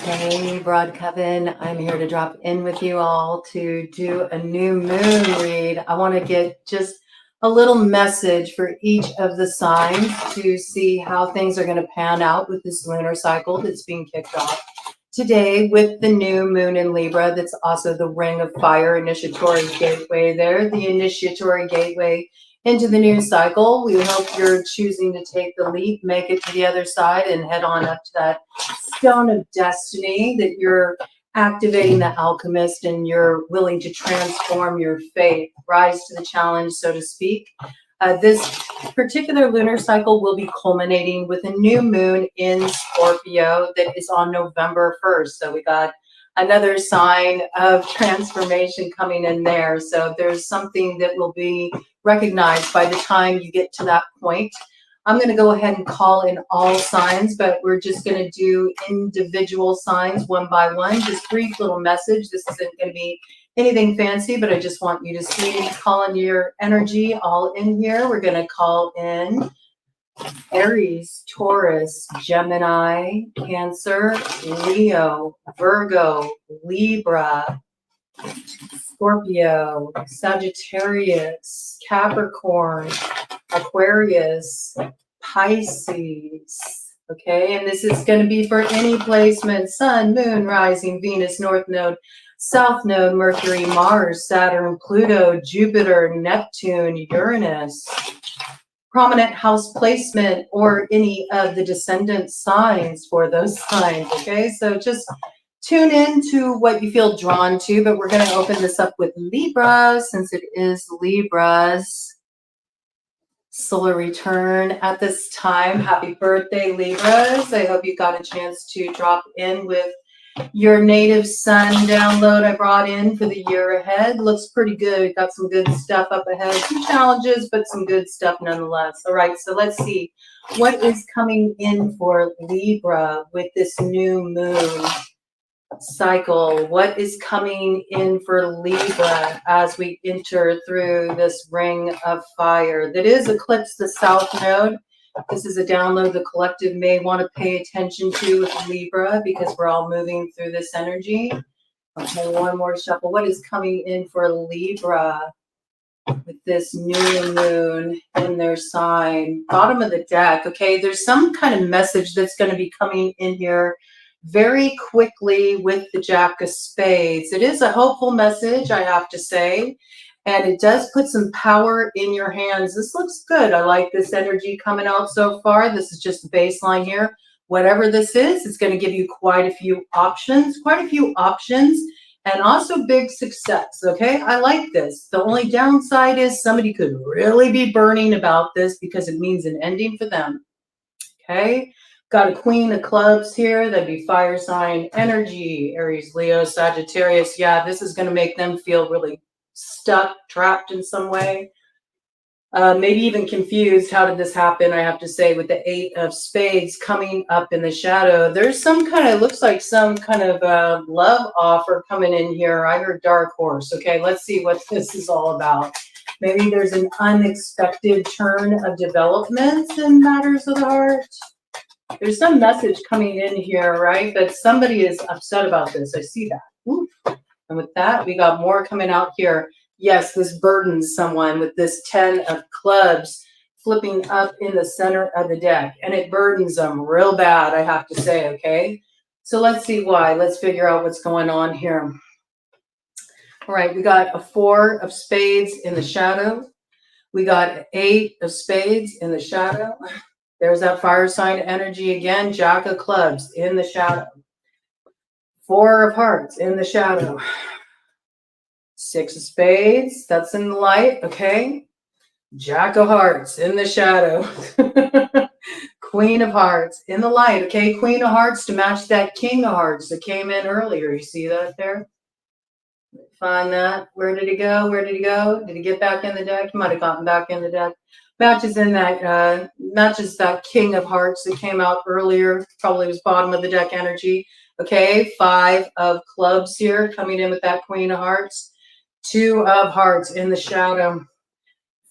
Hey, BroadCoven, I'm here to drop in with you all to do a new moon read. I want to get just a little message for each of the signs to see how things are going to pan out with this lunar cycle that's being kicked off today with the new moon in Libra. That's also the ring of fire initiatory gateway there, the initiatory gateway into the new cycle. We hope you're choosing to take the leap, make it to the other side, and head on up to that stone of destiny, that you're activating the alchemist and you're willing to transform your faith, rise to the challenge, so to speak. This particular lunar cycle will be culminating with a new moon in Scorpio that is on November 1st. So we got another sign of transformation coming in there. So there's something that will be recognized by the time you get to that point. I'm going to go ahead and call in all signs, but we're just going to do individual signs one by one. Just brief little message. This isn't going to be anything fancy, but I just want you to see, call in your energy all in here. We're going to call in Aries, Taurus, Gemini, Cancer, Leo, Virgo, Libra, Scorpio, Sagittarius, Capricorn, Aquarius, Pisces. Okay, and this is going to be for any placement: Sun, Moon, Rising, Venus, North Node, South Node, Mercury, Mars, Saturn, Pluto, Jupiter, Neptune, Uranus. Prominent house placement or any of the descendant signs for those signs. Okay, so just tune in to what you feel drawn to, but we're going to open this up with Libra since it is Libra's solar return at this time. Happy birthday, Libras. I hope you got a chance to drop in with your native sun download I brought in for the year ahead. Looks pretty good. Got some good stuff up ahead. Some challenges, but some good stuff nonetheless. All right, so let's see what is coming in for Libra with this new moon cycle. What is coming in for Libra as we enter through this ring of fire that is eclipse the South Node? This is a download the collective may want to pay attention to with Libra because we're all moving through this energy. Okay, one more shuffle. What is coming in for Libra with this new moon in their sign? Bottom of the deck. Okay, there's some kind of message that's going to be coming in here very quickly with the Jack of Spades. It is a hopeful message, I have to say, and it does put some power in your hands. This looks good. I like this energy coming out so far. This is just the baseline here. Whatever this is, it's going to give you quite a few options, and also big success. Okay, I like this. The only downside is somebody could really be burning about this because it means an ending for them. Okay. Got a Queen of Clubs here. That'd be fire sign energy. Aries, Leo, Sagittarius. Yeah, this is going to make them feel really stuck, trapped in some way. Maybe even confused. How did this happen? I have to say, with the Eight of Spades coming up in the shadow, there's some kind of, looks like some kind of love offer coming in here. I heard dark horse. Okay, let's see what this is all about. Maybe there's an unexpected turn of developments in matters of the heart. There's some message coming in here, right? But somebody is upset about this. I see that. Oof. And with that, we got more coming out here. Yes, this burdens someone with this 10 of clubs flipping up in the center of the deck. And it burdens them real bad, I have to say, okay? So let's see why. Let's figure out what's going on here. All right, we got a 4 of spades in the shadow. We got 8 of spades in the shadow. There's that fire sign energy again. Jack of clubs in the shadow. 4 of hearts in the shadow. 6 of spades, that's in the light, okay? Jack of hearts in the shadow. Queen of hearts in the light, okay? Queen of hearts to match that king of hearts that came in earlier. You see that there? Find that. Where did he go? Where did he go? Did he get back in the deck? He might have gotten back in the deck. Matches in that, matches that king of hearts that came out earlier. Probably was bottom of the deck energy. Okay, 5 of clubs here coming in with that queen of hearts. 2 of hearts in the shadow.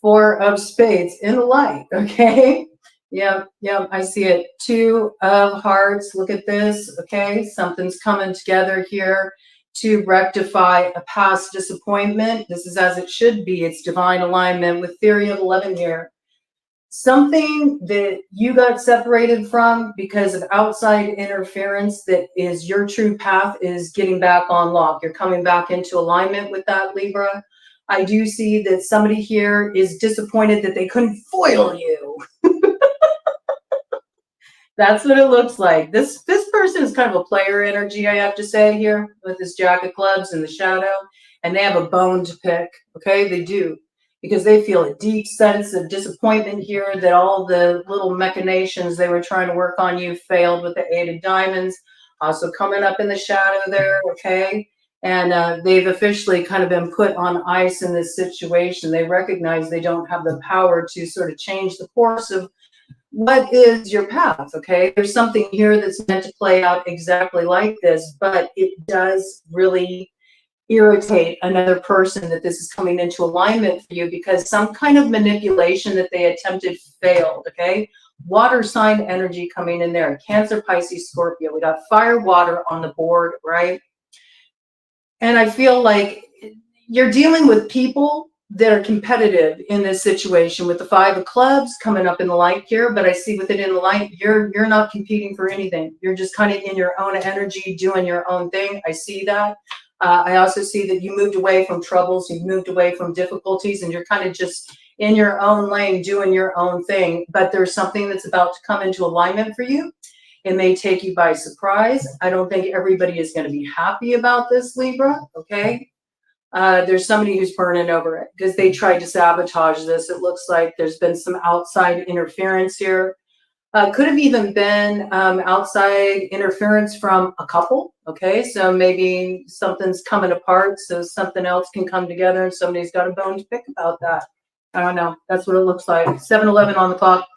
4 of spades in the light. Okay, Yep, yep, I see it. Two of hearts. Look at this. Okay, something's coming together here to rectify a past disappointment. This is as it should be. It's divine alignment with theory of 11 here. Something that you got separated from because of outside interference that is your true path is getting back on lock. You're coming back into alignment with that, Libra. I do see that somebody here is disappointed that they couldn't foil you. That's what it looks like. This person is kind of a player energy, I have to say, here with this Jack of Clubs in the shadow. And they have a bone to pick. Okay, they do. Because they feel a deep sense of disappointment here that all the little machinations they were trying to work on you failed with the Eight of Diamonds. Also coming up in the shadow there, okay? And they've officially kind of been put on ice in this situation. They recognize they don't have the power to sort of change the course of what is your path. Okay, there's something here that's meant to play out exactly like this, but it does really irritate another person that this is coming into alignment for you because some kind of manipulation that they attempted failed. Okay, water sign energy coming in there. Cancer, Pisces, Scorpio. We got fire, water on the board, right? And I feel like you're dealing with people that are competitive in this situation with the Five of Clubs coming up in the light here, but I see with it in the light, you're not competing for anything. You're just kind of in your own energy, doing your own thing. I see that. I also see that you moved away from troubles, you moved away from difficulties, and you're kind of just in your own lane, doing your own thing. But there's something that's about to come into alignment for you. It may take you by surprise. I don't think everybody is going to be happy about this, Libra, okay? There's somebody who's burning over it because they tried to sabotage this. It looks like there's been some outside interference here. Could have even been outside interference from a couple. Okay, so maybe something's coming apart so something else can come together and somebody's got a bone to pick about that. I don't know. That's what it looks like. 7-11 on the clock.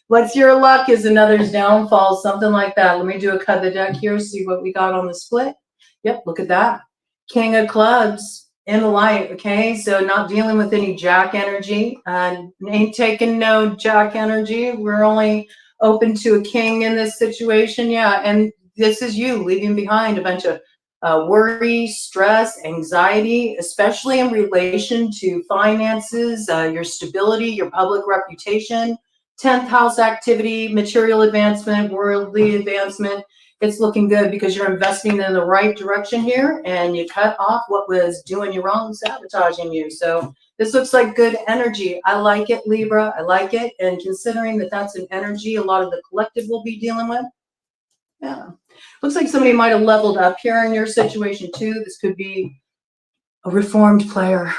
What's your luck is another's downfall, something like that. Let me do a cut of the deck here, see what we got on the split. Yep, look at that. King of Clubs in the light, okay? So not dealing with any Jack energy. Ain't taking no Jack energy. We're only open to a king in this situation, yeah. And this is you leaving behind a bunch of worry, stress, anxiety, especially in relation to finances, your stability, your public reputation, 10th house activity, material advancement, worldly advancement. It's looking good because you're investing in the right direction here and you cut off what was doing you wrong, sabotaging you. So this looks like good energy. I like it, Libra. I like it. And considering that that's an energy a lot of the collective will be dealing with, yeah. Looks like somebody might have leveled up here in your situation too. This could be a reformed player.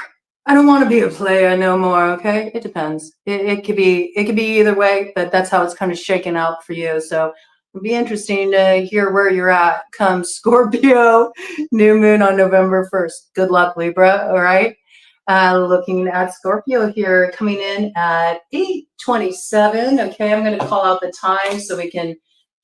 I don't want to be a player no more, okay? It depends. It could be either way, but that's how it's kind of shaken out for you. So it'll be interesting to hear where you're at come Scorpio, new moon on November 1st. Good luck, Libra, all right? Looking at Scorpio here, coming in at 8:27. Okay, I'm going to call out the time so we can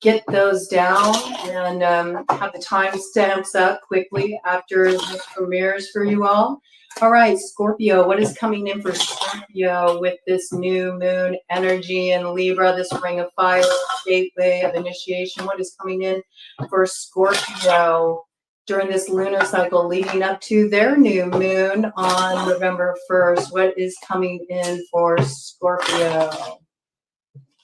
get those down and have the time stamps up quickly after this premieres for you all. All right, Scorpio, what is coming in for Scorpio with this new moon energy in Libra, this ring of fire, gateway of initiation? What is coming in for Scorpio during this lunar cycle leading up to their new moon on November 1st? What is coming in for Scorpio?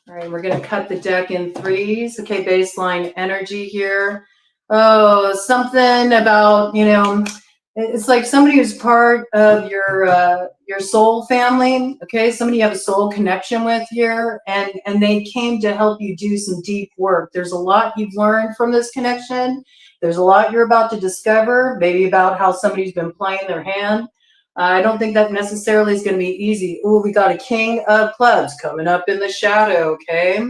All right, we're going to cut the deck in threes. Okay, baseline energy here. Oh, something about, you know, it's like somebody who's part of your soul family, okay? Somebody you have a soul connection with here, and they came to help you do some deep work. There's a lot you've learned from this connection. There's a lot you're about to discover, maybe about how somebody's been playing their hand. I don't think that necessarily is going to be easy. Oh, we got a King of Clubs coming up in the shadow, okay?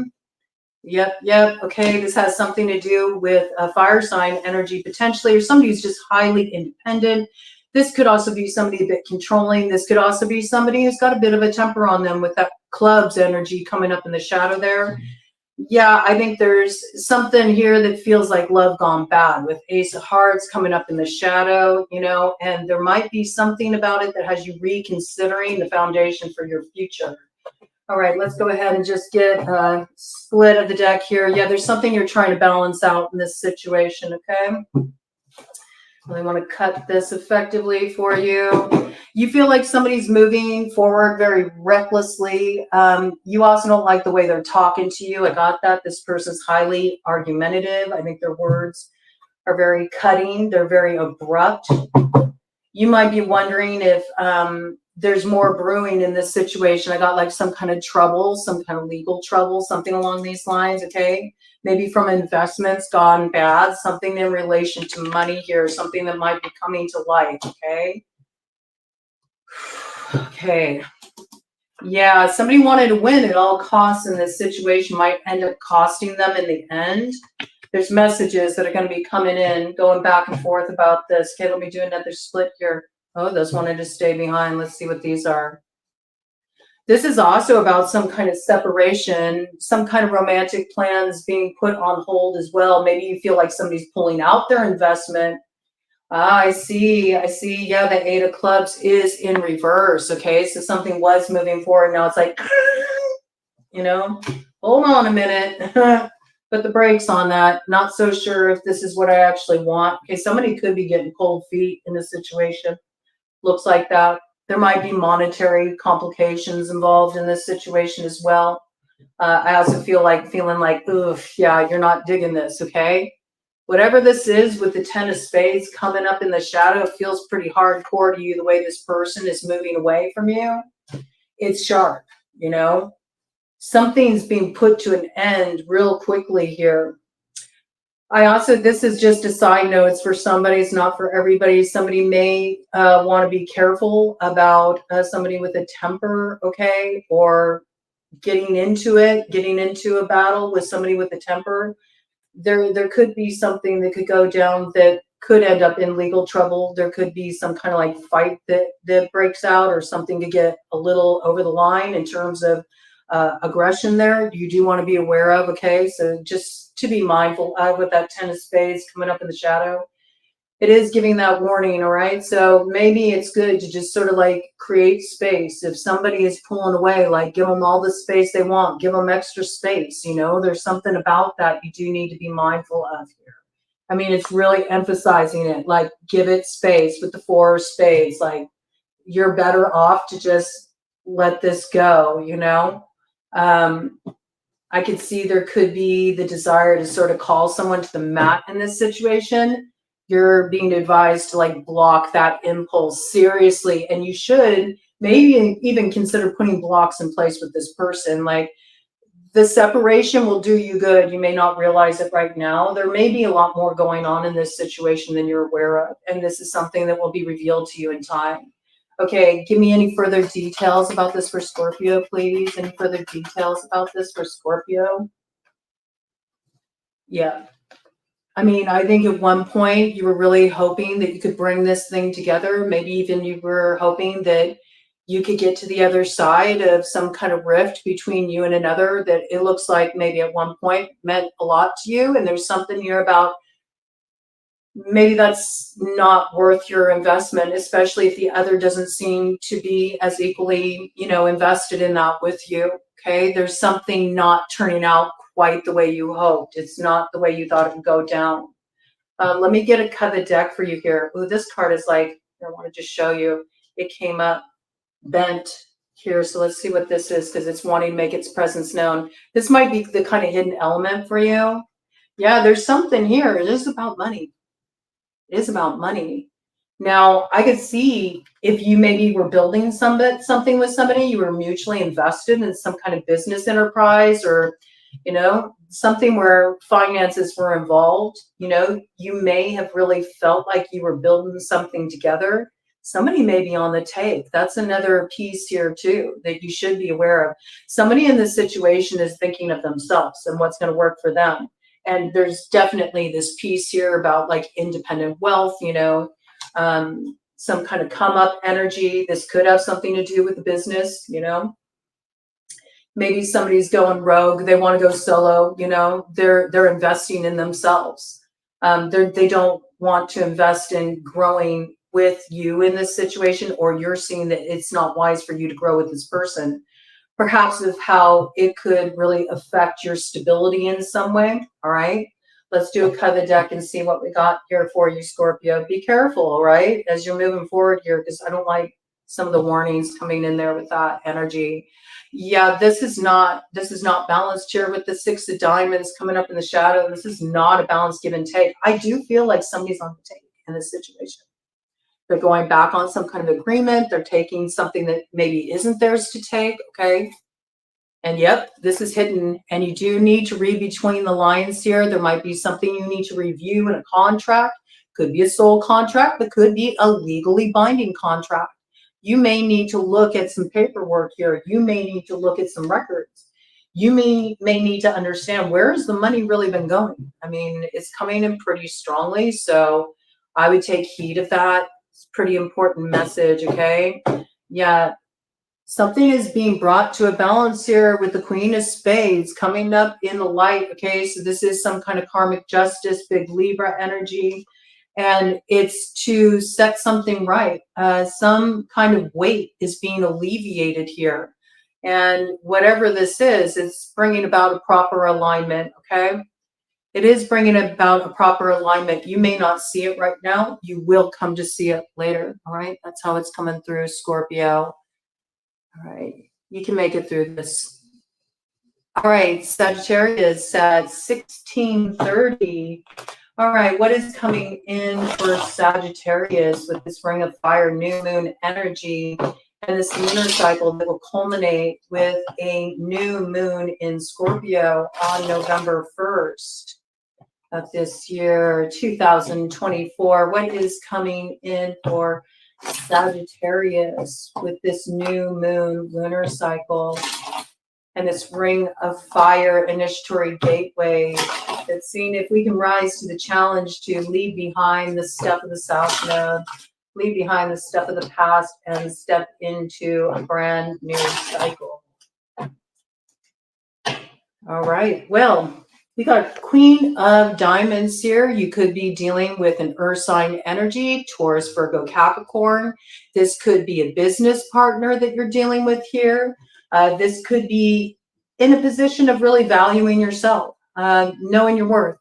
Yep. Okay, this has something to do with a fire sign energy potentially, or somebody who's just highly independent. This could also be somebody a bit controlling. This could also be somebody who's got a bit of a temper on them with that Clubs energy coming up in the shadow there. Yeah, I think there's something here that feels like love gone bad with Ace of Hearts coming up in the shadow, you know, and there might be something about it that has you reconsidering the foundation for your future. All right, let's go ahead and just get a split of the deck here. Yeah, there's something you're trying to balance out in this situation, okay? I want to cut this effectively for you. You feel like somebody's moving forward very recklessly. You also don't like the way they're talking to you. I got that. This person's highly argumentative. I think their words are very cutting. They're very abrupt. You might be wondering if there's more brewing in this situation. I got like some kind of trouble, some kind of legal trouble, something along these lines, okay? Maybe from investments gone bad, something in relation to money here, something that might be coming to light, okay? Okay. Yeah, somebody wanted to win at all costs in this situation, might end up costing them in the end. There's messages that are going to be coming in, going back and forth about this. Okay, let me do another split here. Oh, those wanted to stay behind. Let's see what these are. This is also about some kind of separation, some kind of romantic plans being put on hold as well. Maybe you feel like somebody's pulling out their investment. Ah, I see. Yeah, the Eight of Clubs is in reverse. Okay, so something was moving forward. Now it's like, you know, hold on a minute. Put the brakes on that. Not so sure if this is what I actually want. Okay, somebody could be getting cold feet in this situation. Looks like that. There might be monetary complications involved in this situation as well. I also feel like feeling like, oof, yeah, you're not digging this, okay? Whatever this is with the Ten of Spades coming up in the shadow, it feels pretty hardcore to you the way this person is moving away from you. It's sharp, you know? Something's being put to an end real quickly here. This is just a side note. It's for somebody. It's not for everybody. Somebody may want to be careful about somebody with a temper, okay? Or getting into a battle with somebody with a temper. There could be something that could go down that could end up in legal trouble. There could be some kind of like fight that breaks out, or something to get a little over the line in terms of aggression there. You do want to be aware of, okay? So just to be mindful with that Ten of Spades coming up in the shadow. It is giving that warning, all right? So maybe it's good to just sort of like create space. If somebody is pulling away, like give them all the space they want, give them extra space, you know? There's something about that you do need to be mindful of here. I mean, it's really emphasizing it, like give it space with the Four of Spades. Like you're better off to just let this go, you know? I could see there could be the desire to sort of call someone to the mat in this situation. You're being advised to like block that impulse seriously. And you should maybe even consider putting blocks in place with this person. Like the separation will do you good. You may not realize it right now. There may be a lot more going on in this situation than you're aware of. And this is something that will be revealed to you in time. Okay, give me any further details about this for Scorpio, please. Any further details about this for Scorpio? Yeah. I mean, I think at one point you were really hoping that you could bring this thing together. Maybe even you were hoping that you could get to the other side of some kind of rift between you and another that it looks like maybe at one point meant a lot to you. And there's something here about maybe that's not worth your investment, especially if the other doesn't seem to be as equally, you know, invested in that with you. Okay, there's something not turning out quite the way you hoped. It's not the way you thought it would go down. Let me get a cut of the deck for you here. Oh, this card is like, I want to just show you. It came up bent here, so let's see what this is, because it's wanting to make its presence known. This might be the kind of hidden element for you. Yeah, there's something here. It is about money. It is about money. Now, I could see if you maybe were building something with somebody, you were mutually invested in some kind of business enterprise, or, you know, something where finances were involved. You know, you may have really felt like you were building something together. Somebody may be on the take. That's another piece here too that you should be aware of. Somebody in this situation is thinking of themselves and what's going to work for them. And there's definitely this piece here about like independent wealth, you know, some kind of come up energy. This could have something to do with the business, you know. Maybe somebody's going rogue. They want to go solo, you know, they're investing in themselves. They don't want to invest in growing with you in this situation, or you're seeing that it's not wise for you to grow with this person. perhaps of how it could really affect your stability in some way. All right. Let's do a Coven deck and see what we got here for you, Scorpio. Be careful, all right, as you're moving forward here, because I don't like some of the warnings coming in there with that energy. Yeah, this is not balanced here with the Six of Diamonds coming up in the shadow. This is not a balanced give and take. I do feel like somebody's on the take in this situation. They're going back on some kind of agreement. They're taking something that maybe isn't theirs to take, okay? And yep, this is hidden, and you do need to read between the lines here. There might be something you need to review in a contract. Could be a soul contract, but could be a legally binding contract. You may need to look at some paperwork here. You may need to look at some records. You may need to understand, where has the money really been going? I mean, it's coming in pretty strongly, so I would take heed of that. It's a pretty important message, okay? Yeah. Something is being brought to a balance here with the Queen of Spades coming up in the light. Okay, so this is some kind of karmic justice, big Libra energy, and it's to set something right. Some kind of weight is being alleviated here. And whatever this is, it's bringing about a proper alignment, okay? It is bringing about a proper alignment. You may not see it right now. You will come to see it later, all right? That's how it's coming through, Scorpio. All right, you can make it through this. All right, Sagittarius at 1630. All right, what is coming in for Sagittarius with this ring of fire, new moon energy, and this lunar cycle that will culminate with a new moon in Scorpio on November 1st of this year, 2024. What is coming in for Sagittarius with this new moon lunar cycle and this ring of fire initiatory gateway? That's seeing if we can rise to the challenge to leave behind the stuff of the South Node, leave behind the stuff of the past, and step into a brand new cycle. All right, well, we got Queen of Diamonds here. You could be dealing with an earth sign energy, Taurus, Virgo, Capricorn. This could be a business partner that you're dealing with here. This could be in a position of really valuing yourself, knowing your worth,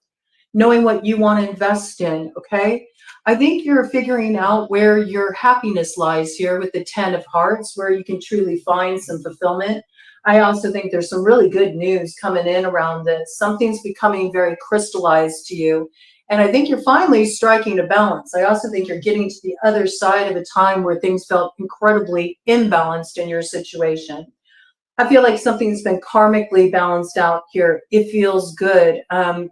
knowing what you want to invest in, okay? I think you're figuring out where your happiness lies here with the 10 of Hearts, where you can truly find some fulfillment. I also think there's some really good news coming in around this. Something's becoming very crystallized to you. And I think you're finally striking a balance. I also think you're getting to the other side of a time where things felt incredibly imbalanced in your situation. I feel like something's been karmically balanced out here. It feels good.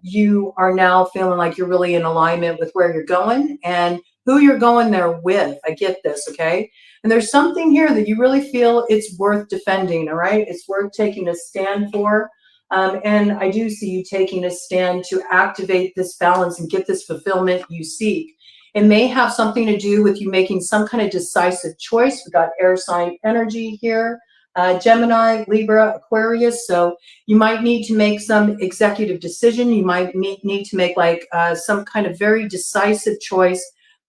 You are now feeling like you're really in alignment with where you're going and who you're going there with. I get this, okay? And there's something here that you really feel it's worth defending, all right? It's worth taking a stand for. And I do see you taking a stand to activate this balance and get this fulfillment you seek. It may have something to do with you making some kind of decisive choice. We've got air sign energy here. Gemini, Libra, Aquarius. So you might need to make some executive decision. You might need to make like some kind of very decisive choice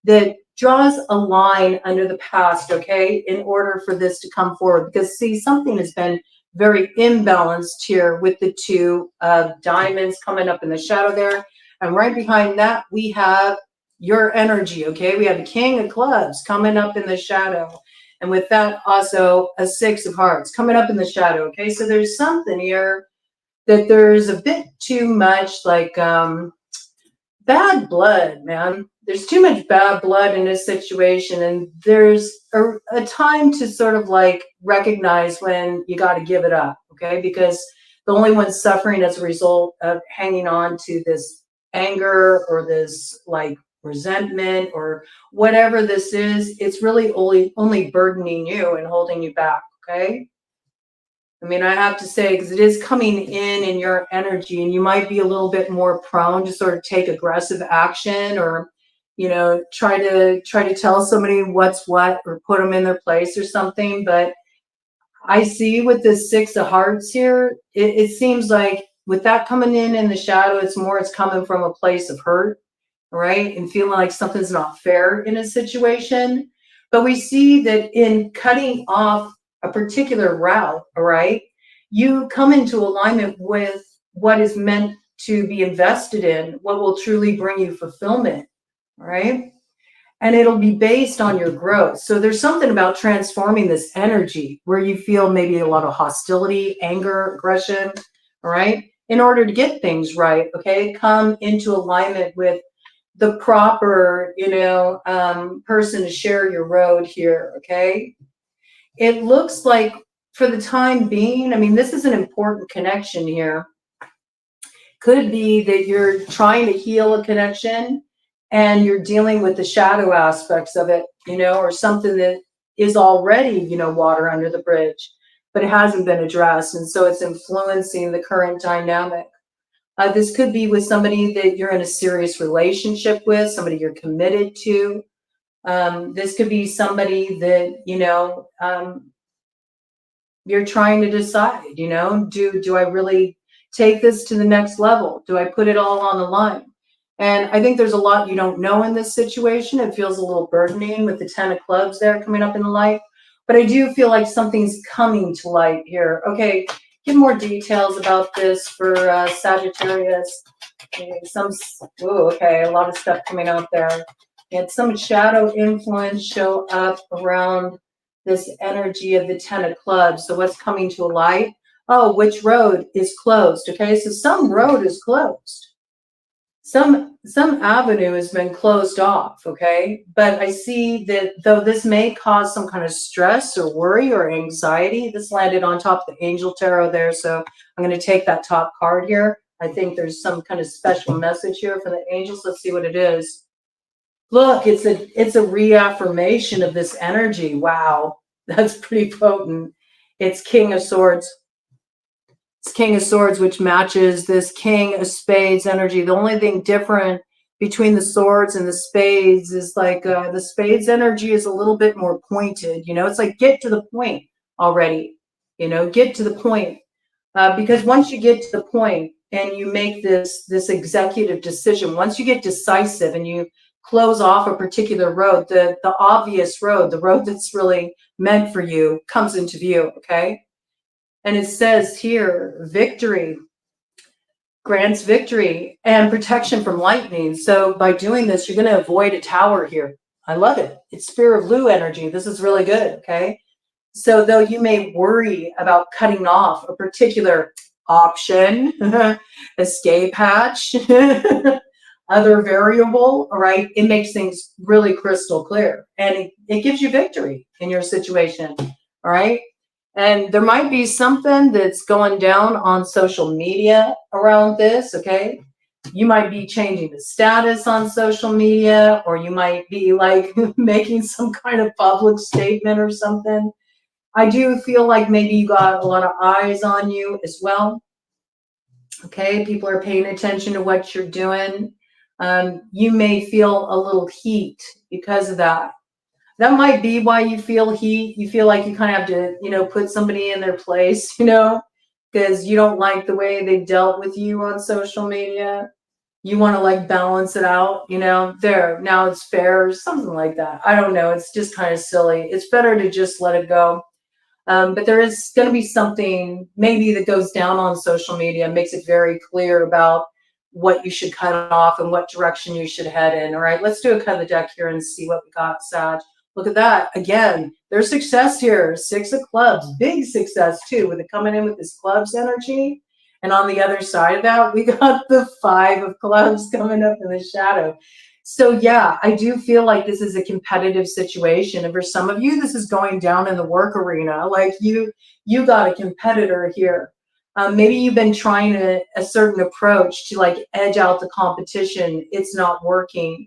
that draws a line under the past, okay, in order for this to come forward. Because see, something has been very imbalanced here with the two diamonds coming up in the shadow there. And right behind that, we have your energy, okay? We have the King of Clubs coming up in the shadow. And with that, also a Six of Hearts coming up in the shadow, okay? So there's something here that there's a bit too much like bad blood, man. There's too much bad blood in this situation. And there's a time to sort of like recognize when you got to give it up, okay? Because the only one suffering as a result of hanging on to this anger or this like resentment or whatever this is, it's really only burdening you and holding you back, okay? I mean, I have to say, because it is coming in your energy, and you might be a little bit more prone to sort of take aggressive action or, you know, try to tell somebody what's what or put them in their place or something. But I see with this Six of Hearts here, it seems like with that coming in the shadow, it's coming from a place of hurt, right? And feeling like something's not fair in a situation. But we see that in cutting off a particular route, all right, you come into alignment with what is meant to be invested in, what will truly bring you fulfillment, all right? And it'll be based on your growth. So there's something about transforming this energy where you feel maybe a lot of hostility, anger, aggression, all right? In order to get things right, okay? Come into alignment with the proper, person to share your road here, okay? It looks like for the time being, I mean, this is an important connection here. Could be that you're trying to heal a connection and you're dealing with the shadow aspects of it, or something that is already, water under the bridge, but it hasn't been addressed. And so it's influencing the current dynamic. This could be with somebody that you're in a serious relationship with, somebody you're committed to. This could be somebody that, you're trying to decide, do I really take this to the next level? Do I put it all on the line? And I think there's a lot you don't know in this situation. It feels a little burdening with the 10 of clubs there coming up in the light. But I do feel like something's coming to light here. Okay, give more details about this for Sagittarius. Okay, a lot of stuff coming out there. And some shadow influence show up around this energy of the 10 of clubs. So what's coming to light? Oh, which road is closed? Okay, so some road is closed. Some avenue has been closed off, okay? But I see that though this may cause some kind of stress or worry or anxiety, this landed on top of the Angel Tarot there, so I'm going to take that top card here. I think there's some kind of special message here for the angels. Let's see what it is. Look, it's a reaffirmation of this energy. Wow, that's pretty potent. It's King of Swords. It's King of Swords, which matches this King of Spades energy. The only thing different between the swords and the spades is like the spades energy is a little bit more pointed. It's like get to the point already. Get to the point. Because once you get to the point and you make this executive decision, once you get decisive and you close off a particular road, the obvious road, the road that's really meant for you comes into view, okay? And it says here, victory grants victory and protection from lightning. So by doing this, you're going to avoid a tower here. I love it. It's Spear of Lu energy. This is really good, okay? So though you may worry about cutting off a particular option, escape hatch, other variable, all right, it makes things really crystal clear. And it gives you victory in your situation, all right? And there might be something that's going down on social media around this, okay? You might be changing the status on social media, or you might be like making some kind of public statement or something. I do feel like maybe you got a lot of eyes on you as well. Okay, people are paying attention to what you're doing. You may feel a little heat because of that. That might be why you feel heat. You feel like you kind of have to, put somebody in their place, because you don't like the way they dealt with you on social media. You want to like balance it out, there, now it's fair, something like that. I don't know. It's just kind of silly. It's better to just let it go. But there is going to be something maybe that goes down on social media, makes it very clear about what you should cut off and what direction you should head in. All right, let's do a cut of the deck here and see what we got, Sag. Look at that. Again, there's success here. 6 of clubs, big success too, with it coming in with this clubs energy. And on the other side of that, we got the 5 of clubs coming up in the shadow. So yeah, I do feel like this is a competitive situation. And for some of you, this is going down in the work arena. Like you got a competitor here. Maybe you've been trying a certain approach to like edge out the competition. It's not working.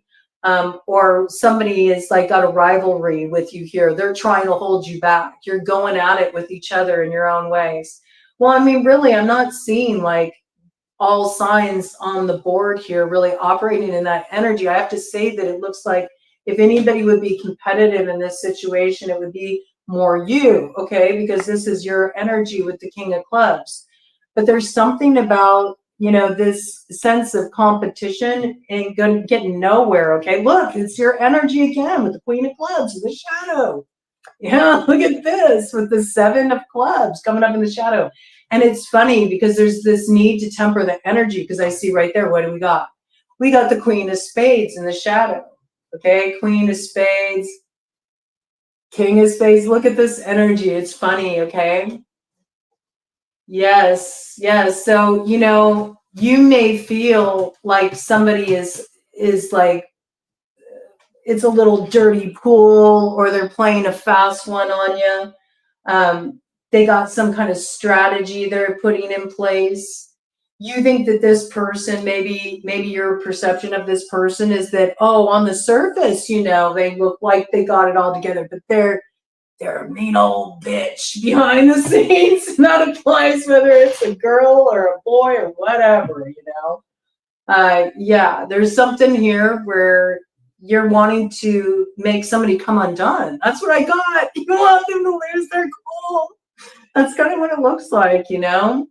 Or somebody is like got a rivalry with you here. They're trying to hold you back. You're going at it with each other in your own ways. Well, I mean, really, I'm not seeing like all signs on the board here really operating in that energy. I have to say that it looks like if anybody would be competitive in this situation, it would be more you, okay? Because this is your energy with the King of Clubs. But there's something about, this sense of competition ain't getting nowhere, okay? Look, it's your energy again with the Queen of Clubs in the shadow. Yeah, look at this with the 7 of clubs coming up in the shadow. And it's funny because there's this need to temper the energy, because I see right there, what do we got? We got the Queen of Spades in the shadow. Okay, Queen of Spades, King of Spades. Look at this energy. It's funny, okay? Yes, yes. So, you know, you may feel like somebody is like, it's a little dirty pool, or they're playing a fast one on you. They got some kind of strategy they're putting in place. You think that this person, maybe your perception of this person is that, oh, on the surface, you know, they look like they got it all together, but they're a mean old bitch behind the scenes. And that applies whether it's a girl or a boy or whatever, you know. Yeah, there's something here where you're wanting to make somebody come undone. That's what I got. You want them to lose their cool. That's kind of what it looks like, you know.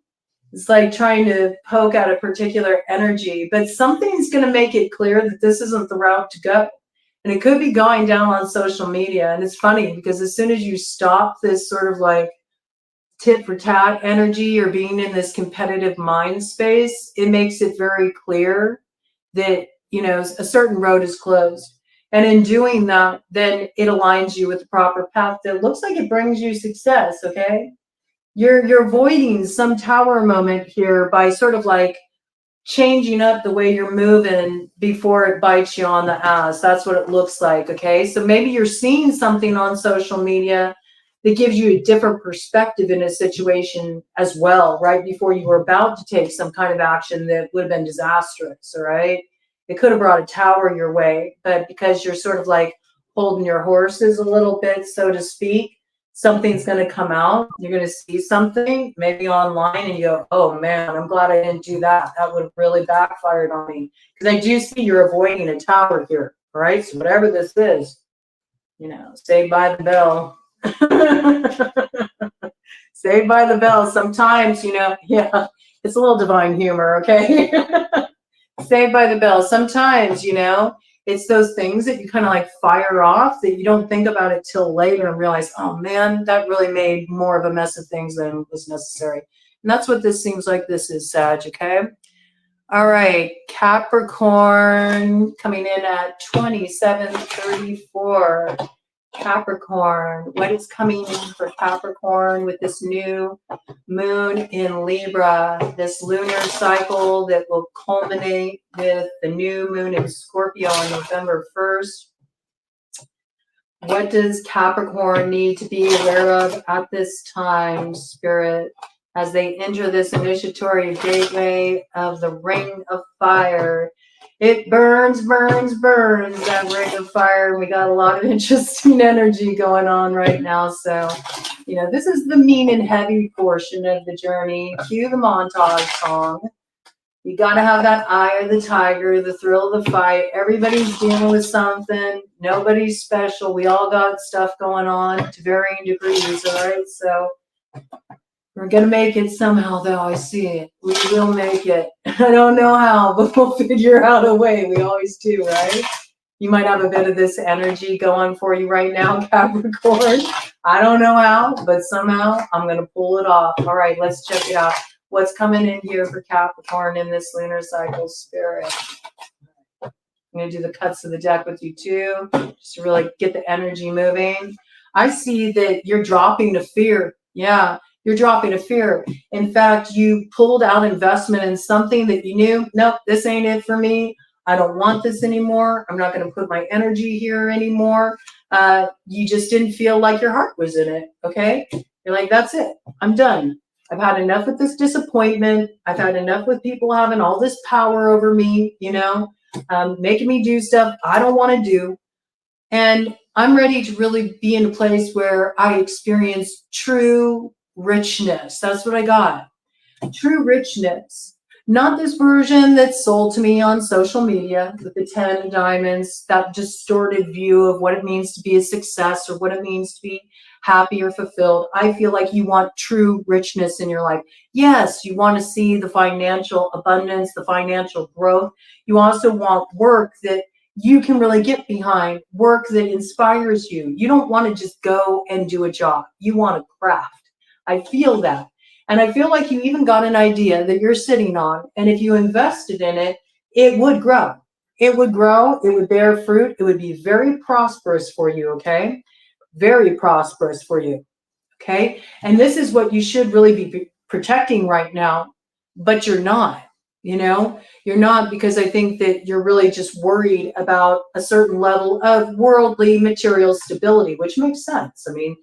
It's like trying to poke at a particular energy, but something's going to make it clear that this isn't the route to go. And it could be going down on social media. And it's funny because as soon as you stop this sort of like tit for tat energy or being in this competitive mind space, it makes it very clear that, you know, a certain road is closed. And in doing that, then it aligns you with the proper path that looks like it brings you success, okay? You're avoiding some tower moment here by sort of like changing up the way you're moving before it bites you on the ass. That's what it looks like, okay? So maybe you're seeing something on social media that gives you a different perspective in a situation as well, right before you were about to take some kind of action that would have been disastrous, all right? It could have brought a tower your way, but because you're sort of like holding your horses a little bit, so to speak, something's going to come out. You're going to see something maybe online and you go, oh man, I'm glad I didn't do that. That would have really backfired on me. Because I do see you're avoiding a tower here, right? So whatever this is, you know, Saved by the Bell. Saved by the Bell. Sometimes, you know, yeah, it's a little divine humor, okay? Saved by the Bell. Sometimes, you know, it's those things that you kind of like fire off that you don't think about it till later and realize, oh man, that really made more of a mess of things than was necessary. And that's what this seems like this is, Sag, okay? All right, Capricorn coming in at 2734. Capricorn, what is coming in for Capricorn with this new moon in Libra, this lunar cycle that will culminate with the new moon in Scorpio on November 1st. What does Capricorn need to be aware of at this time, Spirit, as they enter this initiatory gateway of the Ring of Fire? It burns, burns, burns, that ring of fire. We got a lot of interesting energy going on right now. So, you know, this is the mean and heavy portion of the journey. Cue the montage song. You got to have that eye of the tiger, the thrill of the fight. Everybody's dealing with something. Nobody's special. We all got stuff going on to varying degrees, all right? So we're going to make it somehow, though. I see it. We will make it. I don't know how, but we'll figure out a way. We always do, right? You might have a bit of this energy going for you right now, Capricorn. I don't know how, but somehow I'm going to pull it off. All right, let's check it out. What's coming in here for Capricorn in this lunar cycle, Spirit? I'm going to do the cuts of the deck with you, too, just to really get the energy moving. I see that you're dropping to fear. Yeah. You're dropping a fear. In fact, you pulled out investment in something that you knew, nope, this ain't it for me. I don't want this anymore. I'm not going to put my energy here anymore. You just didn't feel like your heart was in it, okay? You're like, that's it. I'm done. I've had enough with this disappointment. I've had enough with people having all this power over me, you know, making me do stuff I don't want to do. And I'm ready to really be in a place where I experience true richness. That's what I got. True richness. Not this version that's sold to me on social media with the 10 of diamonds, that distorted view of what it means to be a success or what it means to be happy or fulfilled. I feel like you want true richness in your life. Yes, you want to see the financial abundance, the financial growth. You also want work that you can really get behind work that inspires you. You don't want to just go and do a job. You want to craft. I feel that. And I feel like you even got an idea that you're sitting on. And if you invested in it, it would grow. It would grow. It would bear fruit. It would be very prosperous for you. Okay. Very prosperous for you. Okay. And this is what you should really be protecting right now, but you're not. You're not, because I think that you're really just worried about a certain level of worldly material stability, which makes sense. I mean,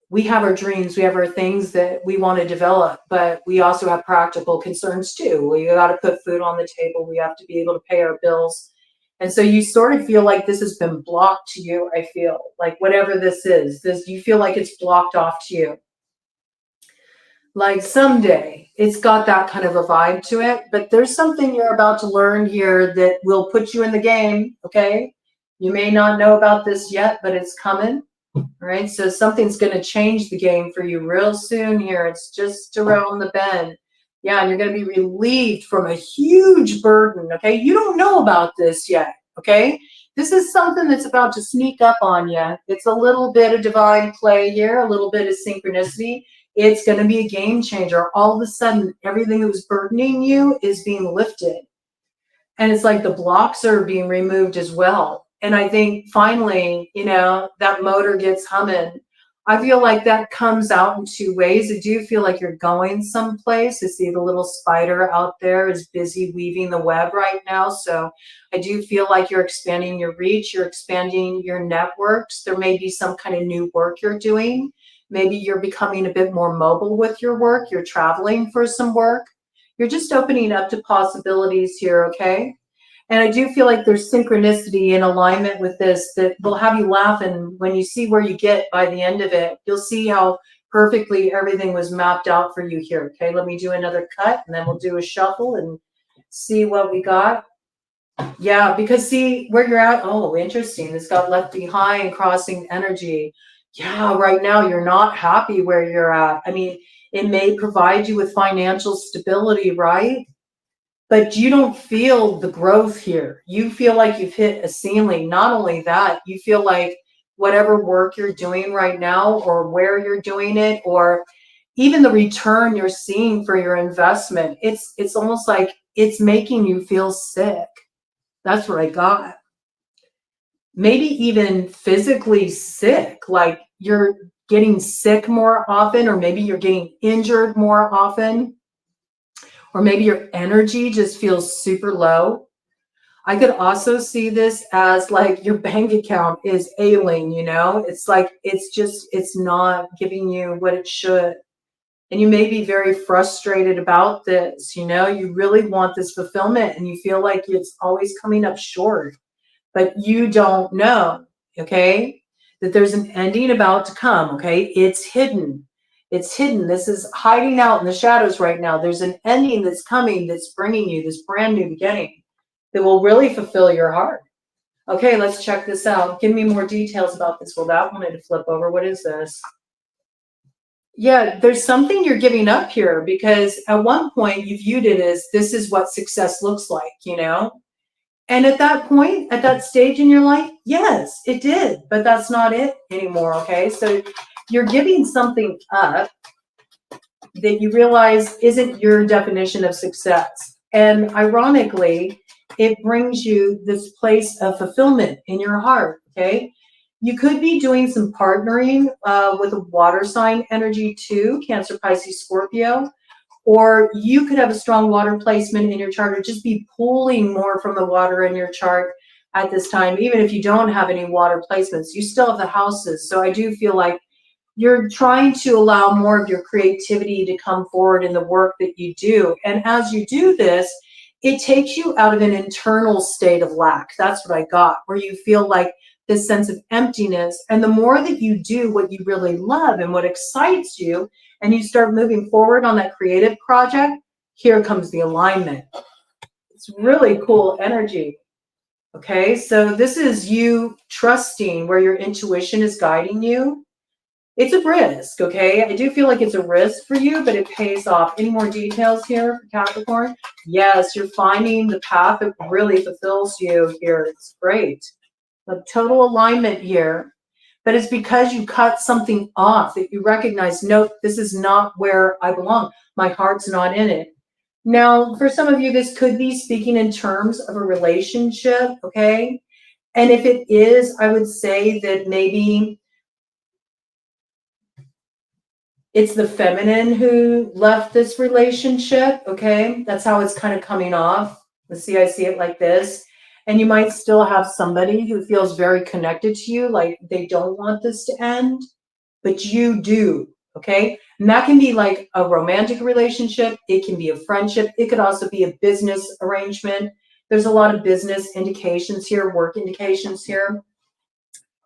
we have our dreams, we have our things that we want to develop, but we also have practical concerns too. We got to put food on the table. We have to be able to pay our bills. And so you sort of feel like this has been blocked to you. I feel like whatever this is, you feel like it's blocked off to you. Like someday it's got that kind of a vibe to it, but there's something you're about to learn here that will put you in the game. Okay. You may not know about this yet, but it's coming. All right. So something's going to change the game for you real soon here. It's just around the bend. Yeah. And you're going to be relieved from a huge burden. Okay. You don't know about this yet. Okay. This is something that's about to sneak up on you. It's a little bit of divine play here, a little bit of synchronicity. It's going to be a game changer. All of a sudden, everything that was burdening you is being lifted. And it's like the blocks are being removed as well. And I think finally, that motor gets humming. I feel like that comes out in two ways. I do feel like you're going someplace. I see the little spider out there is busy weaving the web right now. So I do feel like you're expanding your reach. You're expanding your networks. There may be some kind of new work you're doing. Maybe you're becoming a bit more mobile with your work. You're traveling for some work. You're just opening up to possibilities here, okay? And I do feel like there's synchronicity in alignment with this that will have you laughing when you see where you get by the end of it. You'll see how perfectly everything was mapped out for you here, okay? Let me do another cut, and then we'll do a shuffle and see what we got. Yeah, because see where you're at. Oh, interesting. It's got left behind, crossing energy. Yeah, right now you're not happy where you're at. I mean, it may provide you with financial stability, right? But you don't feel the growth here. You feel like you've hit a ceiling. Not only that, you feel like whatever work you're doing right now, or where you're doing it, or even the return you're seeing for your investment, it's almost like it's making you feel sick. That's what I got. Maybe even physically sick, like you're getting sick more often, or maybe you're getting injured more often, or maybe your energy just feels super low. I could also see this as like your bank account is ailing, it's like it's not giving you what it should. And you may be very frustrated about this, you really want this fulfillment and you feel like it's always coming up short. But you don't know, okay, that there's an ending about to come, okay? It's hidden. It's hidden. This is hiding out in the shadows right now. There's an ending that's coming that's bringing you this brand new beginning that will really fulfill your heart. Okay, let's check this out. Give me more details about this. Well, that wanted to flip over. What is this? Yeah, there's something you're giving up here, because at one point you viewed it as this is what success looks like, And at that point, at that stage in your life, yes, it did, but that's not it anymore, okay? So you're giving something up that you realize isn't your definition of success. And ironically, it brings you this place of fulfillment in your heart, okay? You could be doing some partnering with a water sign energy too, Cancer, Pisces, Scorpio. Or you could have a strong water placement in your chart, or just be pulling more from the water in your chart at this time. Even if you don't have any water placements, you still have the houses. So I do feel like you're trying to allow more of your creativity to come forward in the work that you do. And as you do this, it takes you out of an internal state of lack. That's what I got, where you feel like this sense of emptiness. And the more that you do what you really love and what excites you, and you start moving forward on that creative project, here comes the alignment. It's really cool energy. Okay, so this is you trusting where your intuition is guiding you. It's a risk, okay? I do feel like it's a risk for you, but it pays off. Any more details here for Capricorn? Yes, you're finding the path that really fulfills you here. It's great. A total alignment here. But it's because you cut something off that you recognize, nope, this is not where I belong. My heart's not in it. Now, for some of you, this could be speaking in terms of a relationship, okay? And if it is, I would say that maybe it's the feminine who left this relationship, okay? That's how it's kind of coming off. Let's see, I see it like this. And you might still have somebody who feels very connected to you, like they don't want this to end, but you do, okay? And that can be like a romantic relationship. It can be a friendship. It could also be a business arrangement. There's a lot of business indications here, work indications here.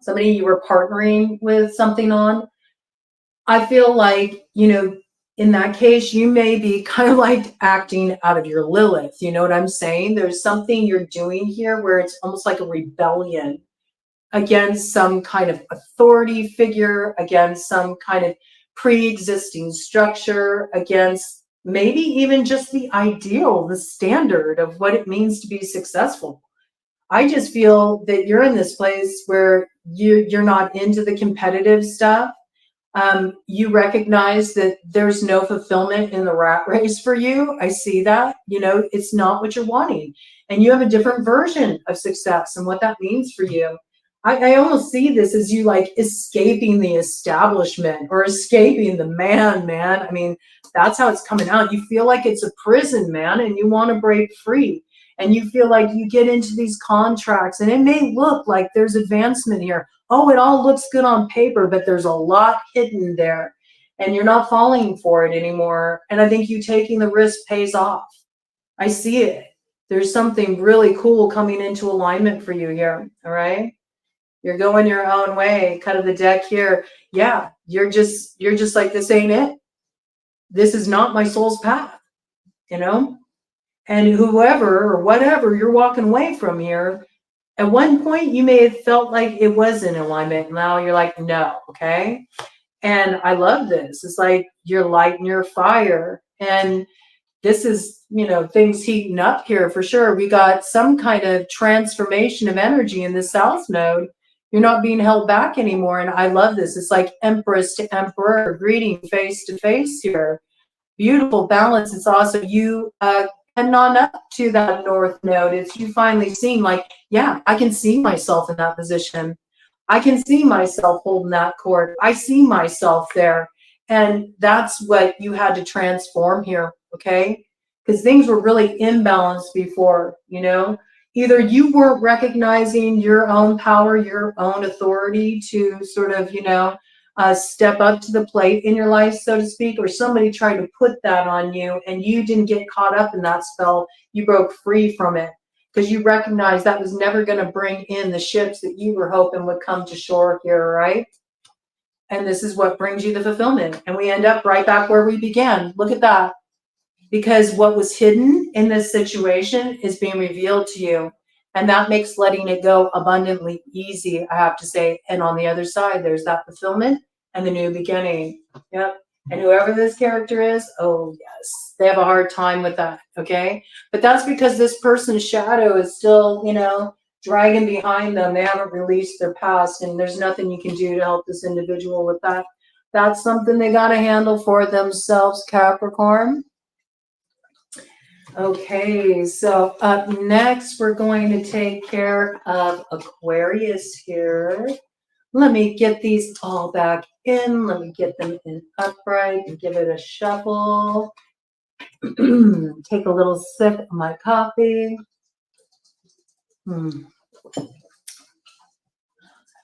Somebody you were partnering with something on. I feel like, in that case, you may be kind of like acting out of your Lilith. You know what I'm saying? There's something you're doing here where it's almost like a rebellion against some kind of authority figure, against some kind of pre-existing structure, against maybe even just the ideal, the standard of what it means to be successful. I just feel that you're in this place where you're not into the competitive stuff. You recognize that there's no fulfillment in the rat race for you. I see that, it's not what you're wanting. And you have a different version of success and what that means for you. I almost see this as you like escaping the establishment or escaping the man. I mean, that's how it's coming out. You feel like it's a prison, man, and you want to break free. And you feel like you get into these contracts and it may look like there's advancement here. Oh, it all looks good on paper, but there's a lot hidden there and you're not falling for it anymore. And I think you taking the risk pays off. I see it. There's something really cool coming into alignment for you here. All right. You're going your own way. Cut of the deck here. Yeah. You're just like, this ain't it. This is not my soul's path, and whoever or whatever you're walking away from here, at one point you may have felt like it was in alignment. Now you're like, no, okay? And I love this. It's like you're lighting your fire. And this is, things heating up here for sure. We got some kind of transformation of energy in the South Node. You're not being held back anymore. And I love this. It's like Empress to Emperor, greeting face to face here. Beautiful balance. It's also you heading on up to that North Node. It's you finally seeing like, yeah, I can see myself in that position. I can see myself holding that cord. I see myself there. And that's what you had to transform here, okay? Because things were really imbalanced before, Either you weren't recognizing your own power, your own authority to sort of, step up to the plate in your life, so to speak, or somebody tried to put that on you and you didn't get caught up in that spell. You broke free from it because you recognized that was never going to bring in the ships that you were hoping would come to shore here, right? And this is what brings you the fulfillment. And we end up right back where we began. Look at that. Because what was hidden in this situation is being revealed to you. And that makes letting it go abundantly easy, I have to say. And on the other side, there's that fulfillment and the new beginning. Yep. And whoever this character is, oh yes, they have a hard time with that, okay? But that's because this person's shadow is still, dragging behind them. They haven't released their past, and there's nothing you can do to help this individual with that. That's something they got to handle for themselves, Capricorn. Okay, so up next, we're going to take care of Aquarius here. Let me get these all back in. Let me get them in upright and give it a shuffle. Take a little sip of my coffee.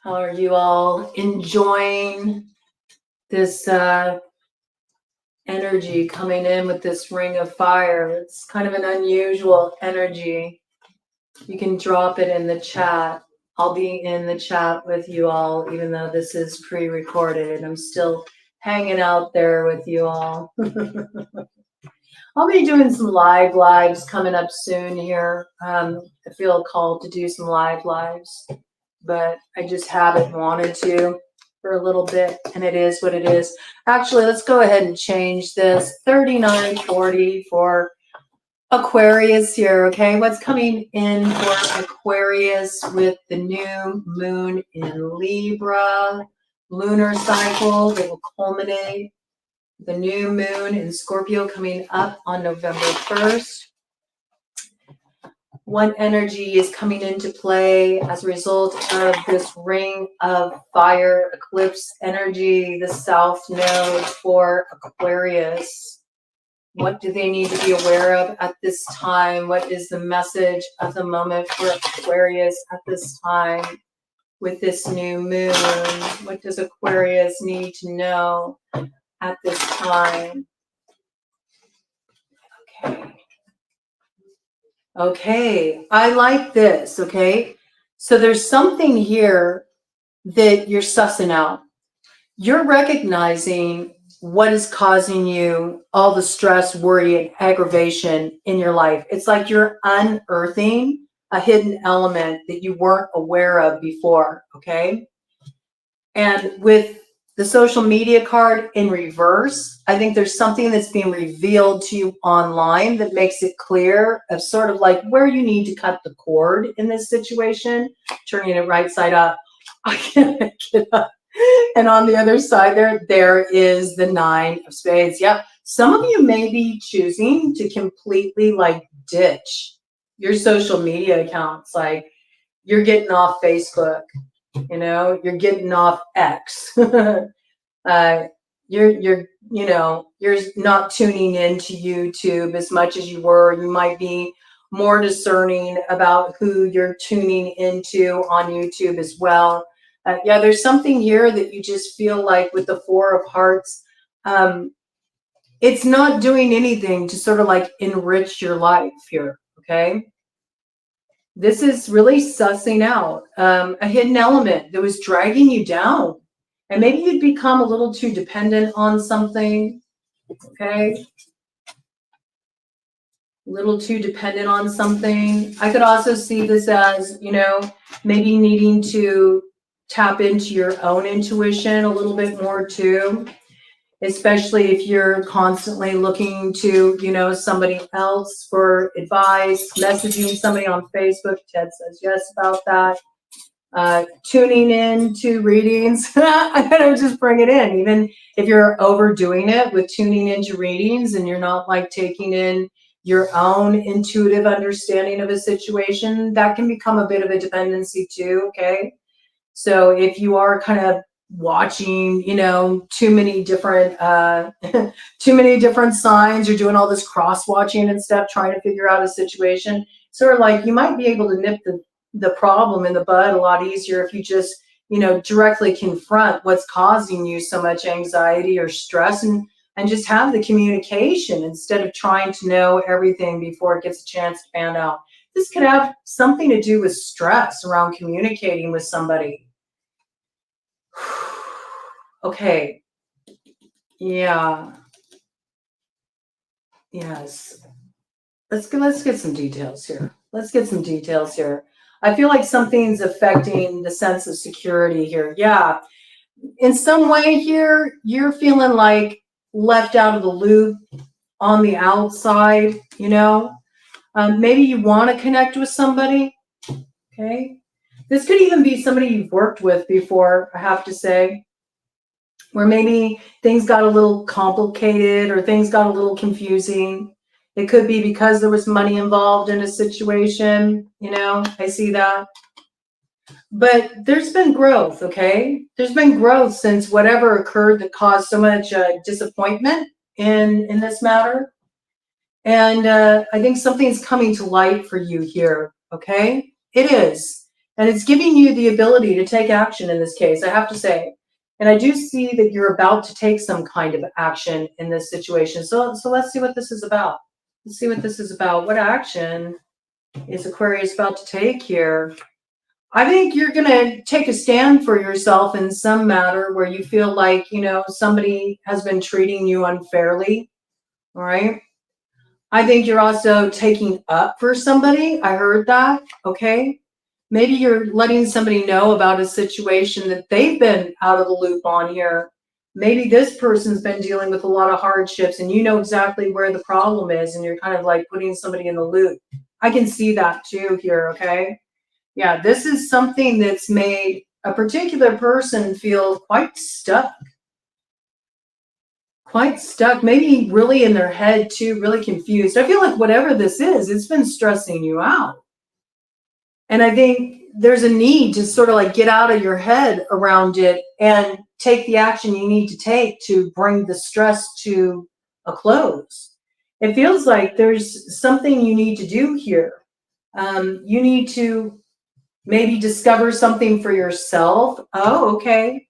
How are you all enjoying this energy coming in with this ring of fire? It's kind of an unusual energy. You can drop it in the chat. I'll be in the chat with you all, even though this is pre-recorded. I'm still hanging out there with you all. I'll be doing some lives coming up soon here. I feel called to do some lives, but I just haven't wanted to. for a little bit, and it is what it is. Actually, let's go ahead and change this. 3940 for Aquarius here, okay? What's coming in for Aquarius with the new moon in Libra, lunar cycle that will culminate the new moon in Scorpio coming up on November 1st. What energy is coming into play as a result of this ring of fire eclipse energy, the South Node for Aquarius? What do they need to be aware of at this time? What is the message of the moment for Aquarius at this time with this new moon? What does Aquarius need to know at this time? Okay. Okay, I like this, okay? So there's something here that you're sussing out. You're recognizing what is causing you all the stress, worry, and aggravation in your life. It's like you're unearthing a hidden element that you weren't aware of before, okay? And with the social media card in reverse, I think there's something that's being revealed to you online that makes it clear of sort of like where you need to cut the cord in this situation, turning it right side up. I can't make it up. And on the other side there is the 9 of spades. Yep. Some of you may be choosing to completely like ditch your social media accounts. Like you're getting off Facebook. You know, you're getting off X. You're not tuning into YouTube as much as you were. You might be more discerning about who you're tuning into on YouTube as well. Yeah, there's something here that you just feel like with the 4 of Hearts, it's not doing anything to sort of like enrich your life here, okay? This is really sussing out a hidden element that was dragging you down. And maybe you'd become a little too dependent on something, okay? A little too dependent on something. I could also see this as, you know, maybe needing to tap into your own intuition a little bit more too. Especially if you're constantly looking to, you know, somebody else for advice, messaging somebody on Facebook. Ted says yes about that. Tuning in to readings. I gotta just bring it in. Even if you're overdoing it with tuning into readings and you're not like taking in your own intuitive understanding of a situation, that can become a bit of a dependency too, okay? So if you are kind of watching, you know, too many different signs, you're doing all this cross watching and stuff, trying to figure out a situation, sort of like you might be able to nip the problem in the bud a lot easier if you just, you know, directly confront what's causing you so much anxiety or stress, and just have the communication instead of trying to know everything before it gets a chance to pan out. This could have something to do with stress around communicating with somebody. Okay. Yeah. Yes. Let's get some details here. Let's get some details here. I feel like something's affecting the sense of security here. Yeah. In some way here, you're feeling like left out of the loop on the outside, you know? Maybe you want to connect with somebody. Okay. This could even be somebody you've worked with before, I have to say, where maybe things got a little complicated or things got a little confusing. It could be because there was money involved in a situation, you know, I see that. But there's been growth, okay? There's been growth since whatever occurred that caused so much disappointment in this matter. And I think something's coming to light for you here, okay? It is. And it's giving you the ability to take action in this case, I have to say. And I do see that you're about to take some kind of action in this situation. So let's see what this is about. Let's see what this is about. What action is Aquarius about to take here? I think you're going to take a stand for yourself in some matter where you feel like, you know, somebody has been treating you unfairly. All right. I think you're also taking up for somebody. I heard that. Okay. Maybe you're letting somebody know about a situation that they've been out of the loop on here. Maybe this person's been dealing with a lot of hardships and you know exactly where the problem is and you're kind of like putting somebody in the loop. I can see that too here, okay? Yeah, this is something that's made a particular person feel quite stuck. Quite stuck, maybe really in their head too, really confused. I feel like whatever this is, it's been stressing you out. And I think there's a need to sort of like get out of your head around it and take the action you need to take to bring the stress to a close. It feels like there's something you need to do here. You need to maybe discover something for yourself. Oh, okay.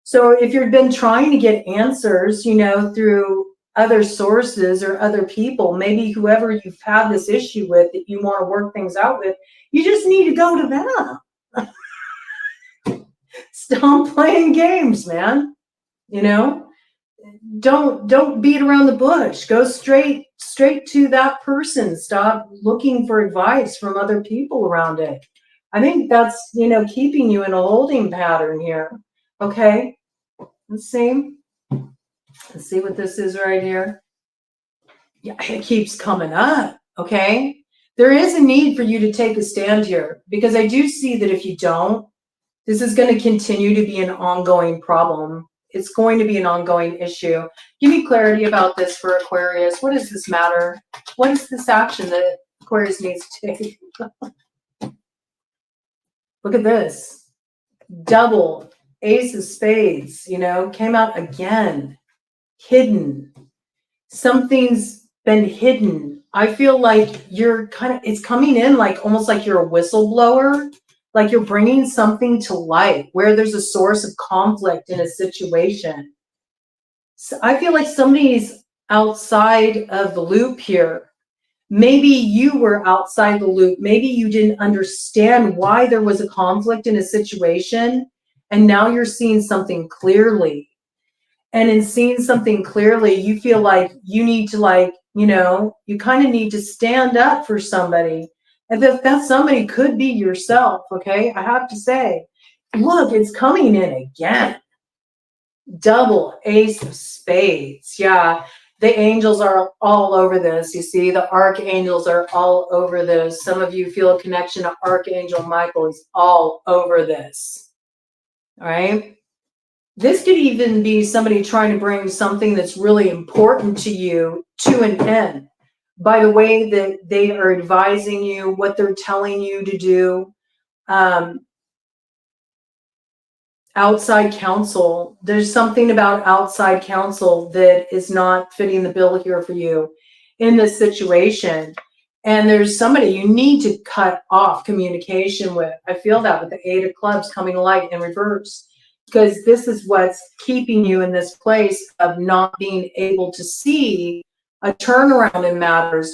So if you've been trying to get answers, you know, through other sources or other people, maybe whoever you've had this issue with that you want to work things out with, you just need to go to them. Stop playing games, man. You know, don't beat around the bush. Go straight to that person. Stop looking for advice from other people around it. I think that's, you know, keeping you in a holding pattern here. Okay. Let's see what this is right here. Yeah, it keeps coming up. Okay. There is a need for you to take a stand here because I do see that if you don't, this is going to continue to be an ongoing problem. It's going to be an ongoing issue. Give me clarity about this for Aquarius. What does this matter? What is this action that Aquarius needs to take? Look at this. Double Ace of Spades, you know, came out again. Hidden. Something's been hidden. I feel like you're it's coming in like almost like you're a whistleblower, like you're bringing something to light where there's a source of conflict in a situation. So I feel like somebody's outside of the loop here. Maybe you were outside the loop. Maybe you didn't understand why there was a conflict in a situation, and now you're seeing something clearly. And in seeing something clearly, you feel like you need to, like, you know, you kind of need to stand up for somebody. And if that somebody could be yourself, okay? I have to say, look, it's coming in again. Double Ace of Spades. Yeah, the angels are all over this. You see, the archangels are all over this. Some of you feel a connection to Archangel Michael. He's all over this. All right. This could even be somebody trying to bring something that's really important to you to an end by the way that they are advising you, what they're telling you to do. Outside counsel. There's something about outside counsel that is not fitting the bill here for you in this situation. And there's somebody you need to cut off communication with. I feel that with the 8 of Clubs coming light in reverse. Because this is what's keeping you in this place of not being able to see a turnaround in matters.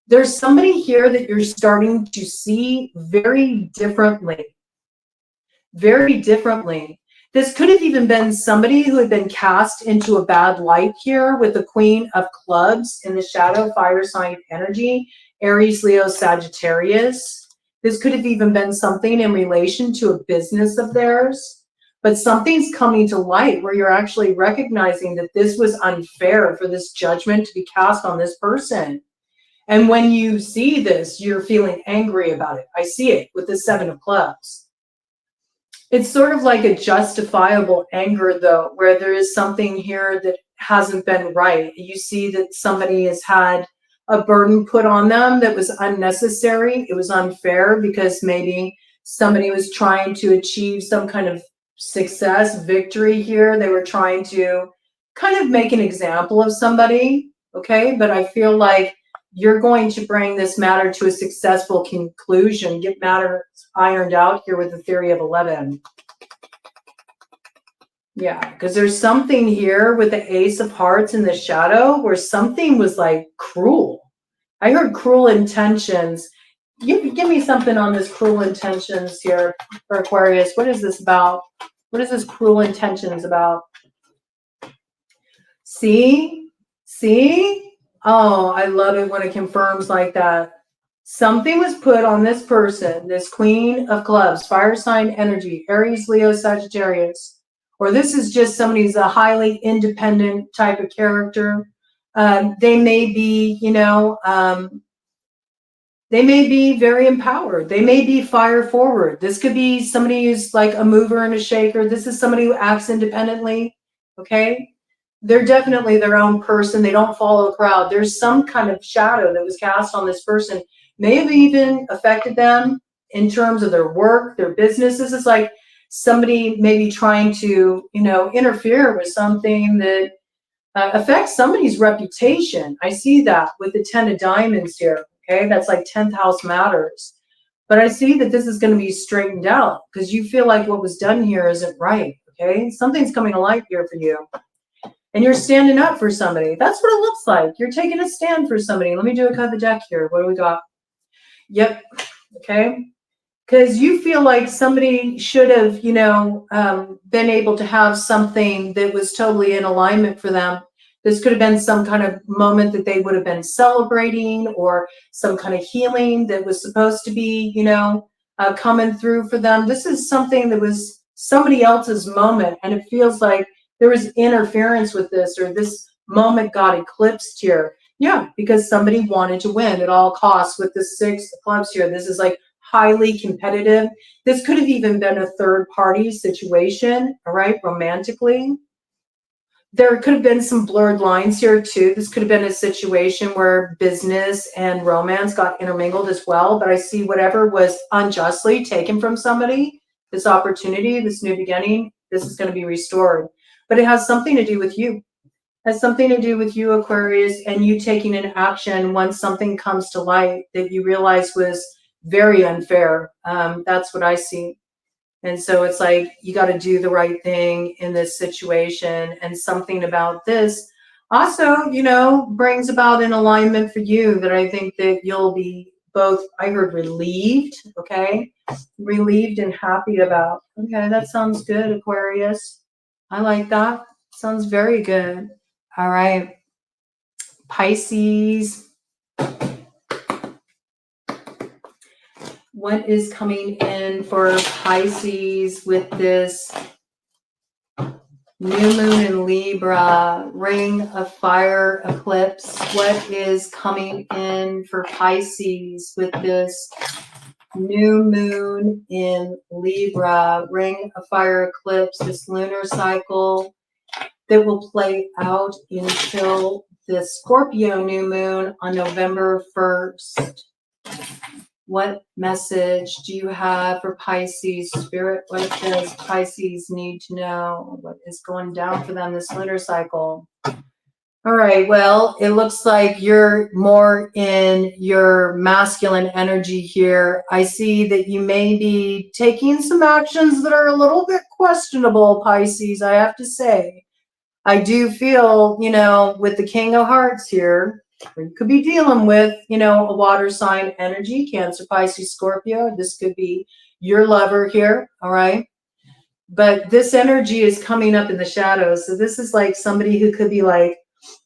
There's somebody here that you're starting to see very differently. Very differently. This could have even been somebody who had been cast into a bad light here with the Queen of Clubs in the shadow fire sign energy, Aries, Leo, Sagittarius. This could have even been something in relation to a business of theirs. But something's coming to light where you're actually recognizing that this was unfair for this judgment to be cast on this person. And when you see this, you're feeling angry about it. I see it with the 7 of Clubs. It's sort of like a justifiable anger, though, where there is something here that hasn't been right. You see that somebody has had a burden put on them that was unnecessary. It was unfair because maybe somebody was trying to achieve some kind of success, victory here. They were trying to kind of make an example of somebody, okay? But I feel like you're going to bring this matter to a successful conclusion, get matters ironed out here with the theory of 11. Yeah, because there's something here with the Ace of Hearts in the shadow where something was like cruel. I heard cruel intentions. Give me something on this cruel intentions here for Aquarius. What is this about? What is this cruel intentions about? See? See? Oh, I love it when it confirms like that. Something was put on this person, this Queen of Clubs, fire sign energy, Aries, Leo, Sagittarius, or this is just somebody who's a highly independent type of character. They may be, they may be very empowered. They may be fire forward. This could be somebody who's like a mover and a shaker. This is somebody who acts independently, okay? They're definitely their own person. They don't follow a crowd. There's some kind of shadow that was cast on this person. May have even affected them in terms of their work, their business. This is like somebody maybe trying to, interfere with something that affects somebody's reputation. I see that with the 10 of diamonds here. Okay, that's like 10th house matters. But I see that this is going to be straightened out because you feel like what was done here isn't right. Okay, something's coming to light here for you. And you're standing up for somebody. That's what it looks like. You're taking a stand for somebody. Let me do a cut of the deck here. What do we got? Yep. Okay. Because you feel like somebody should have, been able to have something that was totally in alignment for them. This could have been some kind of moment that they would have been celebrating, or some kind of healing that was supposed to be, coming through for them. This is something that was somebody else's moment, and it feels like there was interference with this, or this moment got eclipsed here. Yeah, because somebody wanted to win at all costs with the 6 of clubs here. This is like highly competitive. This could have even been a third party situation, all right, romantically. There could have been some blurred lines here too. This could have been a situation where business and romance got intermingled as well. But I see whatever was unjustly taken from somebody, this opportunity, this new beginning, this is going to be restored. But it has something to do with you. It has something to do with you, Aquarius, and you taking an action once something comes to light that you realize was very unfair. That's what I see. And so it's like, you got to do the right thing in this situation. And something about this also, brings about an alignment for you that I think that you'll be both, I heard relieved, okay? Relieved and happy about. Okay, that sounds good, Aquarius. I like that. Sounds very good. All right. Pisces. What is coming in for Pisces with this new moon in Libra, ring of fire eclipse? What is coming in for Pisces with this new moon in Libra, ring of fire eclipse, this lunar cycle that will play out until the Scorpio new moon on November 1st? What message do you have for Pisces? Spirit, what does Pisces need to know? What is going down for them this lunar cycle? All right, well, it looks like you're more in your masculine energy here. I see that you may be taking some actions that are a little bit questionable, Pisces, I have to say. I do feel, with the King of Hearts here, you could be dealing with, a water sign energy, Cancer, Pisces, Scorpio. This could be your lover here, all right? But this energy is coming up in the shadows. So this is like somebody who could be like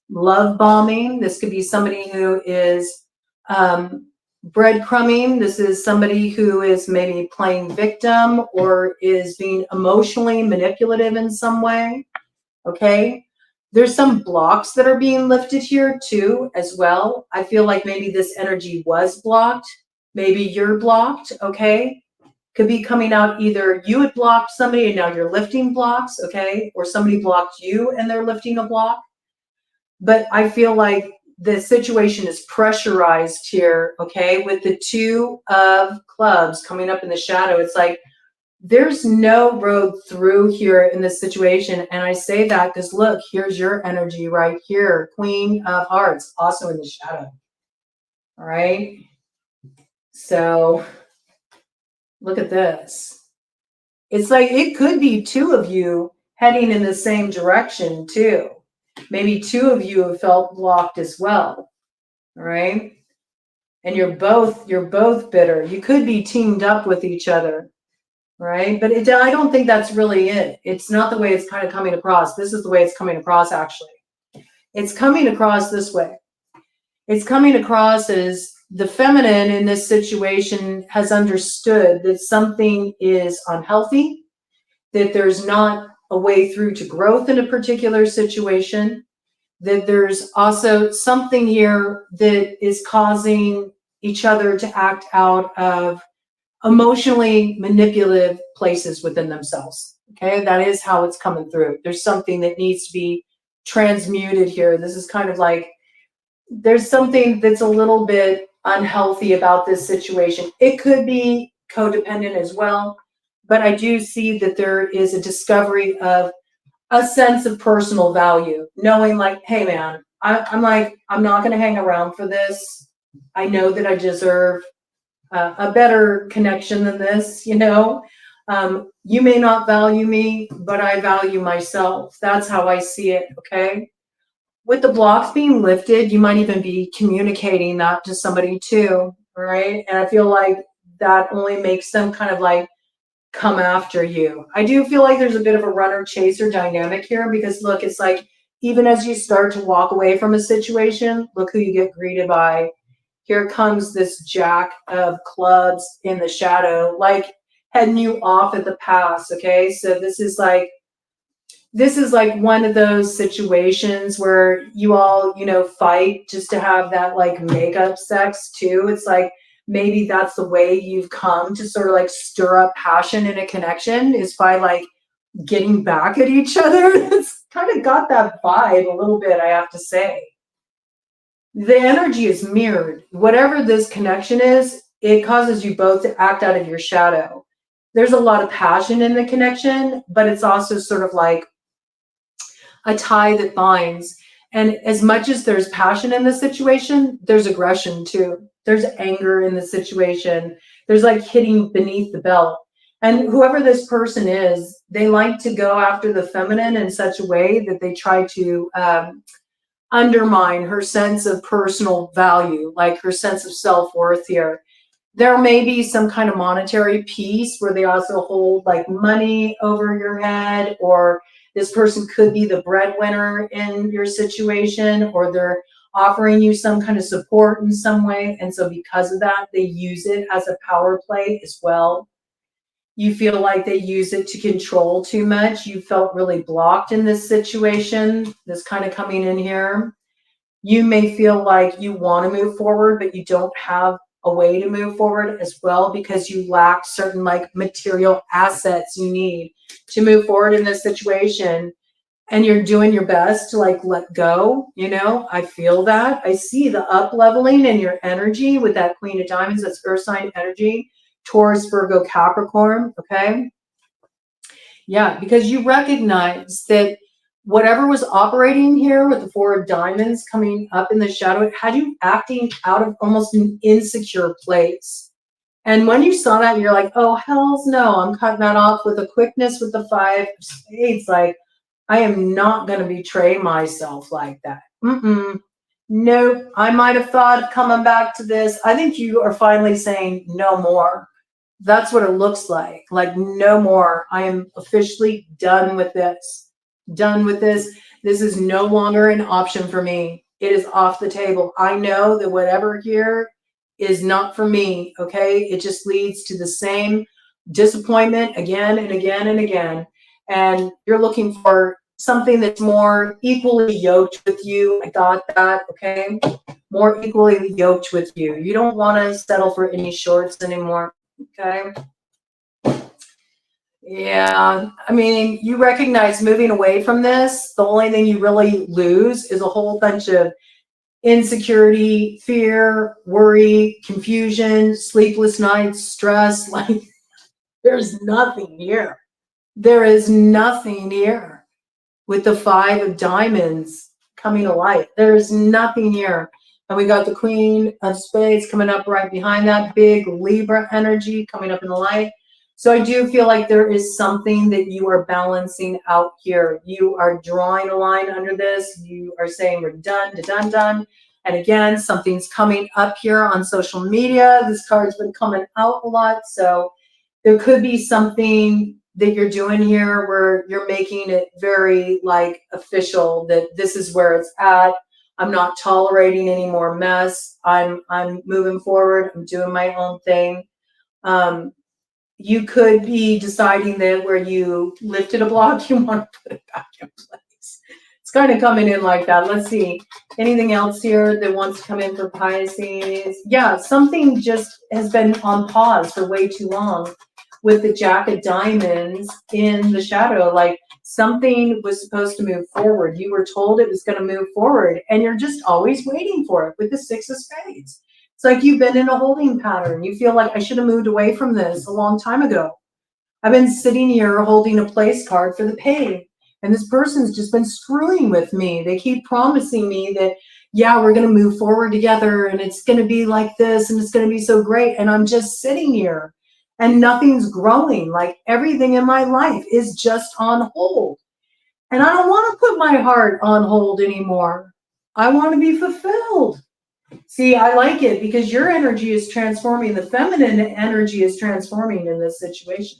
love bombing. This could be somebody who is breadcrumbing. This is somebody who is maybe playing victim or is being emotionally manipulative in some way, okay? There's some blocks that are being lifted here too, as well. I feel like maybe this energy was blocked. Maybe you're blocked, okay? Could be coming out either you had blocked somebody and now you're lifting blocks, okay? Or somebody blocked you and they're lifting a block. But I feel like the situation is pressurized here, okay? With the 2 of clubs coming up in the shadow, it's like, there's no road through here in this situation. And I say that because look, here's your energy right here. Queen of Hearts, also in the shadow. All right. So look at this. It's like, it could be 2 of you heading in the same direction too. Maybe 2 of you have felt blocked as well. All right. And you're both bitter. You could be teamed up with each other. Right? But I don't think that's really it. It's not the way it's kind of coming across. This is the way it's coming across, actually. It's coming across this way. It's coming across as the feminine in this situation has understood that something is unhealthy, that there's not a way through to growth in a particular situation, that there's also something here that is causing each other to act out of emotionally manipulative places within themselves. Okay, that is how it's coming through. There's something that needs to be transmuted here. This is kind of like, there's something that's a little bit unhealthy about this situation. It could be codependent as well, but I do see that there is a discovery of a sense of personal value, knowing like, hey man, I'm not going to hang around for this. I know that I deserve a better connection than this, you know. You may not value me, but I value myself. That's how I see it, okay? With the blocks being lifted, you might even be communicating that to somebody too, all right? And I feel like that only makes them kind of like come after you. I do feel like there's a bit of a runner-chaser dynamic here because look, it's like even as you start to walk away from a situation, look who you get greeted by. Here comes this Jack of Clubs in the shadow, like heading you off at the pass, okay? So this is like one of those situations where you all, you know, fight just to have that like makeup sex too. It's like maybe that's the way you've come to sort of like stir up passion in a connection is by like getting back at each other. It's kind of got that vibe a little bit, I have to say. The energy is mirrored. Whatever this connection is, it causes you both to act out of your shadow. There's a lot of passion in the connection, but it's also sort of like a tie that binds. And as much as there's passion in the situation, there's aggression too. There's anger in the situation. There's like hitting beneath the belt. And whoever this person is, they like to go after the feminine in such a way that they try to undermine her sense of personal value, like her sense of self-worth here. There may be some kind of monetary piece where they also hold like money over your head, or this person could be the breadwinner in your situation, or they're offering you some kind of support in some way. And so because of that, they use it as a power play as well. You feel like they use it to control too much. You felt really blocked in this situation, this kind of coming in here. You may feel like you want to move forward, but you don't have a way to move forward as well because you lack certain like material assets you need to move forward in this situation. And you're doing your best to like let go, you know. I feel that. I see the up leveling in your energy with that Queen of Diamonds. That's earth sign energy. Taurus, Virgo, Capricorn, okay? Yeah, because you recognize that whatever was operating here with the Four of Diamonds coming up in the shadow, it had you acting out of almost an insecure place. And when you saw that, you're like, oh, hells no, I'm cutting that off with a quickness with the Five of Spades. Like, I am not going to betray myself like that. Nope, I might have thought of coming back to this. I think you are finally saying no more. That's what it looks like no more. I am officially done with this. Done with this. This is no longer an option for me. It is off the table. I know that whatever here is not for me, okay? It just leads to the same disappointment again and again and again. And you're looking for something that's more equally yoked with you. I got that, okay? More equally yoked with you. You don't want to settle for any shorts anymore. Okay. Yeah. I mean, you recognize moving away from this, the only thing you really lose is a whole bunch of insecurity, fear, worry, confusion, sleepless nights, stress. Like, there's nothing here. There is nothing here with the Five of Diamonds coming to light. There is nothing here. And we got the Queen of Spades coming up right behind that, big Libra energy coming up in the light. So I do feel like there is something that you are balancing out here. You are drawing a line under this. You are saying we're done, done, done. And again, something's coming up here on social media. This card's been coming out a lot. So there could be something that you're doing here where you're making it very like official that this is where it's at. I'm not tolerating any more mess. I'm moving forward. I'm doing my own thing. You could be deciding that where you lifted a block, you want to put it back in place. It's kind of coming in like that. Let's see. Anything else here that wants to come in for Pisces? Yeah, something just has been on pause for way too long with the Jack of Diamonds in the shadow. Like something was supposed to move forward. You were told it was going to move forward, and you're just always waiting for it with the Six of Spades. It's like you've been in a holding pattern. You feel like I should have moved away from this a long time ago. I've been sitting here holding a place card for the pay, and this person's just been screwing with me. They keep promising me that, yeah, we're going to move forward together and it's going to be like this and it's going to be so great. And I'm just sitting here and nothing's growing. Like everything in my life is just on hold. And I don't want to put my heart on hold anymore. I want to be fulfilled. See, I like it because your energy is transforming. The feminine energy is transforming in this situation.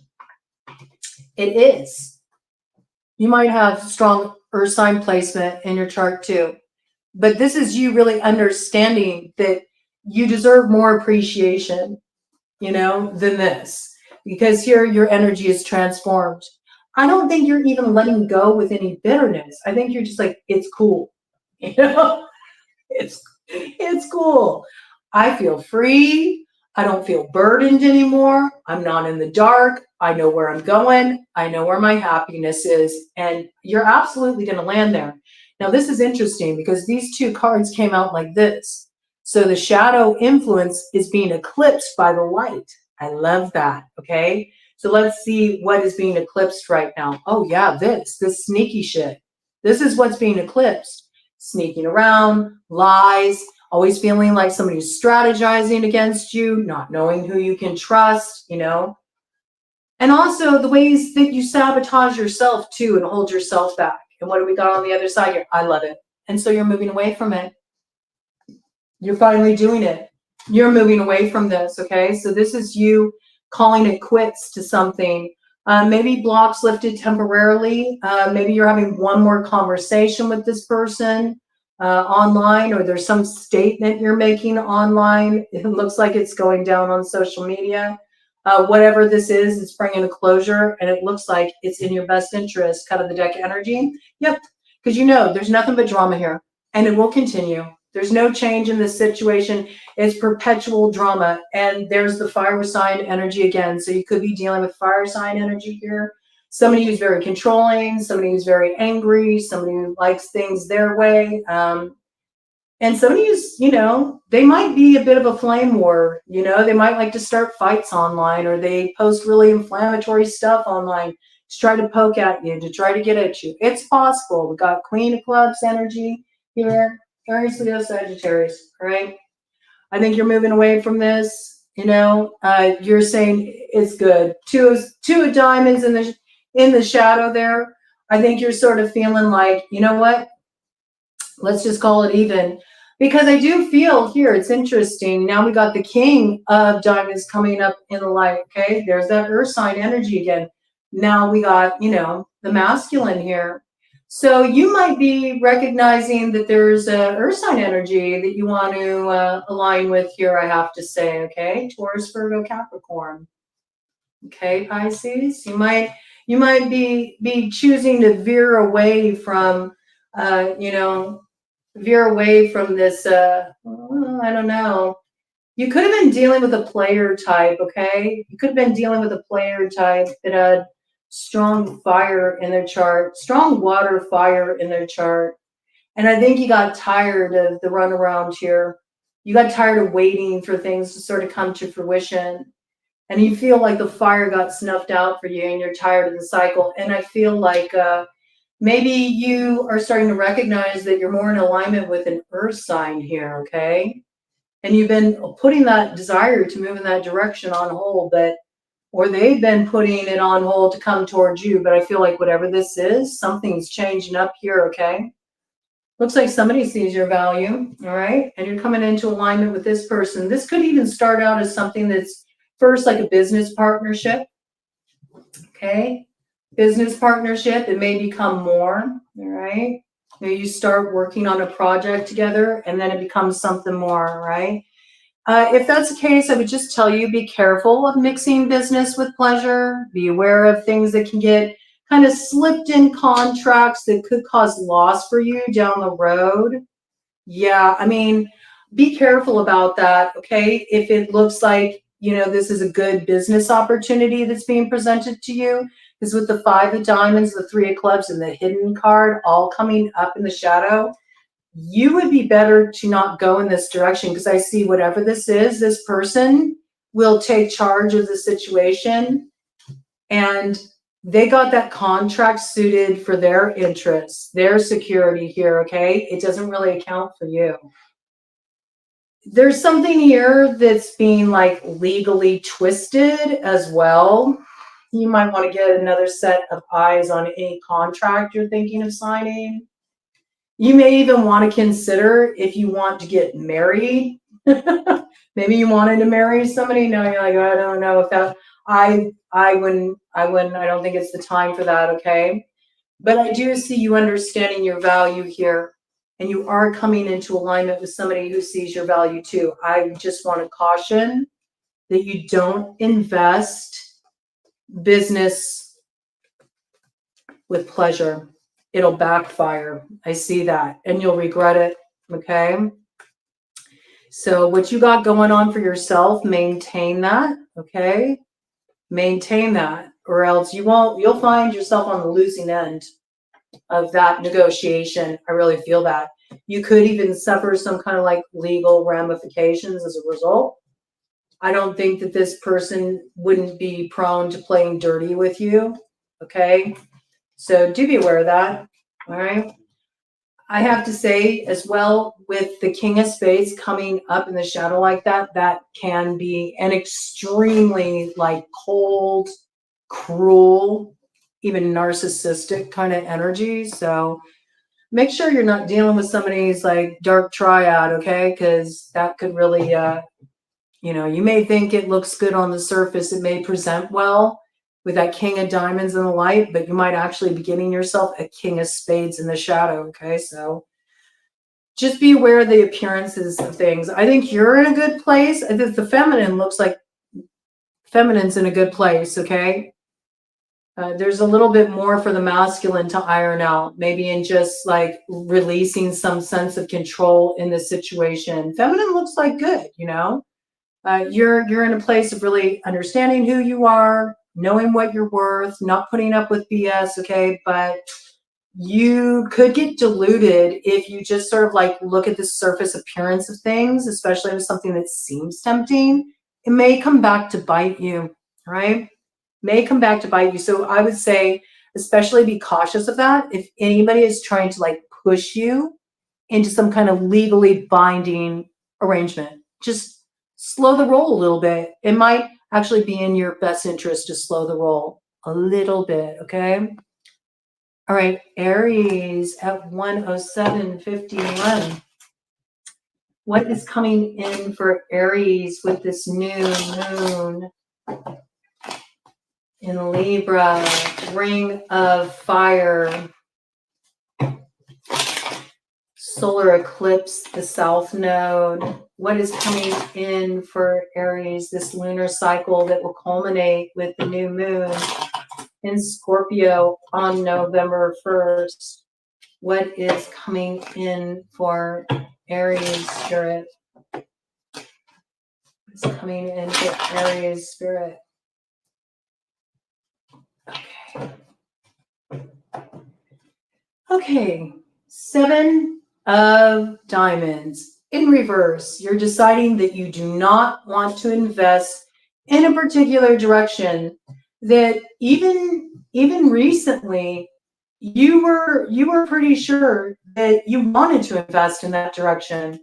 It is. You might have strong earth sign placement in your chart too. But this is you really understanding that you deserve more appreciation, than this. Because here your energy is transformed. I don't think you're even letting go with any bitterness. I think you're just like, it's cool. It's cool. I feel free. I don't feel burdened anymore. I'm not in the dark. I know where I'm going. I know where my happiness is. And you're absolutely going to land there. Now, this is interesting because these two cards came out like this. So the shadow influence is being eclipsed by the light. I love that. Okay. So let's see what is being eclipsed right now. Oh yeah, this sneaky shit. This is what's being eclipsed. Sneaking around, lies, always feeling like somebody's strategizing against you, not knowing who you can trust, And also the ways that you sabotage yourself too and hold yourself back. And what do we got on the other side here? I love it. And so you're moving away from it. You're finally doing it. You're moving away from this, okay? So this is you calling it quits to something. Maybe blocks lifted temporarily. Maybe you're having one more conversation with this person online, or there's some statement you're making online. It looks like it's going down on social media. Whatever this is, it's bringing a closure, and it looks like it's in your best interest. Cut of the deck energy. Yep, because there's nothing but drama here, and it will continue. There's no change in this situation. It's perpetual drama. And there's the fire sign energy again. So you could be dealing with fire sign energy here. Somebody who's very controlling, somebody who's very angry, somebody who likes things their way. And somebody who's, they might be a bit of a flame war. They might like to start fights online, or they post really inflammatory stuff online to try to poke at you, to try to get at you. It's possible. We got Queen of Clubs energy here. Aries, Leo, Sagittarius, right? I think you're moving away from this. You're saying it's good. Two of diamonds in the shadow there. I think you're sort of feeling like, you know what? Let's just call it even. Because I do feel here, it's interesting. Now we got the King of Diamonds coming up in the light. Okay, there's that earth sign energy again. Now we got, the masculine here. So you might be recognizing that there's a earth sign energy that you want to align with here, I have to say, okay? Taurus, Virgo, Capricorn. Okay, Pisces, you might be choosing to veer away from, veer away from this, I don't know. You could have been dealing with a player type, okay? You could have been dealing with a player type that had strong fire in their chart, strong water fire in their chart. And I think you got tired of the runaround here. You got tired of waiting for things to sort of come to fruition. And you feel like the fire got snuffed out for you and you're tired of the cycle. And I feel like maybe you are starting to recognize that you're more in alignment with an earth sign here, okay? And you've been putting that desire to move in that direction on hold, or they've been putting it on hold to come towards you. But I feel like whatever this is, something's changing up here, okay? Looks like somebody sees your value, all right? And you're coming into alignment with this person. This could even start out as something that's first like a business partnership, okay? Business partnership. It may become more, all right? Maybe you start working on a project together and then it becomes something more, right? If that's the case, I would just tell you, be careful of mixing business with pleasure. Be aware of things that can get kind of slipped in contracts that could cause loss for you down the road. Yeah, I mean, be careful about that, okay? If it looks like, you know, this is a good business opportunity that's being presented to you, because with the 5 of diamonds, the 3 of clubs, and the hidden card all coming up in the shadow, you would be better to not go in this direction, because I see whatever this is, this person will take charge of the situation, and they got that contract suited for their interests, their security here, okay? It doesn't really account for you. There's something here that's being like legally twisted as well. You might want to get another set of eyes on any contract you're thinking of signing. You may even want to consider if you want to get married. Maybe you wanted to marry somebody. No, you're like, I don't know if that, I wouldn't, I don't think it's the time for that, okay? But I do see you understanding your value here, and you are coming into alignment with somebody who sees your value too. I just want to caution that you don't invest business with pleasure. It'll backfire. I see that, and you'll regret it, okay? So what you got going on for yourself, maintain that, okay? Maintain that, or else you'll find yourself on the losing end of that negotiation. I really feel that. You could even suffer some kind of like legal ramifications as a result. I don't think that this person wouldn't be prone to playing dirty with you, okay? So do be aware of that, all right? I have to say as well, with the King of Spades coming up in the shadow like that, that can be an extremely like cold, cruel, even narcissistic kind of energy. So make sure you're not dealing with somebody's like dark triad, okay? Because that could really, you know, you may think it looks good on the surface. It may present well with that King of Diamonds in the light, but you might actually be getting yourself a King of Spades in the shadow, okay? So just be aware of the appearances of things. I think you're in a good place. I think the feminine looks like feminine's in a good place, okay? There's a little bit more for the masculine to iron out, maybe in just like releasing some sense of control in the situation. Feminine looks like good, you know? You're in a place of really understanding who you are, knowing what you're worth, not putting up with BS, okay? But you could get deluded if you just sort of like look at the surface appearance of things, especially with something that seems tempting. It may come back to bite you, right? May come back to bite you. So I would say, especially be cautious of that. If anybody is trying to like push you into some kind of legally binding arrangement, just slow the roll a little bit. It might actually be in your best interest to slow the roll a little bit, okay? All right, Aries at 107.51. What is coming in for Aries with this new moon in Libra? Ring of fire. Solar eclipse, the south node. What is coming in for Aries, this lunar cycle that will culminate with the new moon in Scorpio on November 1st? What is coming in for Aries spirit? What's coming in for Aries spirit? Okay. Okay. 7 of diamonds in reverse. You're deciding that you do not want to invest in a particular direction that even recently you were pretty sure that you wanted to invest in that direction,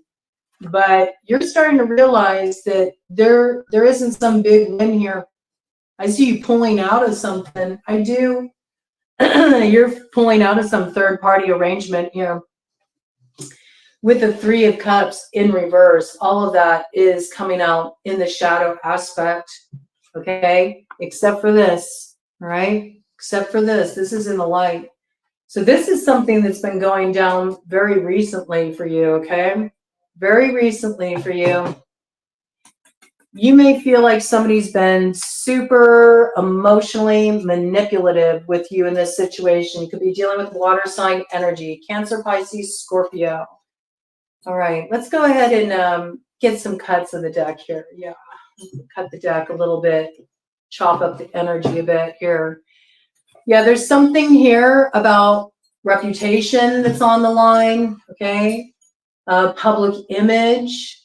but you're starting to realize that there isn't some big win here. I see you pulling out of something. I do. You're pulling out of some third-party arrangement here. With the 3 of Cups in reverse, all of that is coming out in the shadow aspect, okay? Except for this, all right? Except for this. This is in the light. So this is something that's been going down very recently for you, okay? Very recently for you. You may feel like somebody's been super emotionally manipulative with you in this situation. You could be dealing with water sign energy, Cancer, Pisces, Scorpio. All right, let's go ahead and get some cuts of the deck here. Yeah, cut the deck a little bit, chop up the energy a bit here. Yeah, there's something here about reputation that's on the line, okay? Public image.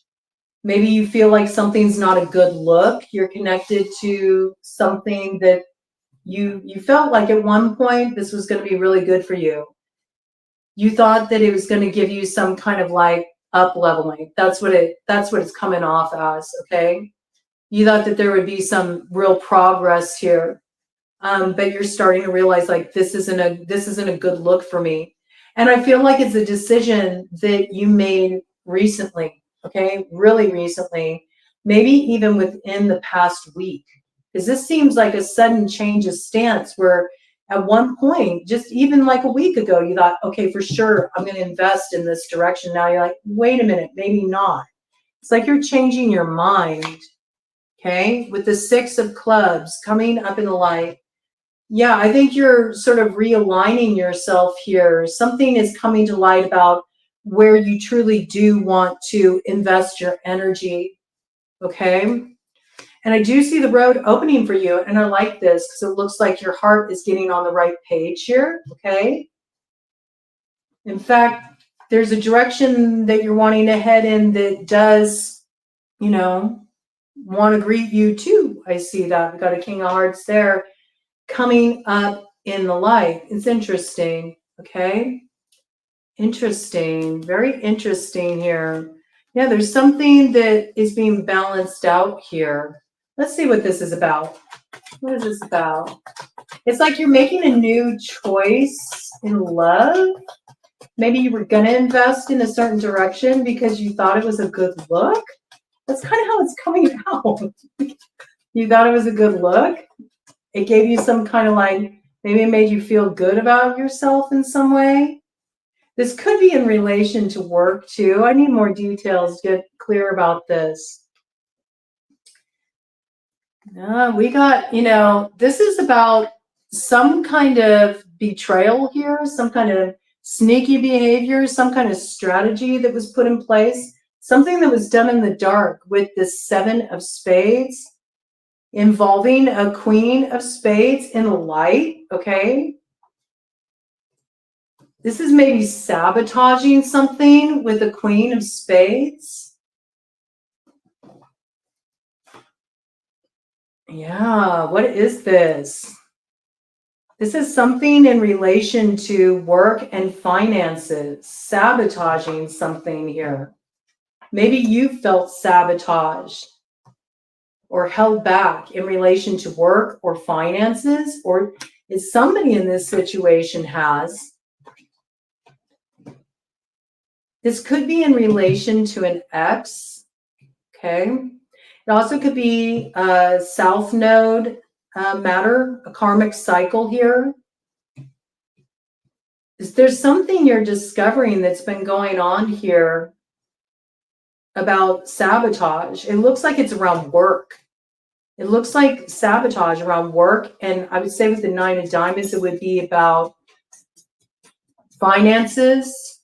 Maybe you feel like something's not a good look. You're connected to something that you felt like at one point this was going to be really good for you. You thought that it was going to give you some kind of like up leveling. That's what it's coming off as, okay? You thought that there would be some real progress here. But you're starting to realize like this isn't a good look for me. And I feel like it's a decision that you made recently, okay? Really recently, maybe even within the past week. Because this seems like a sudden change of stance where at one point, just even like a week ago, you thought, okay, for sure, I'm going to invest in this direction. Now you're like, wait a minute, maybe not. It's like you're changing your mind, okay? With the 6 of clubs coming up in the light. Yeah, I think you're sort of realigning yourself here. Something is coming to light about where you truly do want to invest your energy, okay? And I do see the road opening for you, and I like this because it looks like your heart is getting on the right page here, okay? In fact, there's a direction that you're wanting to head in that does, you know, want to greet you too. I see that. We've got a King of Hearts there coming up in the light. It's interesting, okay? Interesting, very interesting here. Yeah, there's something that is being balanced out here. Let's see what this is about. What is this about? It's like you're making a new choice in love. Maybe you were going to invest in a certain direction because you thought it was a good look. That's kind of how it's coming out. You thought it was a good look. It gave you some kind of like, maybe it made you feel good about yourself in some way. This could be in relation to work too. I need more details to get clear about this. We got, this is about some kind of betrayal here, some kind of sneaky behavior, some kind of strategy that was put in place, something that was done in the dark with the 7 of Spades, involving a Queen of Spades in the light, okay? This is maybe sabotaging something with a Queen of Spades. Yeah, what is this? This is something in relation to work and finances, sabotaging something here. Maybe you felt sabotaged or held back in relation to work or finances, or is somebody in this situation has. This could be in relation to an ex, okay? It also could be a South Node matter, a karmic cycle here. There's something you're discovering that's been going on here about sabotage. It looks like it's around work. It looks like sabotage around work. And I would say with the 9 of Diamonds, it would be about finances,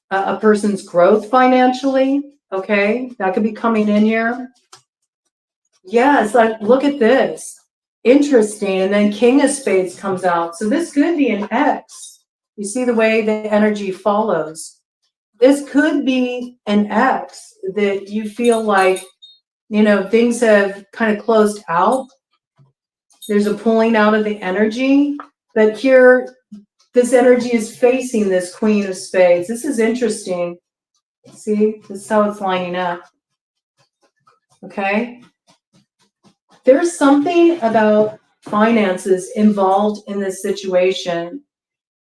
a person's growth financially. Okay, that could be coming in here. Yes, like look at this. Interesting. And then King of Spades comes out. So this could be an ex. You see the way the energy follows. This could be an ex that you feel like, things have kind of closed out. There's a pulling out of the energy. But here, this energy is facing this Queen of Spades. This is interesting. See, this is how it's lining up. Okay. There's something about finances involved in this situation,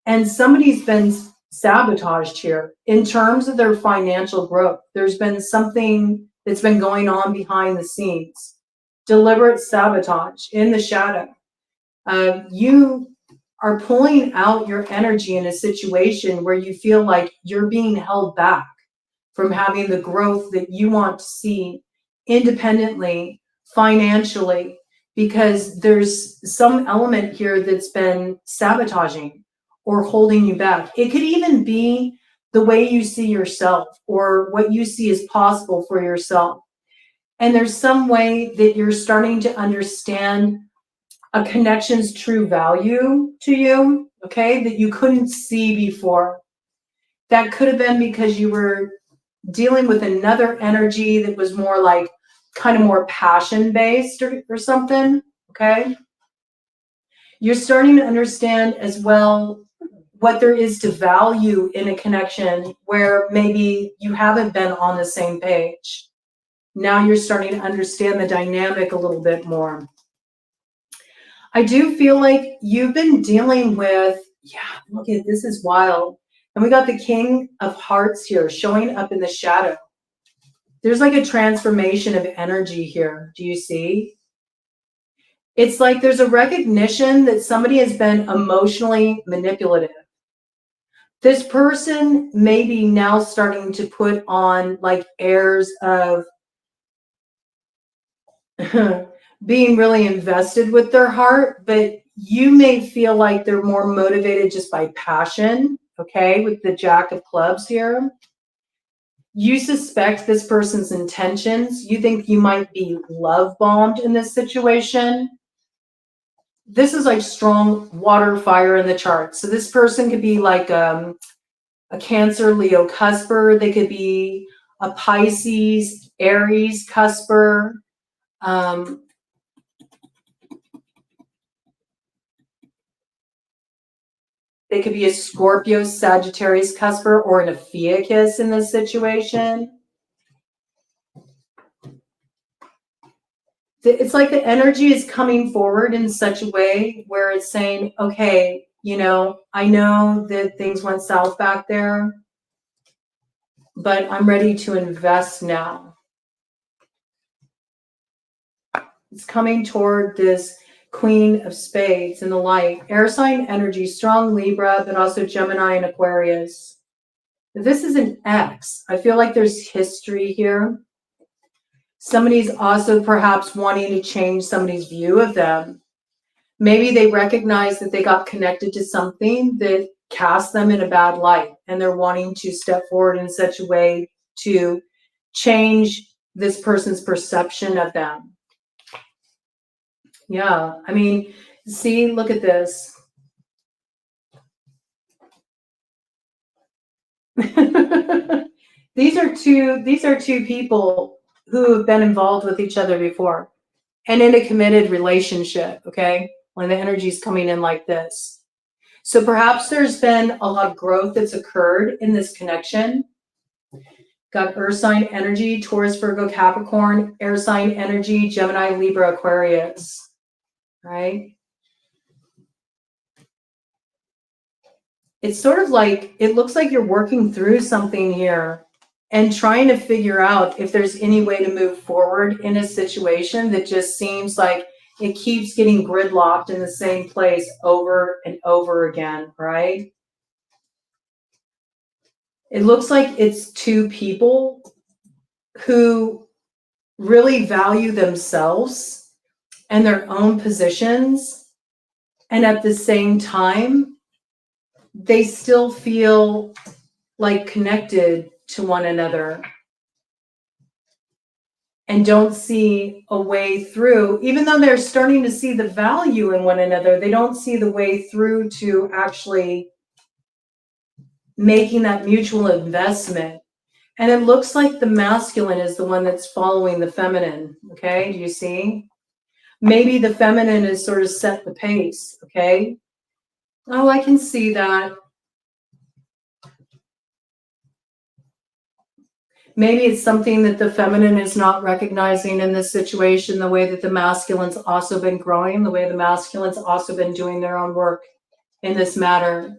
and somebody's been sabotaged here in terms of their financial growth. There's been something that's been going on behind the scenes. Deliberate sabotage in the shadow. You are pulling out your energy in a situation where you feel like you're being held back from having the growth that you want to see independently, financially, because there's some element here that's been sabotaging or holding you back. It could even be the way you see yourself or what you see as possible for yourself. And there's some way that you're starting to understand a connection's true value to you, okay, that you couldn't see before. That could have been because you were dealing with another energy that was more like kind of more passion based or something, okay? You're starting to understand as well what there is to value in a connection where maybe you haven't been on the same page. Now you're starting to understand the dynamic a little bit more. I do feel like you've been dealing with, yeah, look at this, is wild. And we got the King of Hearts here showing up in the shadow. There's like a transformation of energy here. Do you see? It's like there's a recognition that somebody has been emotionally manipulative. This person may be now starting to put on like airs of being really invested with their heart, but you may feel like they're more motivated just by passion, okay, with the Jack of Clubs here. You suspect this person's intentions. You think you might be love bombed in this situation. This is like strong water, fire in the chart. So this person could be like a Cancer, Leo cusper. They could be a Pisces, Aries cusper. They could be a Scorpio, Sagittarius cusper, or an Ophiuchus in this situation. It's like the energy is coming forward in such a way where it's saying, okay, you know, I know that things went south back there, but I'm ready to invest now. It's coming toward this Queen of Spades in the light. Air sign energy, strong Libra, but also Gemini and Aquarius. This is an X. I feel like there's history here. Somebody's also perhaps wanting to change somebody's view of them. Maybe they recognize that they got connected to something that cast them in a bad light, and they're wanting to step forward in such a way to change this person's perception of them. Yeah, I mean, see, look at this. These are two people who have been involved with each other before and in a committed relationship, okay? When the energy is coming in like this. So perhaps there's been a lot of growth that's occurred in this connection. Got earth sign energy, Taurus, Virgo, Capricorn, air sign energy, Gemini, Libra, Aquarius, right? It's sort of like, it looks like you're working through something here and trying to figure out if there's any way to move forward in a situation that just seems like it keeps getting gridlocked in the same place over and over again, right? It looks like it's two people who really value themselves and their own positions, and at the same time, they still feel like connected to one another and don't see a way through. Even though they're starting to see the value in one another, they don't see the way through to actually making that mutual investment. And it looks like the masculine is the one that's following the feminine, okay? Do you see? Maybe the feminine has sort of set the pace, okay? Oh, I can see that. Maybe it's something that the feminine is not recognizing in this situation, the way that the masculine's also been growing, the way the masculine's also been doing their own work in this matter.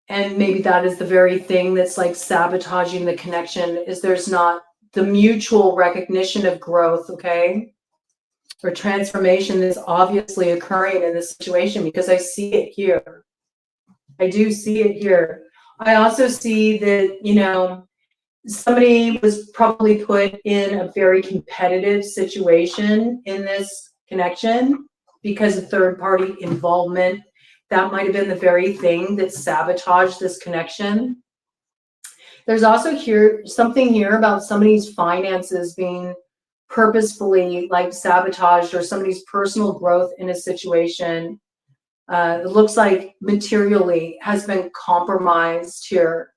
And maybe that is the very thing that's like sabotaging the connection, is there's not the mutual recognition of growth, okay? or transformation that's obviously occurring in this situation, because I see it here. I do see it here. I also see that, you know, somebody was probably put in a very competitive situation in this connection because of third-party involvement. That might have been the very thing that sabotaged this connection. There's also something here about somebody's finances being purposefully like sabotaged, or somebody's personal growth in a situation. It looks like materially has been compromised here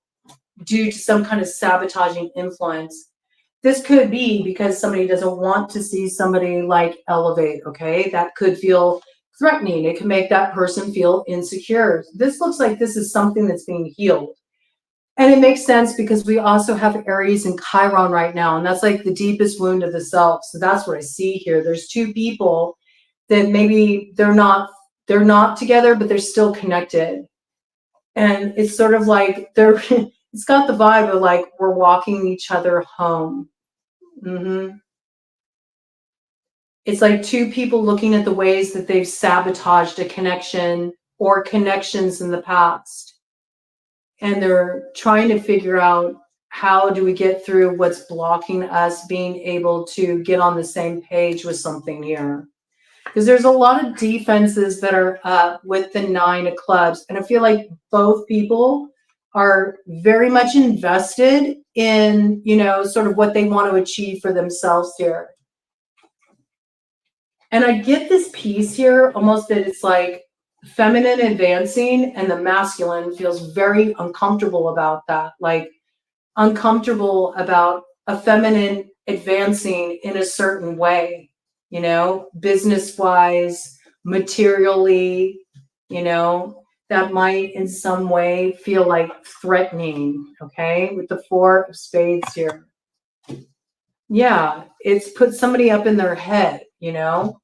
due to some kind of sabotaging influence. This could be because somebody doesn't want to see somebody like elevate, okay? That could feel threatening. It can make that person feel insecure. This looks like this is something that's being healed. And it makes sense because we also have Aries and Chiron right now, and that's like the deepest wound of the self. So that's what I see here. There's two people that maybe they're not together, but they're still connected. And it's sort of like it's got the vibe of like we're walking each other home. It's like two people looking at the ways that they've sabotaged a connection or connections in the past. And they're trying to figure out, how do we get through what's blocking us being able to get on the same page with something here? Because there's a lot of defenses that are up with the 9 of clubs. And I feel like both people are very much invested in, you know, sort of what they want to achieve for themselves here. And I get this piece here almost that it's like feminine advancing and the masculine feels very uncomfortable about that. Like uncomfortable about a feminine advancing in a certain way, you know, business-wise, materially, you know, that might in some way feel like threatening, okay, with the 4 of spades here. Yeah, it's put somebody up in their head, you know.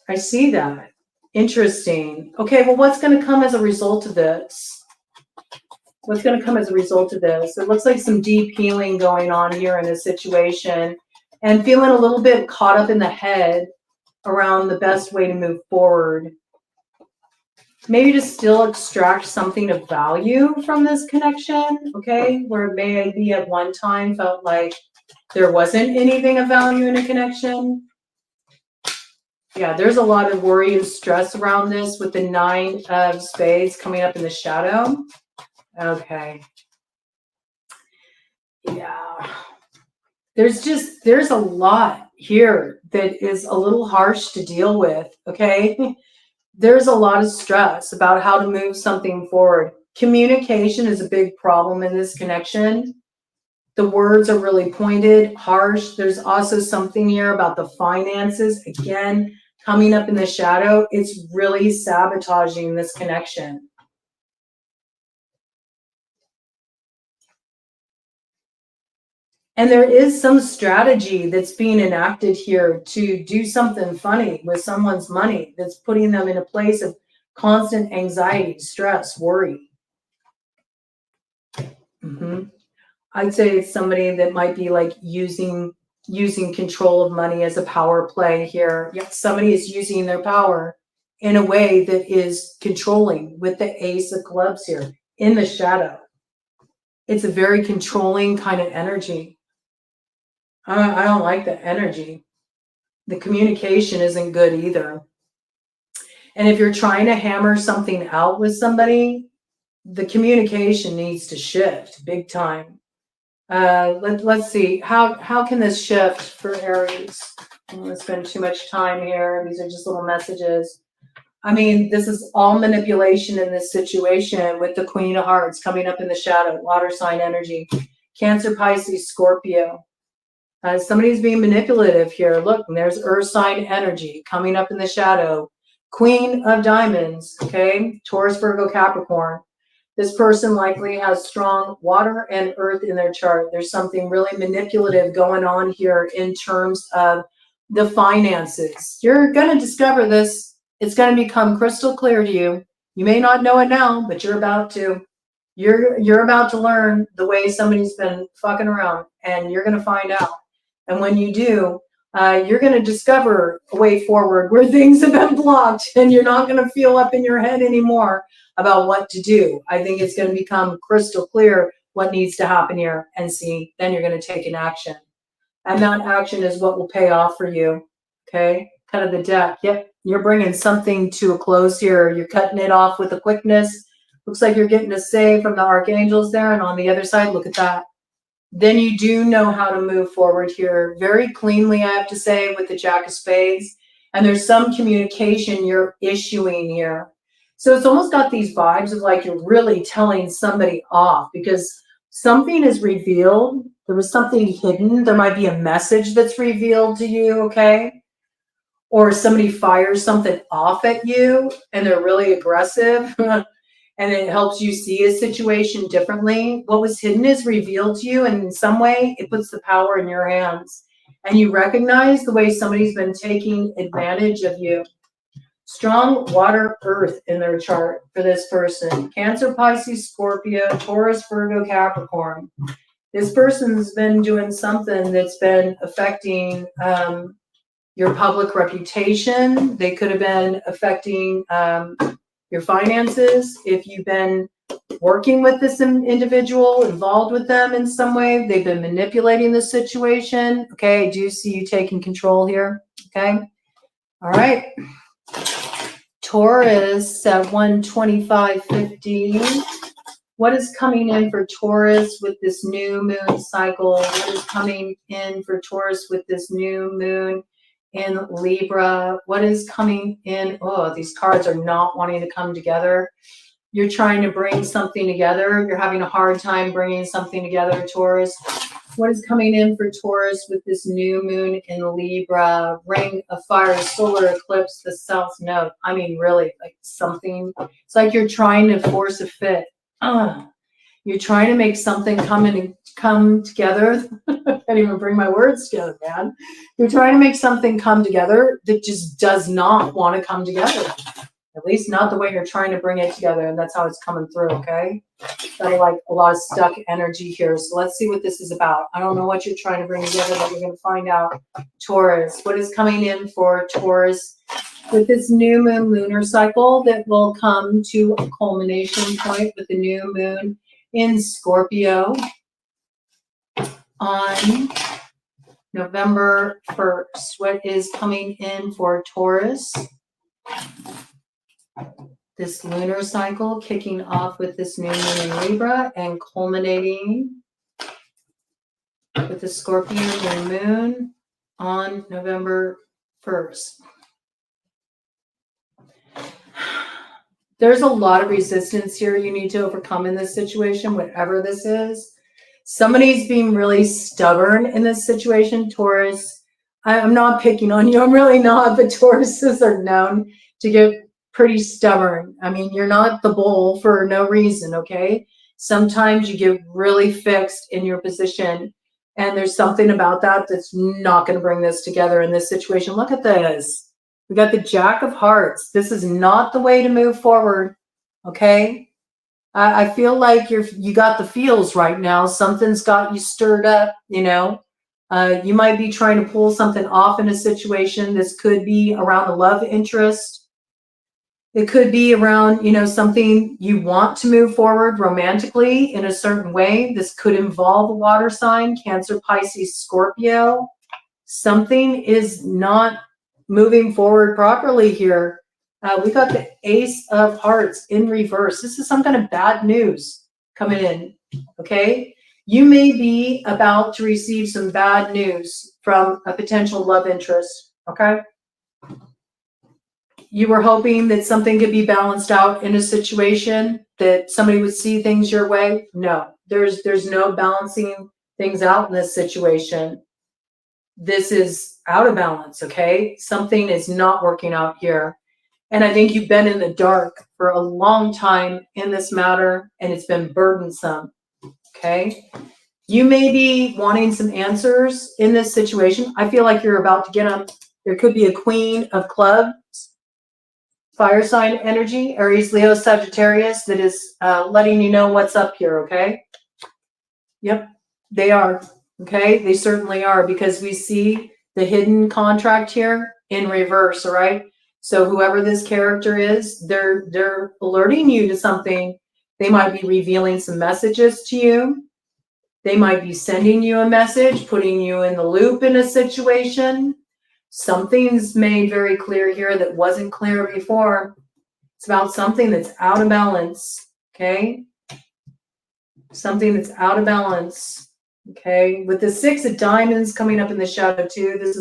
I see that. Interesting. Okay, well, what's going to come as a result of this? What's going to come as a result of this? It looks like some deep healing going on here in this situation, and feeling a little bit caught up in the head around the best way to move forward. Maybe to still extract something of value from this connection, okay? Where maybe at one time felt like there wasn't anything of value in a connection. Yeah, there's a lot of worry and stress around this with the 9 of spades coming up in the shadow. Okay. Yeah. There's a lot here that is a little harsh to deal with, okay? There's a lot of stress about how to move something forward. Communication is a big problem in this connection. The words are really pointed, harsh. There's also something here about the finances. Again, coming up in the shadow, it's really sabotaging this connection. And there is some strategy that's being enacted here to do something funny with someone's money that's putting them in a place of constant anxiety, stress, worry. I'd say it's somebody that might be like using control of money as a power play here. Yep, somebody is using their power in a way that is controlling with the Ace of Clubs here in the shadow. It's a very controlling kind of energy. I don't like the energy. The communication isn't good either. And if you're trying to hammer something out with somebody, the communication needs to shift big time. Let's see. How can this shift for Aries? I'm going to spend too much time here. These are just little messages. I mean, this is all manipulation in this situation with the Queen of Hearts coming up in the shadow, water sign energy. Cancer, Pisces, Scorpio. Somebody's being manipulative here. Look, and there's earth sign energy coming up in the shadow. Queen of Diamonds, okay? Taurus, Virgo, Capricorn. This person likely has strong water and earth in their chart. There's something really manipulative going on here in terms of the finances. You're going to discover this. It's going to become crystal clear to you. You may not know it now, but you're about to. You're about to learn the way somebody's been fucking around, and you're going to find out. And when you do, You're going to discover a way forward where things have been blocked, and you're not going to feel up in your head anymore about what to do. I think it's going to become crystal clear what needs to happen here, and see, then you're going to take an action. And that action is what will pay off for you. Okay, kind of the deck. Yep, you're bringing something to a close here. You're cutting it off with a quickness. Looks like you're getting a say from the archangels there. And on the other side, look at that. Then you do know how to move forward here very cleanly, I have to say, with the Jack of Spades. And there's some communication you're issuing here. So it's almost got these vibes of like you're really telling somebody off, because something is revealed. There was something hidden. There might be a message that's revealed to you, okay? Or somebody fires something off at you and they're really aggressive. And it helps you see a situation differently. What was hidden is revealed to you, and in some way, it puts the power in your hands. And you recognize the way somebody's been taking advantage of you. Strong water, earth in their chart for this person. Cancer, Pisces, Scorpio, Taurus, Virgo, Capricorn. This person's been doing something that's been affecting your public reputation. They could have been affecting your finances. If you've been working with this individual, involved with them in some way, they've been manipulating the situation. Okay, I do see you taking control here. Okay, all right. Taurus at 125.50. What is coming in for Taurus with this new moon cycle? What is coming in for Taurus with this new moon in Libra? What is coming in? Oh, these cards are not wanting to come together. You're trying to bring something together. You're having a hard time bringing something together, Taurus. What is coming in for Taurus with this new moon in Libra? Ring of fire, solar eclipse, the south node. I mean, really, like something. It's like you're trying to force a fit. You're trying to make something come together. I can't even bring my words together, man. You're trying to make something come together that just does not want to come together. At least not the way you're trying to bring it together. And that's how it's coming through, okay? Got like a lot of stuck energy here. So let's see what this is about. I don't know what you're trying to bring together, but you're going to find out. Taurus, what is coming in for Taurus with this new moon lunar cycle that will come to a culmination point with the new moon in Scorpio on November 1st. What is coming in for Taurus? This lunar cycle kicking off with this new moon in Libra and culminating with the Scorpion new moon on November 1st. There's a lot of resistance here you need to overcome in this situation, whatever this is. Somebody's being really stubborn in this situation, Taurus. I'm not picking on you. I'm really not, but Tauruses are known to get pretty stubborn. I mean, you're not the bull for no reason, okay? Sometimes you get really fixed in your position, and there's something about that that's not going to bring this together in this situation. Look at this. We got the Jack of Hearts. This is not the way to move forward, okay? I feel like you got the feels right now. Something's got you stirred up, you know? You might be trying to pull something off in a situation. This could be around a love interest. It could be around, you know, something you want to move forward romantically in a certain way. This could involve a water sign, Cancer, Pisces, Scorpio. Something is not moving forward properly here. We got the Ace of Hearts in reverse. This is some kind of bad news coming in, okay? You may be about to receive some bad news from a potential love interest, okay? You were hoping that something could be balanced out in a situation, that somebody would see things your way. No, there's no balancing things out in this situation. This is out of balance, okay? Something is not working out here. And I think you've been in the dark for a long time in this matter, and it's been burdensome, okay? You may be wanting some answers in this situation. I feel like you're about to get them. There could be a Queen of Clubs, fire sign energy, Aries, Leo, Sagittarius, that is letting you know what's up here, okay? Yep, they are, okay? They certainly are, because we see the hidden contract here in reverse, all right? So whoever this character is, they're alerting you to something. They might be revealing some messages to you. They might be sending you a message, putting you in the loop in a situation. Something's made very clear here that wasn't clear before. It's about something that's out of balance, okay? Something that's out of balance, okay? With the 6 of Diamonds coming up in the shadow too, this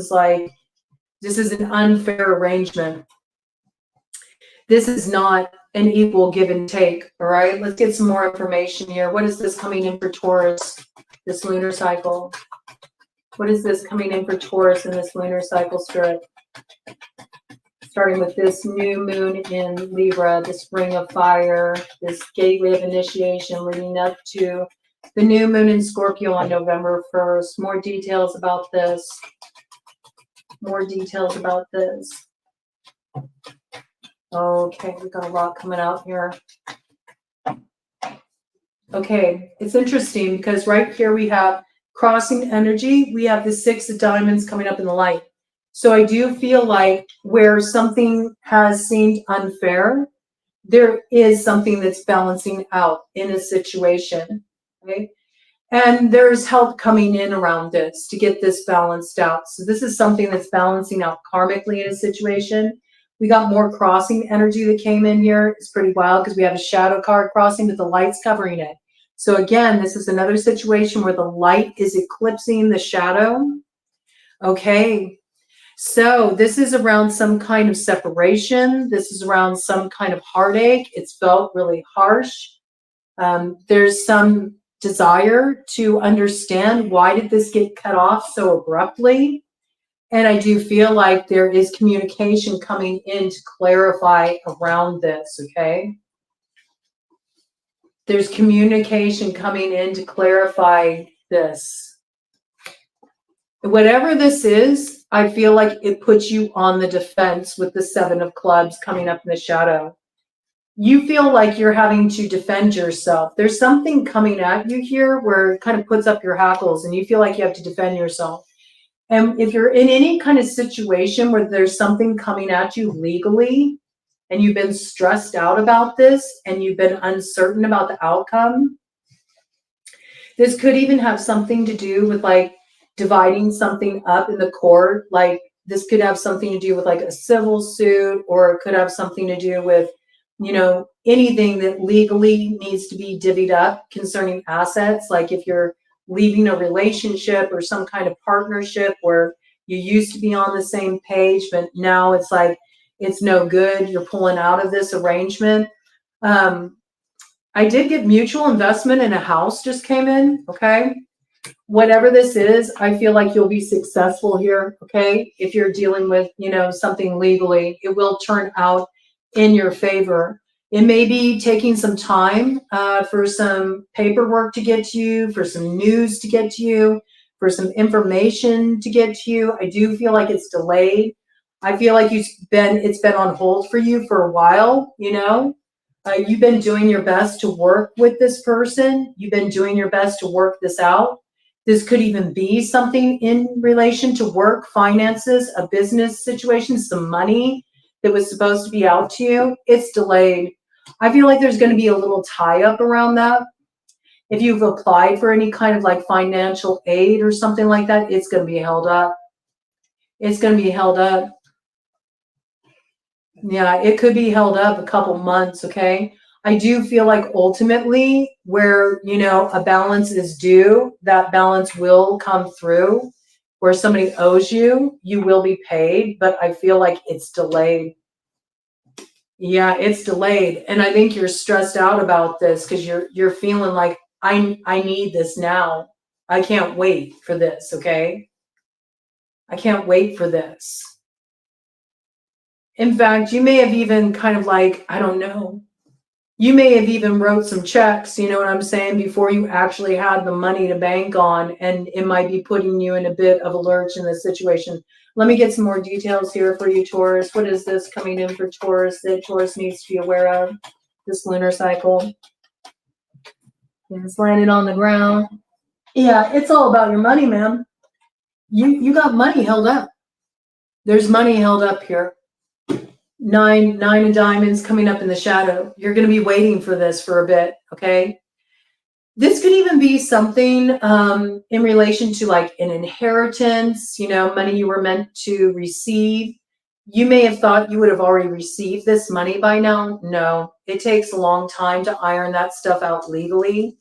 is an unfair arrangement. This is not an equal give and take, all right? Let's get some more information here. What is this coming in for Taurus, this lunar cycle? What is this coming in for Taurus in this lunar cycle, Spirit? Starting with this new moon in Libra, this ring of fire, this gateway of initiation leading up to the new moon in Scorpio on November 1st. More details about this. More details about this. Okay, we've got a lot coming out here. Okay, it's interesting because right here we have crossing energy. We have the 6 of Diamonds coming up in the light. So I do feel like where something has seemed unfair, there is something that's balancing out in a situation, right? And there's help coming in around this to get this balanced out. So this is something that's balancing out karmically in a situation. We got more crossing energy that came in here. It's pretty wild because we have a shadow card crossing, but the light's covering it. So again, this is another situation where the light is eclipsing the shadow. Okay. So this is around some kind of separation. This is around some kind of heartache. It's felt really harsh. There's some desire to understand why did this get cut off so abruptly. And I do feel like there is communication coming in to clarify around this, okay? There's communication coming in to clarify this. Whatever this is, I feel like it puts you on the defense with the 7 of Clubs coming up in the shadow. You feel like you're having to defend yourself. There's something coming at you here where it kind of puts up your hackles and you feel like you have to defend yourself. And if you're in any kind of situation where there's something coming at you legally and you've been stressed out about this and you've been uncertain about the outcome, this could even have something to do with like dividing something up in the court. Like this could have something to do with like a civil suit, or it could have something to do with, you know, anything that legally needs to be divvied up concerning assets. Like if you're leaving a relationship or some kind of partnership where you used to be on the same page, but now it's like, it's no good. You're pulling out of this arrangement. I did get mutual investment in a house just came in. Okay. Whatever this is, I feel like you'll be successful here. Okay. If you're dealing with, you know, something legally, it will turn out in your favor. It may be taking some time for some paperwork to get to you, for some news to get to you, for some information to get to you. I do feel like it's delayed. I feel like it's been on hold for you for a while, you know. You've been doing your best to work with this person. You've been doing your best to work this out. This could even be something in relation to work, finances, a business situation, some money that was supposed to be out to you. It's delayed. I feel like there's going to be a little tie up around that. If you've applied for any kind of like financial aid or something like that, it's going to be held up. It's going to be held up. Yeah, it could be held up a couple months, okay? I do feel like ultimately where, you know, a balance is due, that balance will come through. Where somebody owes you, you will be paid, but I feel like it's delayed. Yeah, it's delayed. And I think you're stressed out about this because you're feeling like I need this now. I can't wait for this, okay? I can't wait for this. In fact, you may have even kind of like, I don't know, you may have even wrote some checks, you know what I'm saying, before you actually had the money to bank on, and it might be putting you in a bit of a lurch in this situation. Let me get some more details here for you, Taurus. What is this coming in for Taurus that Taurus needs to be aware of this lunar cycle? It's landed on the ground. Yeah, it's all about your money, man. You got money held up. There's money held up here. Nine of diamonds coming up in the shadow. You're going to be waiting for this for a bit, okay? This could even be something in relation to like an inheritance, you know, money you were meant to receive. You may have thought you would have already received this money by now. No, it takes a long time to iron that stuff out legally.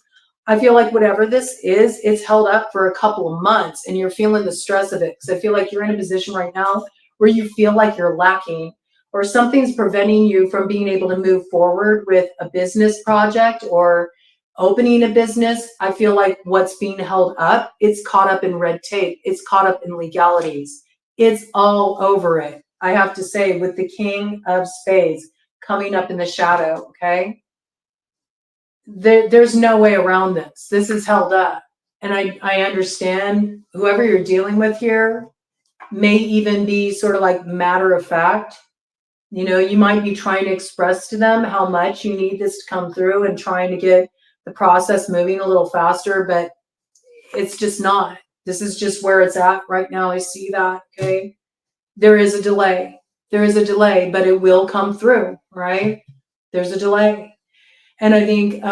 I feel like whatever this is, it's held up for a couple of months and you're feeling the stress of it. Because I feel like you're in a position right now where you feel like you're lacking or something's preventing you from being able to move forward with a business project or opening a business. I feel like what's being held up, it's caught up in red tape. It's caught up in legalities. It's all over it. I have to say, with the King of Spades coming up in the shadow, okay? There's no way around this. This is held up. And I understand whoever you're dealing with here may even be sort of like matter of fact. You know, you might be trying to express to them how much you need this to come through and trying to get the process moving a little faster, but it's just not. This is just where it's at right now. I see that, okay? There is a delay. There is a delay, but it will come through, right? There's a delay. And I think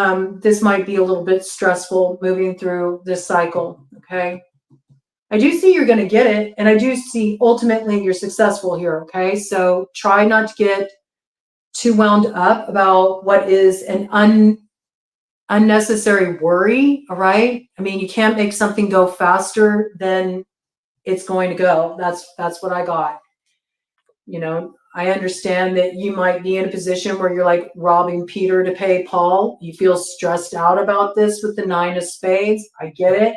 this might be a little bit stressful moving through this cycle, okay? I do see you're going to get it, and I do see ultimately you're successful here, okay? So try not to get too wound up about what is an unnecessary worry, all right? I mean, you can't make something go faster than it's going to go. That's what I got. You know, I understand that you might be in a position where you're like robbing Peter to pay Paul. You feel stressed out about this with the 9 of spades. I get it.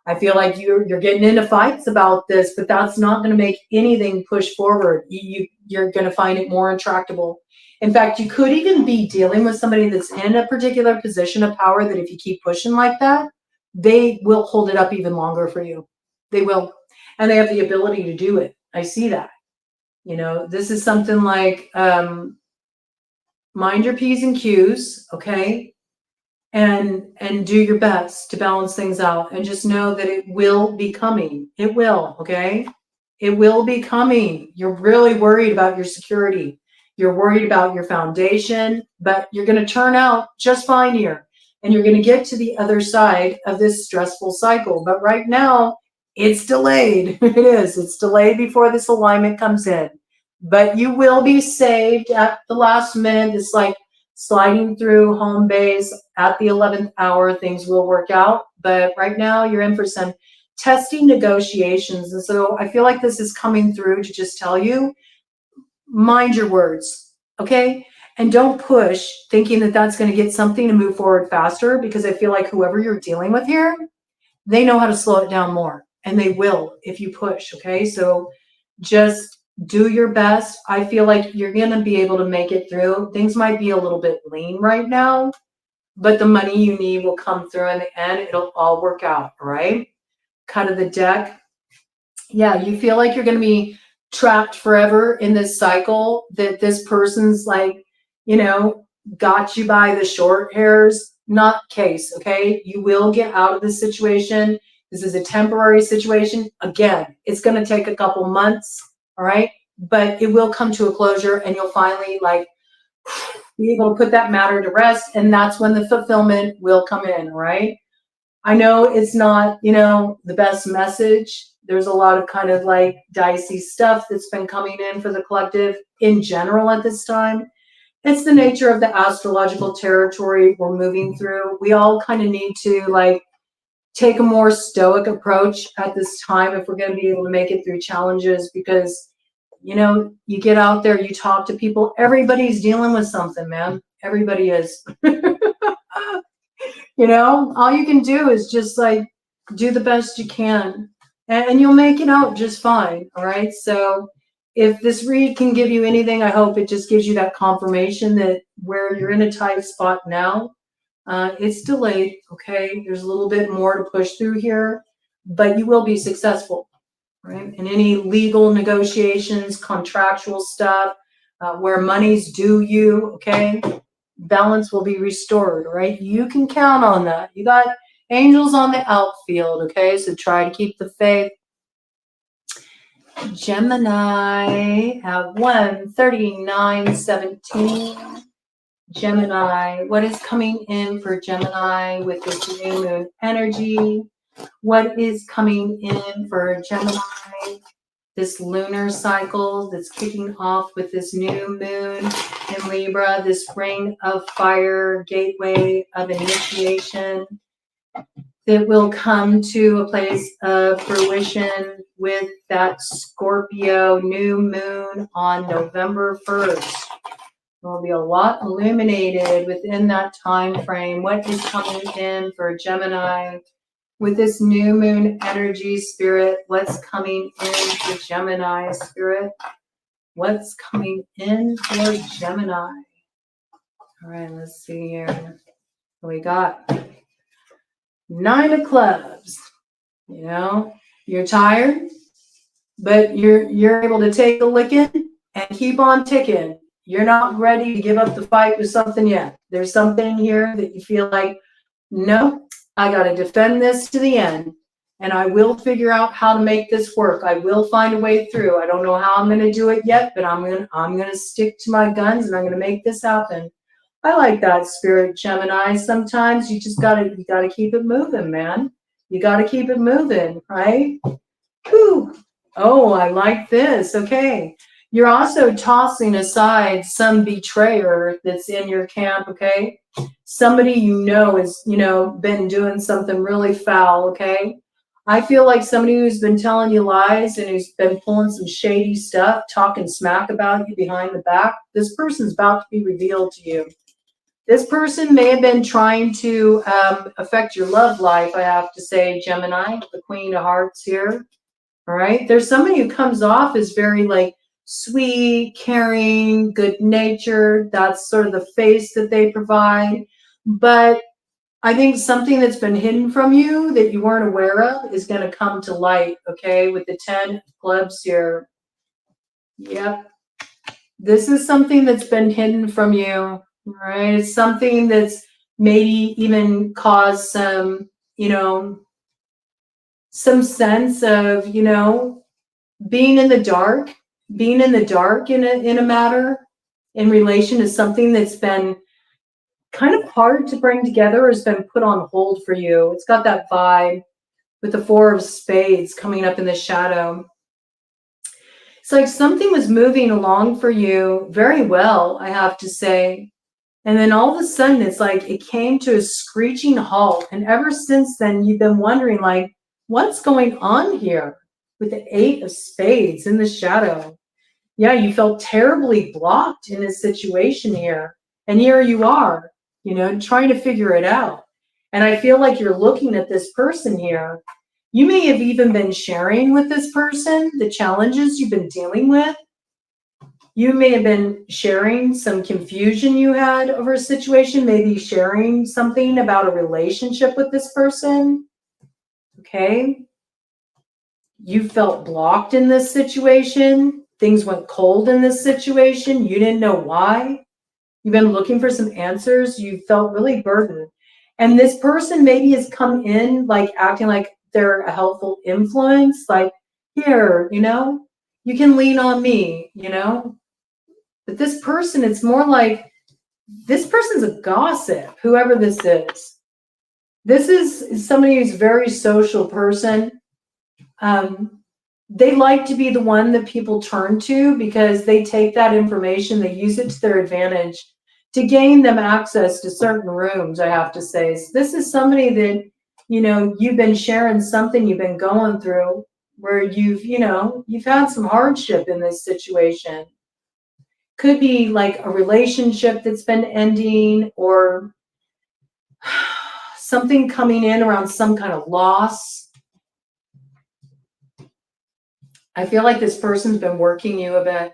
I feel like you're getting into fights about this, but that's not going to make anything push forward. You're going to find it more intractable. In fact, you could even be dealing with somebody that's in a particular position of power that if you keep pushing like that, they will hold it up even longer for you. They will. And they have the ability to do it. I see that. You know, this is something like mind your P's and Q's, okay? And do your best to balance things out and just know that it will be coming. It will, okay? It will be coming. You're really worried about your security. You're worried about your foundation, but you're going to turn out just fine here. And you're going to get to the other side of this stressful cycle. But right now, it's delayed. It is. It's delayed before this alignment comes in. But you will be saved at the last minute. It's like sliding through home base at the 11th hour. Things will work out. But right now, you're in for some testing negotiations. And so I feel like this is coming through to just tell you, mind your words, okay? And don't push thinking that that's going to get something to move forward faster, because I feel like whoever you're dealing with here, they know how to slow it down more, and they will if you push, okay? So just do your best. I feel like you're going to be able to make it through. Things might be a little bit lean right now, but the money you need will come through in the end. It'll all work out, all right? Cut of the deck. Yeah, you feel like you're going to be trapped forever in this cycle, that this person's like, you know, got you by the short hairs. Not case, okay? You will get out of this situation. This is a temporary situation. Again, it's going to take a couple months, all right? But it will come to a closure and you'll finally like be able to put that matter to rest. And that's when the fulfillment will come in, right? I know it's not, you know, the best message. There's a lot of kind of like dicey stuff that's been coming in for the collective in general at this time. It's the nature of the astrological territory we're moving through. We all kind of need to like take a more stoic approach at this time if we're going to be able to make it through challenges, because, you know, you get out there, you talk to people, everybody's dealing with something, man. Everybody is. You know, all you can do is just like do the best you can, and you'll make it out just fine. All right. So if this read can give you anything, I hope it just gives you that confirmation that where you're in a tight spot now, it's delayed. Okay. There's a little bit more to push through here, but you will be successful. Right. In any legal negotiations, contractual stuff, where money's due you. Okay. Balance will be restored, right? You can count on that. You got angels on the outfield, okay? So try to keep the faith. Gemini at 1:39:17. Gemini, what is coming in for Gemini with this new moon energy? What is coming in for Gemini? This lunar cycle that's kicking off with this new moon in Libra, this ring of fire, gateway of initiation that will come to a place of fruition with that Scorpio new moon on November 1st. There will be a lot illuminated within that time frame. What is coming in for Gemini with this new moon energy, spirit? What's coming in for Gemini, spirit? What's coming in for Gemini? All right, let's see here. We got 9 of clubs. You know, you're tired, but you're able to take a licking and keep on ticking. You're not ready to give up the fight with something yet. There's something here that you feel like, no, I got to defend this to the end, and I will figure out how to make this work. I will find a way through. I don't know how I'm going to do it yet, but I'm going to stick to my guns, and I'm going to make this happen. I like that spirit, Gemini. Sometimes you gotta keep it moving, man. You gotta keep it moving, right? Whew. Oh, I like this. Okay. You're also tossing aside some betrayer that's in your camp, okay? Somebody is, been doing something really foul, okay? I feel like somebody who's been telling you lies and who's been pulling some shady stuff, talking smack about you behind the back, this person's about to be revealed to you. This person may have been trying to affect your love life, I have to say, Gemini, the Queen of Hearts here. All right. There's somebody who comes off as very like sweet, caring, good natured. That's sort of the face that they provide. But I think something that's been hidden from you that you weren't aware of is going to come to light. Okay. With the 10 of clubs here. Yep. This is something that's been hidden from you. Right? It's something that's maybe even caused some, some sense of, being in the dark in a matter in relation to something that's been kind of hard to bring together or has been put on hold for you. It's got that vibe with the 4 of spades coming up in the shadow. It's like something was moving along for you very well, I have to say. And then all of a sudden, it's like it came to a screeching halt. And ever since then, you've been wondering, like, what's going on here with the 8 of spades in the shadow? Yeah, you felt terribly blocked in a situation here. And here you are, trying to figure it out. And I feel like you're looking at this person here. You may have even been sharing with this person the challenges you've been dealing with. You may have been sharing some confusion you had over a situation, maybe sharing something about a relationship with this person. Okay. You felt blocked in this situation. Things went cold in this situation. You didn't know why. You've been looking for some answers. You felt really burdened. And this person maybe has come in like acting like they're a helpful influence. Like, here, you can lean on me, But this person, it's more like this person's a gossip, whoever this is. This is somebody who's a very social person. They like to be the one that people turn to because they take that information, they use it to their advantage to gain them access to certain rooms, I have to say. So this is somebody that, you've been sharing something you've been going through where you've had some hardship in this situation. Could be like a relationship that's been ending or something coming in around some kind of loss. I feel like this person's been working you a bit.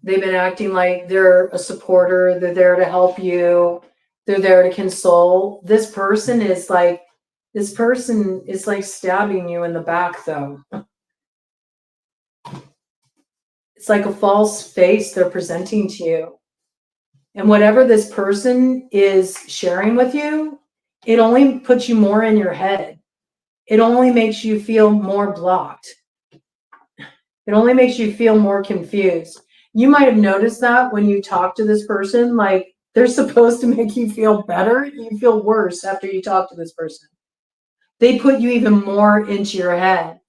They've been acting like they're a supporter. They're there to help you. They're there to console. This person is like stabbing you in the back, though. It's like a false face they're presenting to you. And whatever this person is sharing with you, it only puts you more in your head. It only makes you feel more blocked. It only makes you feel more confused. You might have noticed that when you talk to this person, like they're supposed to make you feel better. You feel worse after you talk to this person. They put you even more into your head.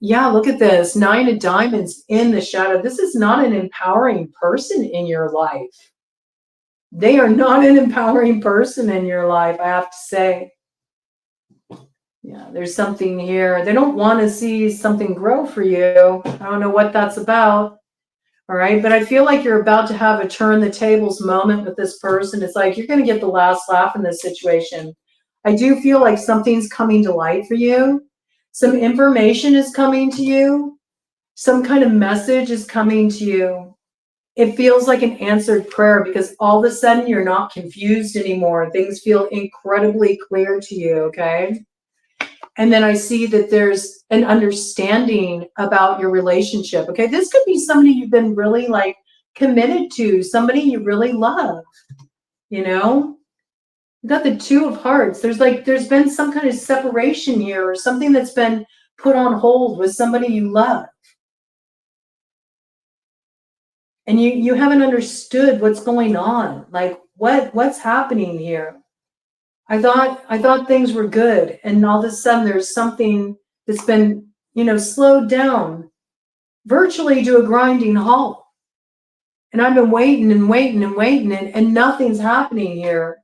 Yeah, look at this. 9 of Diamonds in the shadow. This is not an empowering person in your life. They are not an empowering person in your life, I have to say. Yeah, there's something here. They don't want to see something grow for you. I don't know what that's about. All right, but I feel like you're about to have a turn the tables moment with this person. It's like you're going to get the last laugh in this situation. I do feel like something's coming to light for you. Some information is coming to you. Some kind of message is coming to you. It feels like an answered prayer because all of a sudden you're not confused anymore. Things feel incredibly clear to you, okay? And then I see that there's an understanding about your relationship. Okay, this could be somebody you've been really like committed to, somebody you really love, you know? You got the 2 of Hearts. There's been some kind of separation here or something that's been put on hold with somebody you love. And you haven't understood what's going on. Like what's happening here? I thought things were good, and all of a sudden there's something that's been, slowed down virtually to a grinding halt. And I've been waiting and waiting and waiting, and nothing's happening here.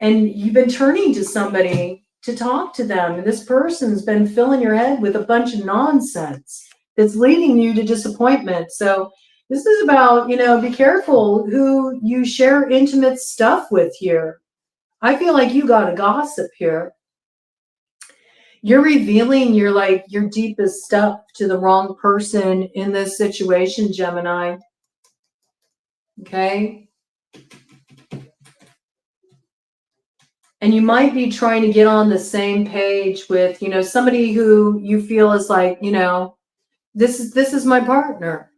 And you've been turning to somebody to talk to them, and this person's been filling your head with a bunch of nonsense that's leading you to disappointment. So this is about, be careful who you share intimate stuff with here. I feel like you got to gossip here. You're revealing your deepest stuff to the wrong person in this situation, Gemini. Okay. And you might be trying to get on the same page with, somebody who you feel is like, this is my partner.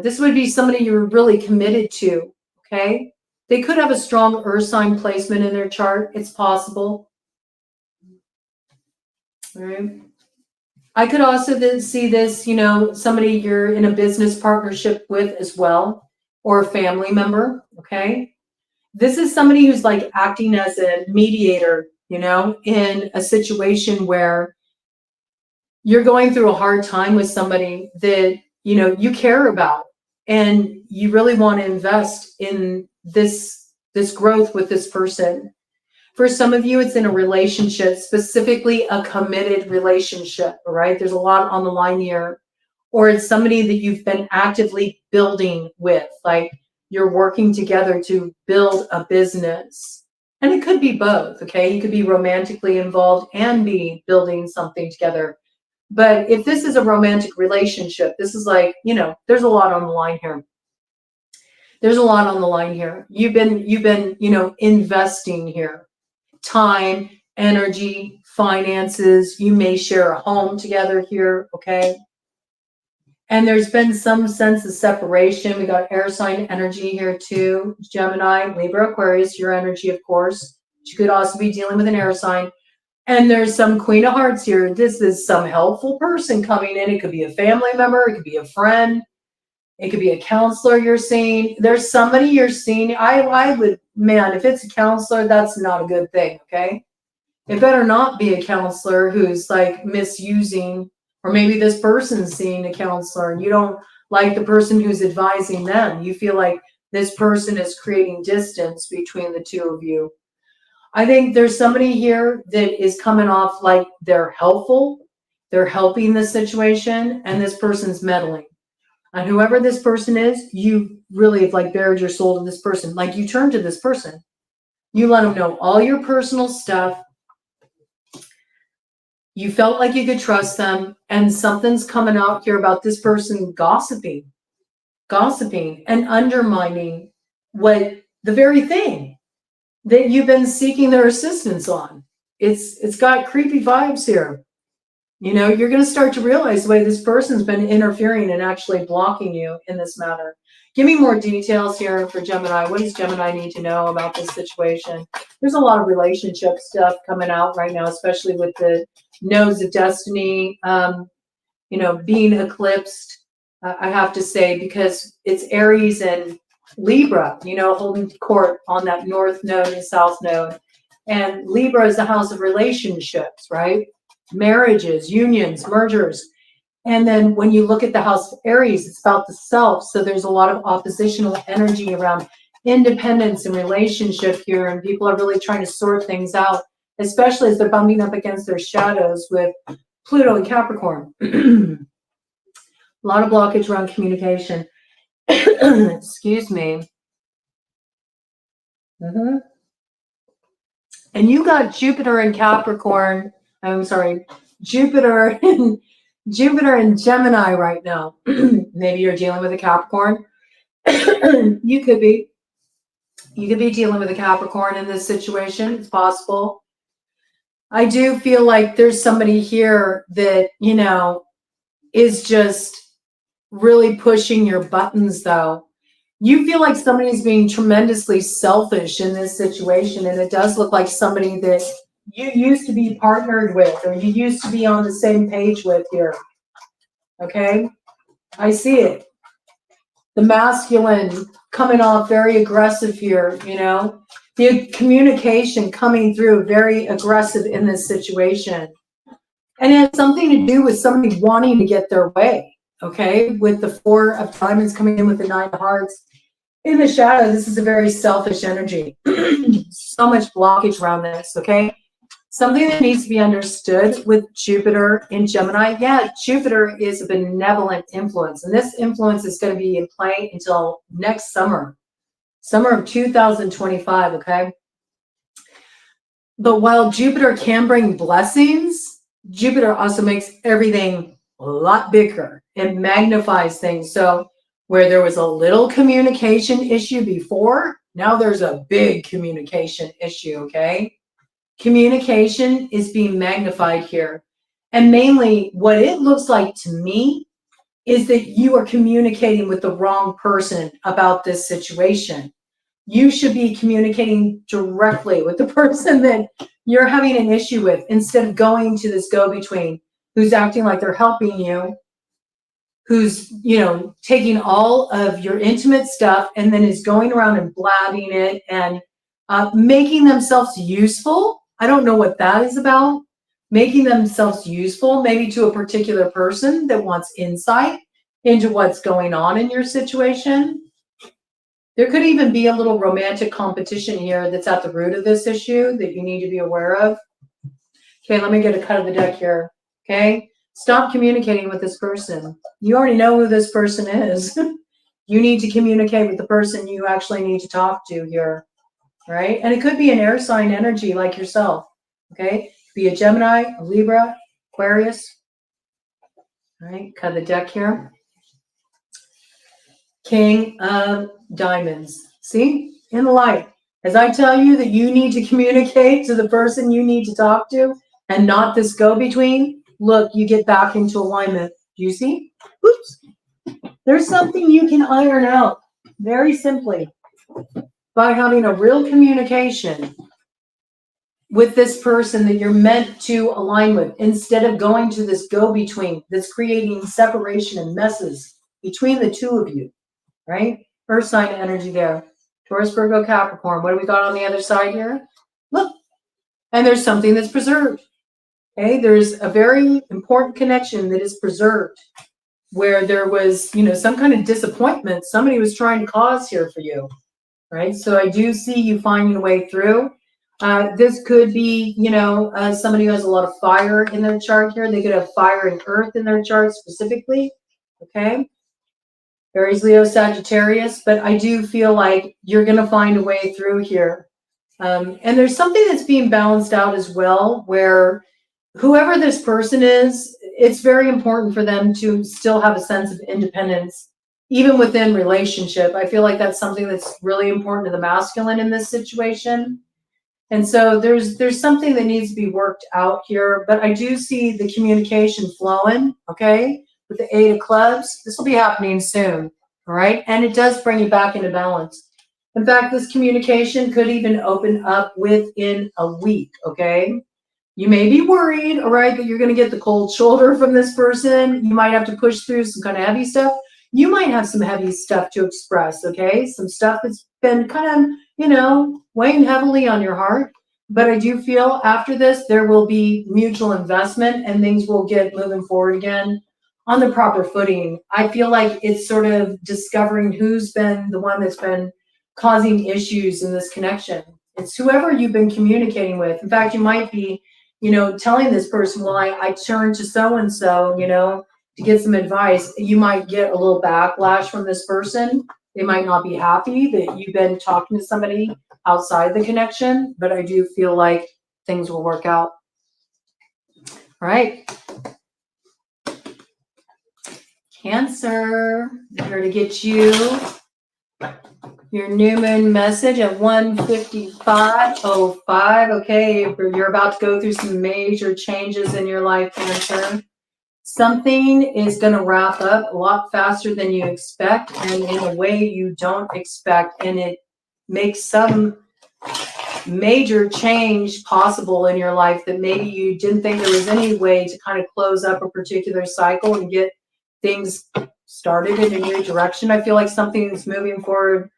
This would be somebody you're really committed to. Okay. They could have a strong earth sign placement in their chart. It's possible. All right. I could also see this, somebody you're in a business partnership with as well, or a family member, okay? This is somebody who's like acting as a mediator, in a situation where you're going through a hard time with somebody that, you care about, and you really want to invest in this growth with this person. For some of you, it's in a relationship, specifically a committed relationship, all right? There's a lot on the line here. Or it's somebody that you've been actively building with, like you're working together to build a business. And it could be both, okay? You could be romantically involved and be building something together. But if this is a romantic relationship, this is like, there's a lot on the line here. There's a lot on the line here. You've been, investing here. Time, energy, finances. You may share a home together here, okay? And there's been some sense of separation. We got air sign energy here too. Gemini, Libra, Aquarius, your energy, of course. You could also be dealing with an air sign. And there's some Queen of Hearts here. This is some helpful person coming in. It could be a family member. It could be a friend. It could be a counselor you're seeing. There's somebody you're seeing. I would, man, if it's a counselor, that's not a good thing, okay? It better not be a counselor who's like misusing, or maybe this person's seeing a counselor and you don't like the person who's advising them. You feel like this person is creating distance between the two of you. I think there's somebody here that is coming off like they're helpful. They're helping the situation, and this person's meddling. And whoever this person is, you really have like bared your soul to this person. Like you turn to this person. You let them know all your personal stuff. You felt like you could trust them, and something's coming out here about this person gossiping and undermining what the very thing that you've been seeking their assistance on. It's got creepy vibes here. You're going to start to realize the way this person's been interfering and actually blocking you in this matter. Give me more details here for Gemini. What does Gemini need to know about this situation? There's a lot of relationship stuff coming out right now, especially with the nodes of destiny. you know, being eclipsed, I have to say, because it's Aries and Libra, you know, holding court on that north node and south node. And Libra is the house of relationships, right? Marriages, unions, mergers. And then when you look at the house of Aries, it's about the self. So there's a lot of oppositional energy around independence and relationship here. And people are really trying to sort things out, especially as they're bumping up against their shadows with Pluto and Capricorn. A lot of blockage around communication. Excuse me. And you got Jupiter in Capricorn. I'm sorry, Jupiter in Gemini right now. Maybe you're dealing with a Capricorn. You could be. You could be dealing with a Capricorn in this situation. It's possible. I do feel like there's somebody here that, you know, is just really pushing your buttons, though. You feel like somebody's being tremendously selfish in this situation, and it does look like somebody that you used to be partnered with, or you used to be on the same page with here. Okay? I see it. The masculine coming off very aggressive here, you know? The communication coming through very aggressive in this situation. And it has something to do with somebody wanting to get their way, okay? With the 4 of Diamonds coming in with the 9 of Hearts. In the shadow, this is a very selfish energy. So much blockage around this, okay? Something that needs to be understood with Jupiter in Gemini. Yeah, Jupiter is a benevolent influence, and this influence is going to be in play until next summer of 2025, okay? But while Jupiter can bring blessings, Jupiter also makes everything a lot bigger. It magnifies things. So where there was a little communication issue before, now there's a big communication issue, okay? Communication is being magnified here. And mainly what it looks like to me is that you are communicating with the wrong person about this situation. You should be communicating directly with the person that you're having an issue with, instead of going to this go-between who's acting like they're helping you, who's, you know, taking all of your intimate stuff and then is going around and blabbing it and making themselves useful. I don't know what that is about. Making themselves useful, maybe to a particular person that wants insight into what's going on in your situation. There could even be a little romantic competition here that's at the root of this issue that you need to be aware of. Okay, let me get a cut of the deck here. Okay, stop communicating with this person. You already know who this person is. You need to communicate with the person you actually need to talk to here, right? And it could be an air sign energy like yourself, okay? Be a Gemini, a Libra, Aquarius. All right, cut the deck here. King of Diamonds. See, in the light. As I tell you that you need to communicate to the person you need to talk to and not this go-between, look, you get back into alignment. Do you see? Oops. There's something you can iron out very simply by having a real communication with this person that you're meant to align with, instead of going to this go-between that's creating separation and messes between the two of you, right? Earth sign energy there. Taurus, Virgo, Capricorn. What do we got on the other side here? Look. And there's something that's preserved. Okay, there's a very important connection that is preserved, where there was, you know, some kind of disappointment somebody was trying to cause here for you, right? So I do see you finding a way through. This could be, you know, somebody who has a lot of fire in their chart here. They could have fire and earth in their chart specifically, okay? Aries, Leo, Sagittarius, but I do feel like you're going to find a way through here. And there's something that's being balanced out as well, where whoever this person is, it's very important for them to still have a sense of independence, even within relationship. I feel like that's something that's really important to the masculine in this situation. And so there's something that needs to be worked out here, but I do see the communication flowing, okay? With the 8 of Clubs, this will be happening soon, all right? And it does bring you back into balance. In fact, this communication could even open up within a week, okay? You may be worried, all right, that you're going to get the cold shoulder from this person. You might have to push through some kind of heavy stuff. You might have some heavy stuff to express, okay? Some stuff that's been kind of, you know, weighing heavily on your heart. But I do feel after this, there will be mutual investment and things will get moving forward again on the proper footing. I feel like it's sort of discovering who's been the one that's been causing issues in this connection. It's whoever you've been communicating with. In fact, you might be, you know, telling this person, well, I turned to so-and-so, you know, to get some advice. You might get a little backlash from this person. They might not be happy that you've been talking to somebody outside the connection, but I do feel like things will work out. All right. Cancer, I'm here to get you your new moon message at 1:55:05. Okay, you're about to go through some major changes in your life, Cancer. Something is going to wrap up a lot faster than you expect and in a way you don't expect. And it makes some major change possible in your life that maybe you didn't think there was any way to kind of close up a particular cycle and get things started in a new direction. I feel like something's moving forward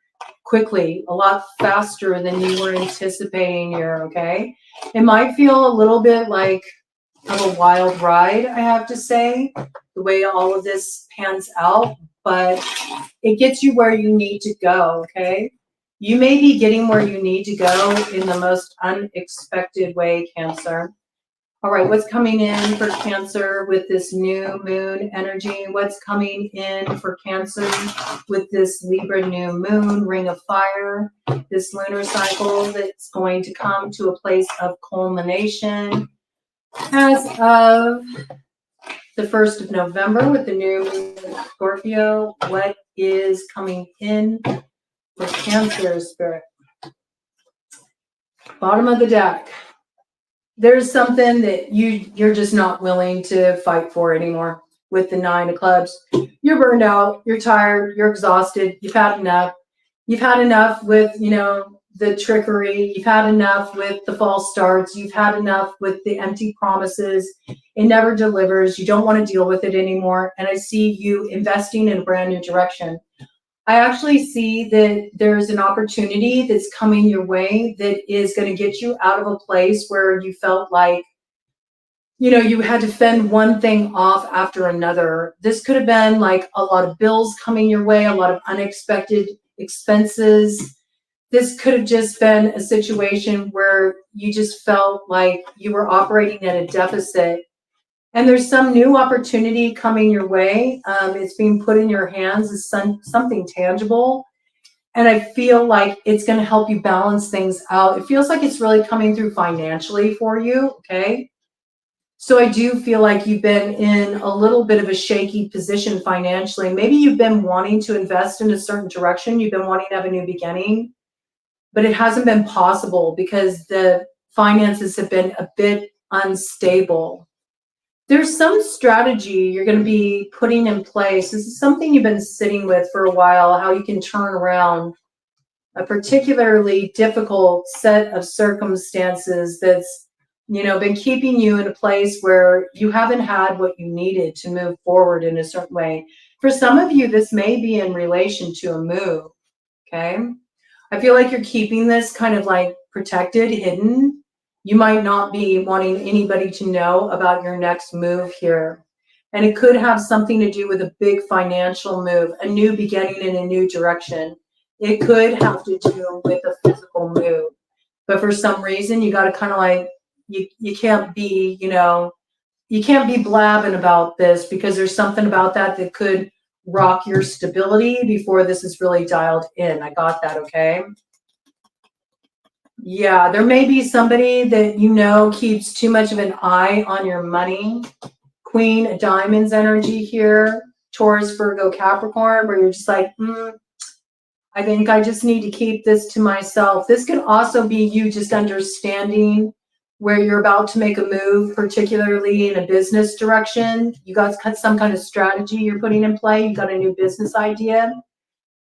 quickly, a lot faster than you were anticipating here, okay? It might feel a little bit like of a wild ride, I have to say, the way all of this pans out, but it gets you where you need to go, okay? You may be getting where you need to go in the most unexpected way, Cancer. All right, what's coming in for Cancer with this new moon energy? What's coming in for Cancer with this Libra new moon, ring of fire, this lunar cycle that's going to come to a place of culmination as of the 1st of November with the new moon in Scorpio? What is coming in for Cancer, Spirit? Bottom of the deck. There's something that you're just not willing to fight for anymore with the 9 of clubs. You're burned out, you're tired, you're exhausted, you've had enough. You've had enough with, you know, the trickery, you've had enough with the false starts, you've had enough with the empty promises. It never delivers. You don't want to deal with it anymore. And I see you investing in a brand new direction. I actually see that there's an opportunity that's coming your way that is going to get you out of a place where you felt like, you know, you had to fend one thing off after another. This could have been like a lot of bills coming your way, a lot of unexpected expenses. This could have just been a situation where you just felt like you were operating at a deficit. And there's some new opportunity coming your way. It's being put in your hands as something tangible. And I feel like it's going to help you balance things out. It feels like it's really coming through financially for you, okay? So I do feel like you've been in a little bit of a shaky position financially. Maybe you've been wanting to invest in a certain direction. You've been wanting to have a new beginning, but it hasn't been possible because the finances have been a bit unstable. There's some strategy you're going to be putting in place. This is something you've been sitting with for a while, how you can turn around a particularly difficult set of circumstances that's, you know, been keeping you in a place where you haven't had what you needed to move forward in a certain way. For some of you, this may be in relation to a move, okay? I feel like you're keeping this kind of like protected, hidden. You might not be wanting anybody to know about your next move here. And it could have something to do with a big financial move, a new beginning in a new direction. It could have to do with a physical move. But for some reason, you got to kind of like, you can't be, you know, you can't be blabbing about this because there's something about that that could rock your stability before this is really dialed in. I got that, okay? Yeah, there may be somebody that you know keeps too much of an eye on your money. Queen of Diamonds energy here, Taurus, Virgo, Capricorn, where you're just like, I think I just need to keep this to myself. This can also be you just understanding where you're about to make a move, particularly in a business direction. You got some kind of strategy you're putting in play. You got a new business idea.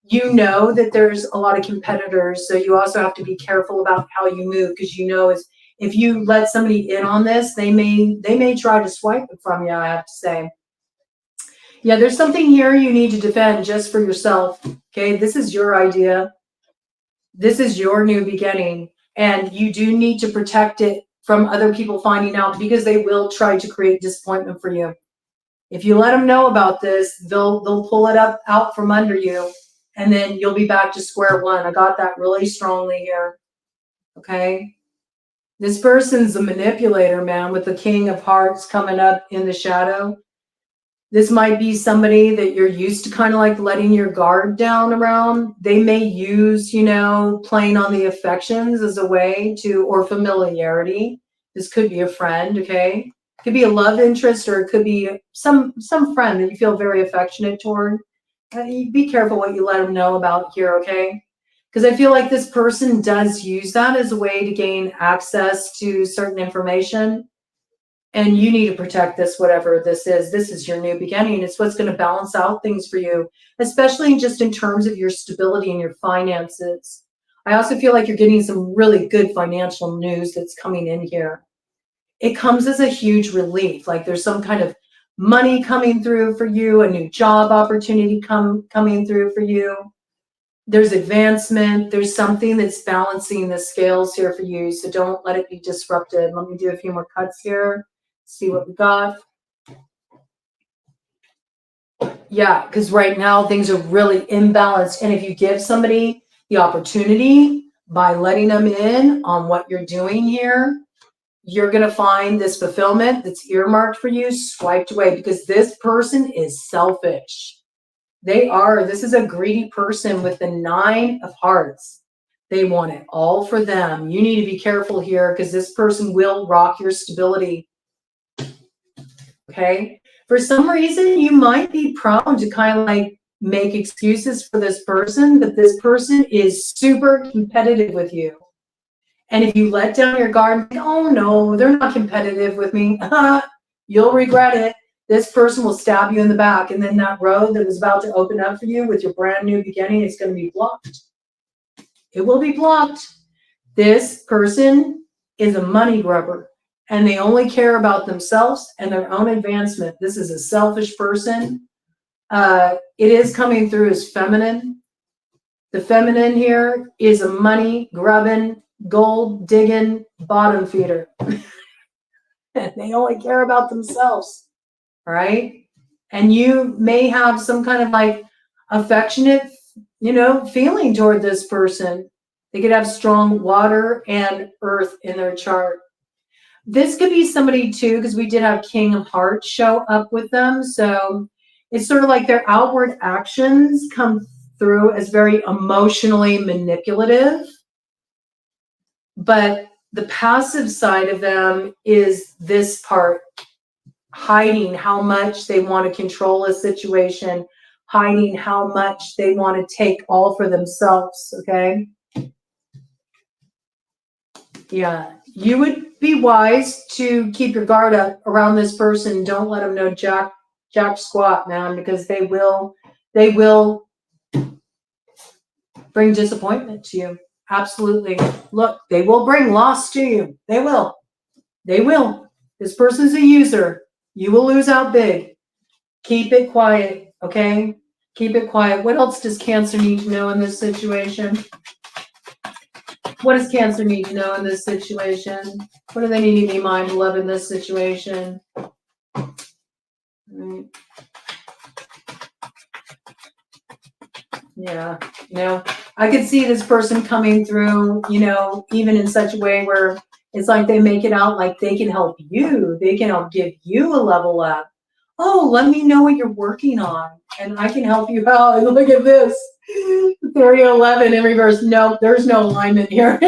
You know that there's a lot of competitors, so you also have to be careful about how you move because you know if you let somebody in on this, they may try to swipe it from you, I have to say. Yeah, there's something here you need to defend just for yourself. Okay, this is your idea. This is your new beginning, and you do need to protect it from other people finding out, because they will try to create disappointment for you. If you let them know about this, they'll pull it out from under you, and then you'll be back to square one. I got that really strongly here. Okay. This person's a manipulator, man, with the King of Hearts coming up in the shadow. This might be somebody that you're used to kind of like letting your guard down around. They may use, you know, playing on the affections as a way to, or familiarity. This could be a friend, okay? It could be a love interest, or it could be some friend that you feel very affectionate toward. Be careful what you let them know about here, okay? Because I feel like this person does use that as a way to gain access to certain information. And you need to protect this, whatever this is. This is your new beginning. It's what's going to balance out things for you, especially just in terms of your stability and your finances. I also feel like you're getting some really good financial news that's coming in here. It comes as a huge relief. Like there's some kind of money coming through for you, a new job opportunity coming through for you. There's advancement. There's something that's balancing the scales here for you. So don't let it be disrupted. Let me do a few more cuts here. See what we got. Yeah, because right now things are really imbalanced. And if you give somebody the opportunity by letting them in on what you're doing here, you're going to find this fulfillment that's earmarked for you swiped away, because this person is selfish. This is a greedy person with the 9 of Hearts. They want it all for them. You need to be careful here, because this person will rock your stability. Okay. For some reason, you might be prone to kind of like make excuses for this person, but this person is super competitive with you. And if you let down your guard and think, oh no, they're not competitive with me, you'll regret it. This person will stab you in the back. And then that road that was about to open up for you with your brand new beginning is going to be blocked. It will be blocked. This person is a money grubber. And they only care about themselves and their own advancement. This is a selfish person. It is coming through as feminine. The feminine here is a money grubbing, gold digging bottom feeder. And they only care about themselves. All right. And you may have some kind of like affectionate, you know, feeling toward this person. They could have strong water and earth in their chart. This could be somebody too, because we did have King of Hearts show up with them. So it's sort of like their outward actions come through as very emotionally manipulative. But the passive side of them is this part, hiding how much they want to control a situation, hiding how much they want to take all for themselves, okay? Yeah, you would be wise to keep your guard up around this person. Don't let them know jack squat, man, because they will bring disappointment to you. Absolutely. Look, they will bring loss to you. They will. They will. This person's a user. You will lose out big. Keep it quiet, okay? Keep it quiet. What else does Cancer need to know in this situation? What does Cancer need to know in this situation? What do they need to be mindful of in this situation? Right. Yeah, you know, I could see this person coming through, you know, even in such a way where it's like they make it out like they can help you. They can help give you a level up. Oh, let me know what you're working on and I can help you out. And look at this. 311 in reverse. No, there's no alignment here.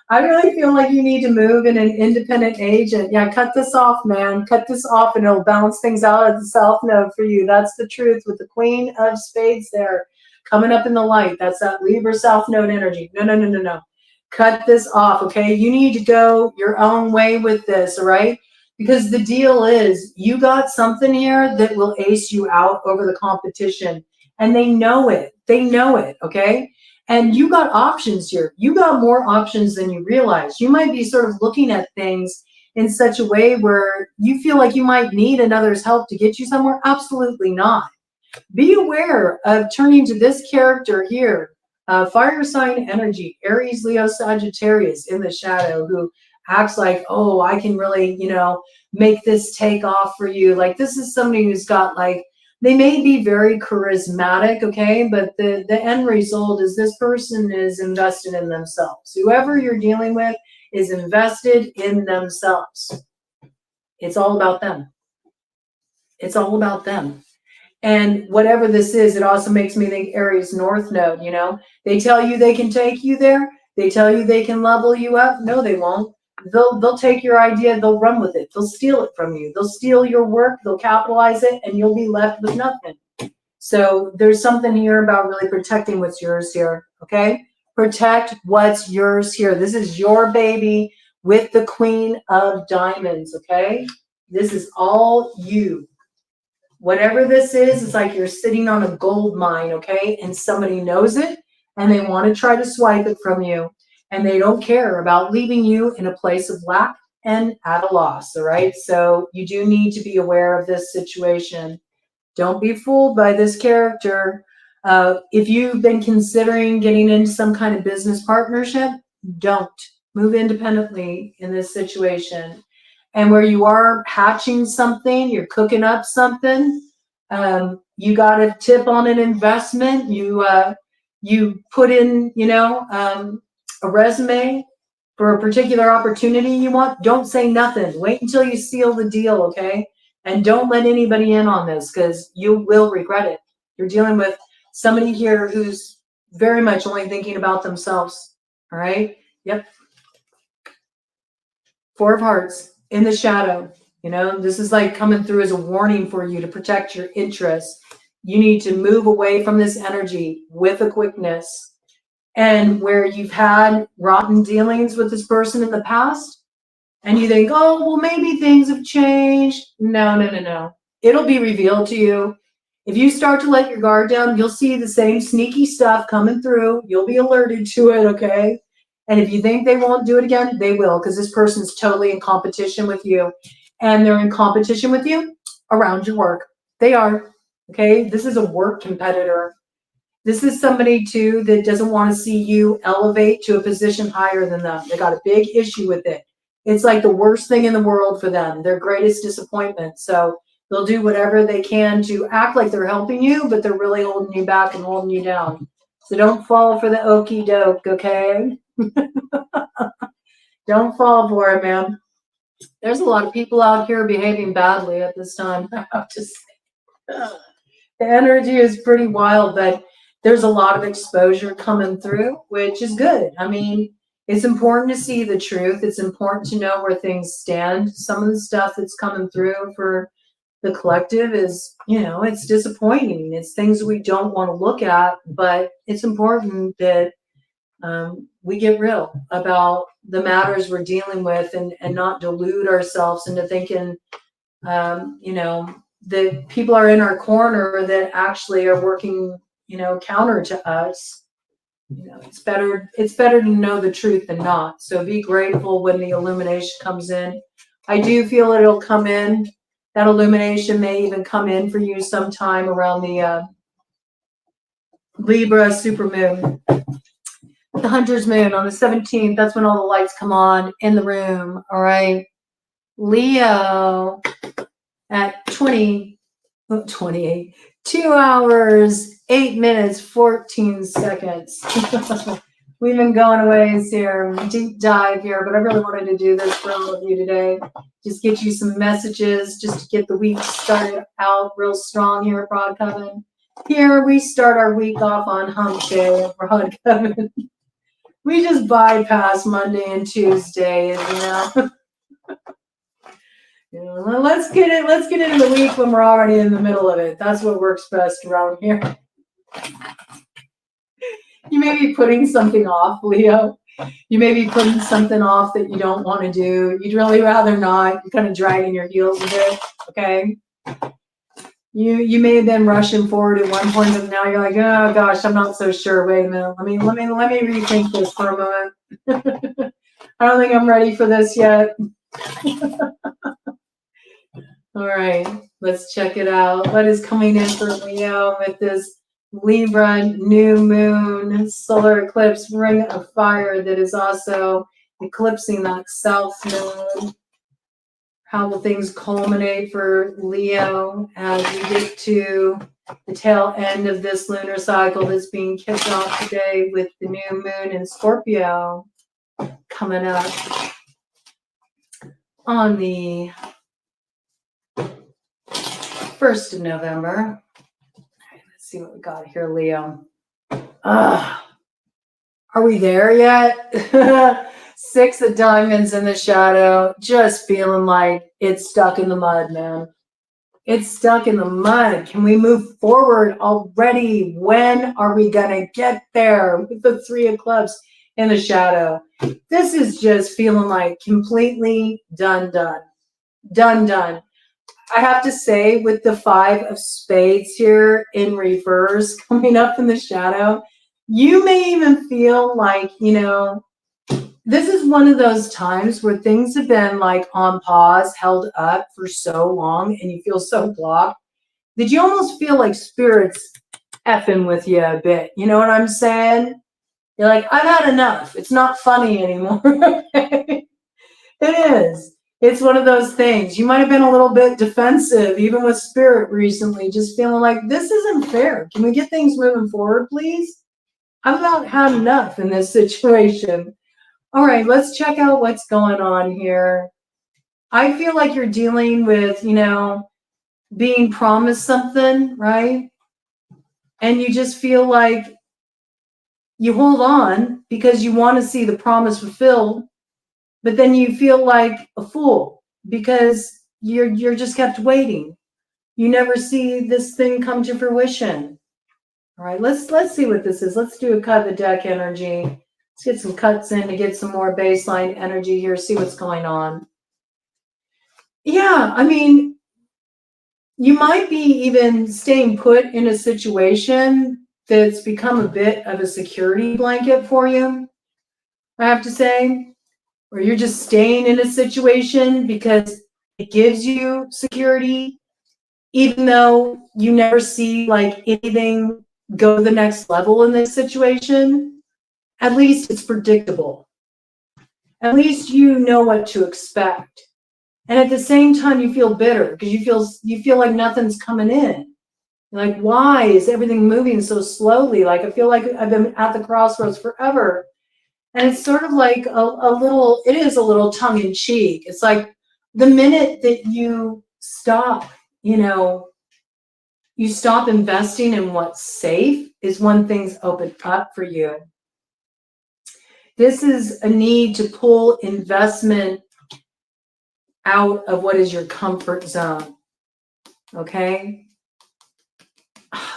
I really feel like you need to move in an independent agent. Yeah, cut this off, man. Cut this off and it'll balance things out at the South Node for you. That's the truth with the Queen of Spades there. Coming up in the light. That's that Libra South Node energy. No. Cut this off, okay? You need to go your own way with this, all right? Because the deal is you got something here that will ace you out over the competition. And they know it. They know it, okay? And you got options here. You got more options than you realize. You might be sort of looking at things in such a way where you feel like you might need another's help to get you somewhere. Absolutely not. Be aware of turning to this character here, fire sign energy, Aries, Leo, Sagittarius in the shadow, who acts like, oh, I can really, you know, make this take off for you. Like, this is somebody who's got, like, they may be very charismatic, okay, but the end result is this person is invested in themselves. Whoever you're dealing with is invested in themselves. It's all about them. It's all about them. And whatever this is, it also makes me think Aries North Node, you know. They tell you they can take you there. They tell you they can level you up. No, they won't. They'll take your idea, they'll run with it. They'll steal it from you. They'll steal your work, they'll capitalize it, and you'll be left with nothing. So there's something here about really protecting what's yours here, okay? Protect what's yours here. This is your baby with the Queen of Diamonds, okay? This is all you. Whatever this is, it's like you're sitting on a gold mine, okay? And somebody knows it, and they want to try to swipe it from you. And they don't care about leaving you in a place of lack and at a loss, all right? So you do need to be aware of this situation. Don't be fooled by this character. If you've been considering getting into some kind of business partnership, don't. Move independently in this situation. And where you are hatching something, you're cooking up something, you got a tip on an investment, you put in, you know, a resume for a particular opportunity you want, don't say nothing. Wait until you seal the deal, okay? And don't let anybody in on this, because you will regret it. You're dealing with somebody here who's very much only thinking about themselves, all right? Yep. Four of Hearts in the shadow. You know, this is like coming through as a warning for you to protect your interests. You need to move away from this energy with a quickness. And where you've had rotten dealings with this person in the past, and you think, oh, well, maybe things have changed. No, no, no, no. It'll be revealed to you. If you start to let your guard down, you'll see the same sneaky stuff coming through. You'll be alerted to it, okay? And if you think they won't do it again, they will, because this person's totally in competition with you. And they're in competition with you around your work. They are, okay? This is a work competitor. This is somebody, too, that doesn't want to see you elevate to a position higher than them. They got a big issue with it. It's like the worst thing in the world for them, their greatest disappointment. So they'll do whatever they can to act like they're helping you, but they're really holding you back and holding you down. So don't fall for the okie doke, okay? Don't fall for it, man. There's a lot of people out here behaving badly at this time. I have to say. The energy is pretty wild, but there's a lot of exposure coming through, which is good. I mean, it's important to see the truth. It's important to know where things stand. Some of the stuff that's coming through for the collective is, you know, it's disappointing. It's things we don't want to look at, but it's important that we get real about the matters we're dealing with and not delude ourselves into thinking, you know, that people are in our corner that actually are working, you know, counter to us. You know, it's better to know the truth than not. So be grateful when the illumination comes in. I do feel it'll come in. That illumination may even come in for you sometime around the Libra supermoon. The Hunter's moon on the 17th. That's when all the lights come on in the room. All right. Leo at 28. 2 hours, 8 minutes, 14 seconds. We've been going a ways here, deep dive here, but I really wanted to do this for all of you today. Just get you some messages, just to get the week started out real strong here at BroadCoven. Here we start our week off on hump day at BroadCoven. We just bypass Monday and Tuesday, you know. Well, let's get into the week when we're already in the middle of it. That's what works best around here. You may be putting something off, Leo. You may be putting something off that you don't want to do. You'd really rather not. You're kind of dragging your heels a bit, okay? You may have been rushing forward at one point, but now you're like, oh gosh, I'm not so sure. Wait a minute. Let me rethink this for a moment. I don't think I'm ready for this yet. All right, let's check it out. What is coming in for Leo with this Libra new moon solar eclipse ring of fire that is also eclipsing that south node? How will things culminate for Leo as we get to the tail end of this lunar cycle that's being kicked off today with the new moon in Scorpio coming up on the 1st of November. Let's see what we got here, Leo. Are we there yet? 6 of diamonds in the shadow, just feeling like it's stuck in the mud, man. It's stuck in the mud. Can we move forward already? When are we gonna get there with the 3 of clubs in the shadow? This is just feeling like completely done. I have to say, with the 5 of spades here in reverse coming up in the shadow, you may even feel like, this is one of those times where things have been like on pause, held up for so long, and you feel so blocked that you almost feel like spirit's effing with you a bit. You know what I'm saying? You're like, I've had enough. It's not funny anymore. It is. It's one of those things. You might have been a little bit defensive, even with spirit recently, just feeling like this isn't fair. Can we get things moving forward, please? I've about had enough in this situation. All right, let's check out what's going on here. I feel like you're dealing with, being promised something, right? And you just feel like you hold on because you want to see the promise fulfilled, but then you feel like a fool because you're just kept waiting. You never see this thing come to fruition. All right, let's see what this is. Let's do a cut of the deck energy. Let's get some cuts in to get some more baseline energy here, see what's going on. Yeah, I mean, you might be even staying put in a situation that's become a bit of a security blanket for you, I have to say, or you're just staying in a situation because it gives you security, even though you never see like anything go to the next level in this situation. At least it's predictable. At least you know what to expect. And at the same time, you feel bitter because you feel like nothing's coming in. You're like, why is everything moving so slowly? Like, I feel like I've been at the crossroads forever. And it's sort of like it is a little tongue in cheek. It's like the minute that you stop, you stop investing in what's safe is when things open up for you. This is a need to pull investment out of what is your comfort zone. Okay?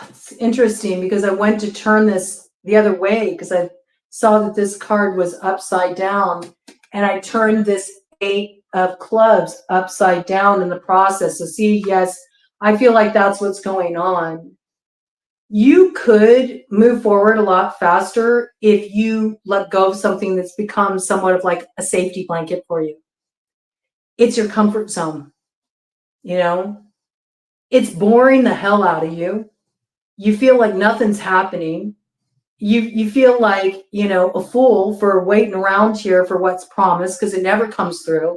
It's interesting because I went to turn this the other way because I saw that this card was upside down, and I turned this 8 of clubs upside down in the process. So see, yes, I feel like that's what's going on. You could move forward a lot faster if you let go of something that's become somewhat of like a safety blanket for you. It's your comfort zone. It's boring the hell out of you. You feel like nothing's happening. You feel like, a fool for waiting around here for what's promised because it never comes through.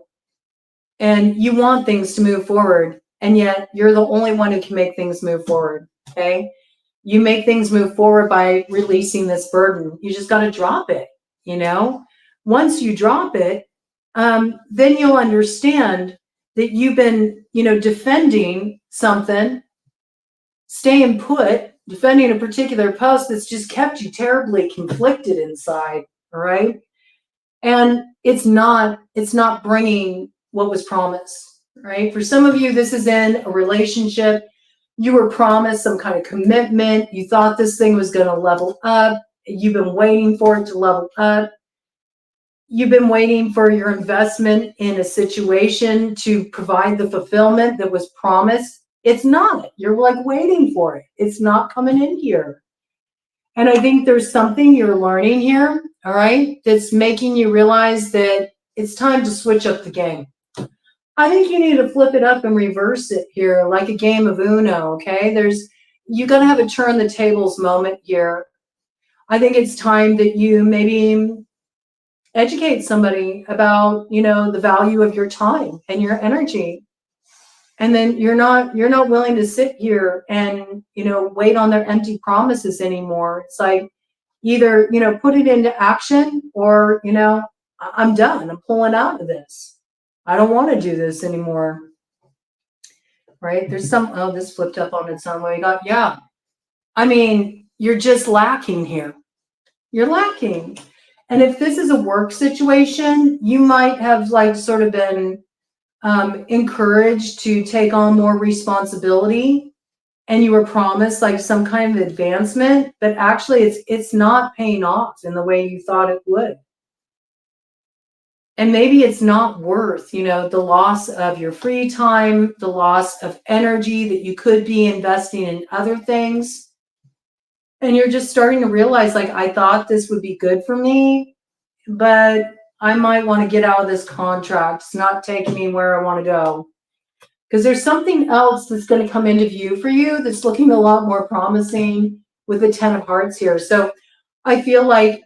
And you want things to move forward. And yet you're the only one who can make things move forward. Okay? You make things move forward by releasing this burden. You just got to drop it. Once you drop it, then you'll understand that you've been, defending something, staying put, defending a particular post that's just kept you terribly conflicted inside. All right. And it's not bringing what was promised, right? For some of you, this is in a relationship. You were promised some kind of commitment. You thought this thing was going to level up. You've been waiting for it to level up. You've been waiting for your investment in a situation to provide the fulfillment that was promised. It's not. You're like waiting for it. It's not coming in here. And I think there's something you're learning here, all right, that's making you realize that it's time to switch up the game. I think you need to flip it up and reverse it here, like a game of Uno, okay? You got to have a turn the tables moment here. I think it's time that you maybe educate somebody about, the value of your time and your energy. And then you're not willing to sit here and, wait on their empty promises anymore. It's like either, put it into action or, I'm done. I'm pulling out of this. I don't want to do this anymore. Right? There's this flipped up on its own. What you got? Yeah. I mean, you're just lacking here. You're lacking. And if this is a work situation, you might have like sort of been encouraged to take on more responsibility, and you were promised like some kind of advancement, but actually it's not paying off in the way you thought it would. And maybe it's not worth, the loss of your free time, the loss of energy that you could be investing in other things. And you're just starting to realize, like, I thought this would be good for me, but I might want to get out of this contract. It's not taking me where I want to go. Because there's something else that's going to come into view for you that's looking a lot more promising with the 10 of Hearts here. So I feel like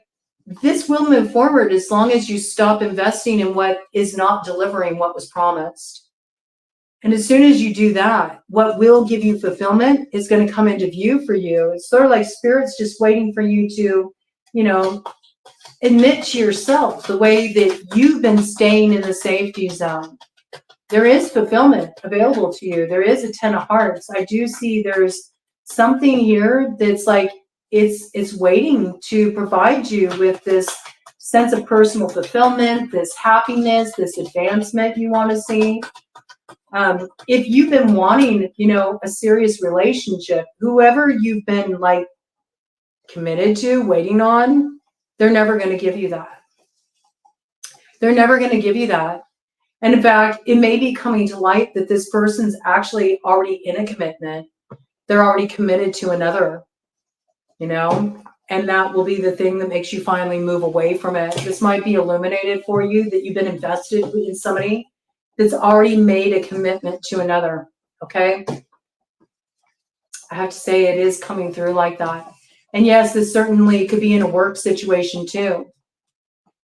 this will move forward as long as you stop investing in what is not delivering what was promised. And as soon as you do that, what will give you fulfillment is going to come into view for you. It's sort of like Spirit's just waiting for you to, admit to yourself the way that you've been staying in the safety zone. There is fulfillment available to you. There is a 10 of Hearts. I do see there's something here that's like it's waiting to provide you with this sense of personal fulfillment, this happiness, this advancement you want to see. If you've been wanting, a serious relationship, whoever you've been like committed to, waiting on, they're never going to give you that. They're never going to give you that. And in fact, it may be coming to light that this person's actually already in a commitment. They're already committed to another, and that will be the thing that makes you finally move away from it. This might be illuminated for you that you've been invested in somebody that's already made a commitment to another, okay? I have to say it is coming through like that. And yes, this certainly could be in a work situation too.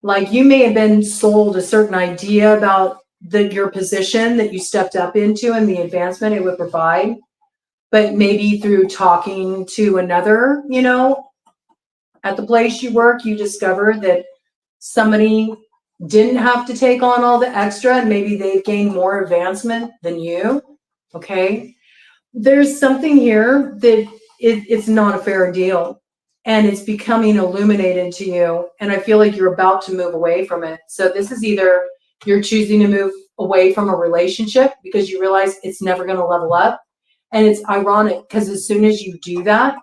Like you may have been sold a certain idea about your position that you stepped up into and the advancement it would provide, but maybe through talking to another, at the place you work, you discover that somebody didn't have to take on all the extra and maybe they've gained more advancement than you, okay? There's something here that it's not a fair deal and it's becoming illuminated to you, and I feel like you're about to move away from it. So this is either you're choosing to move away from a relationship because you realize it's never going to level up, and it's ironic because as soon as you do that,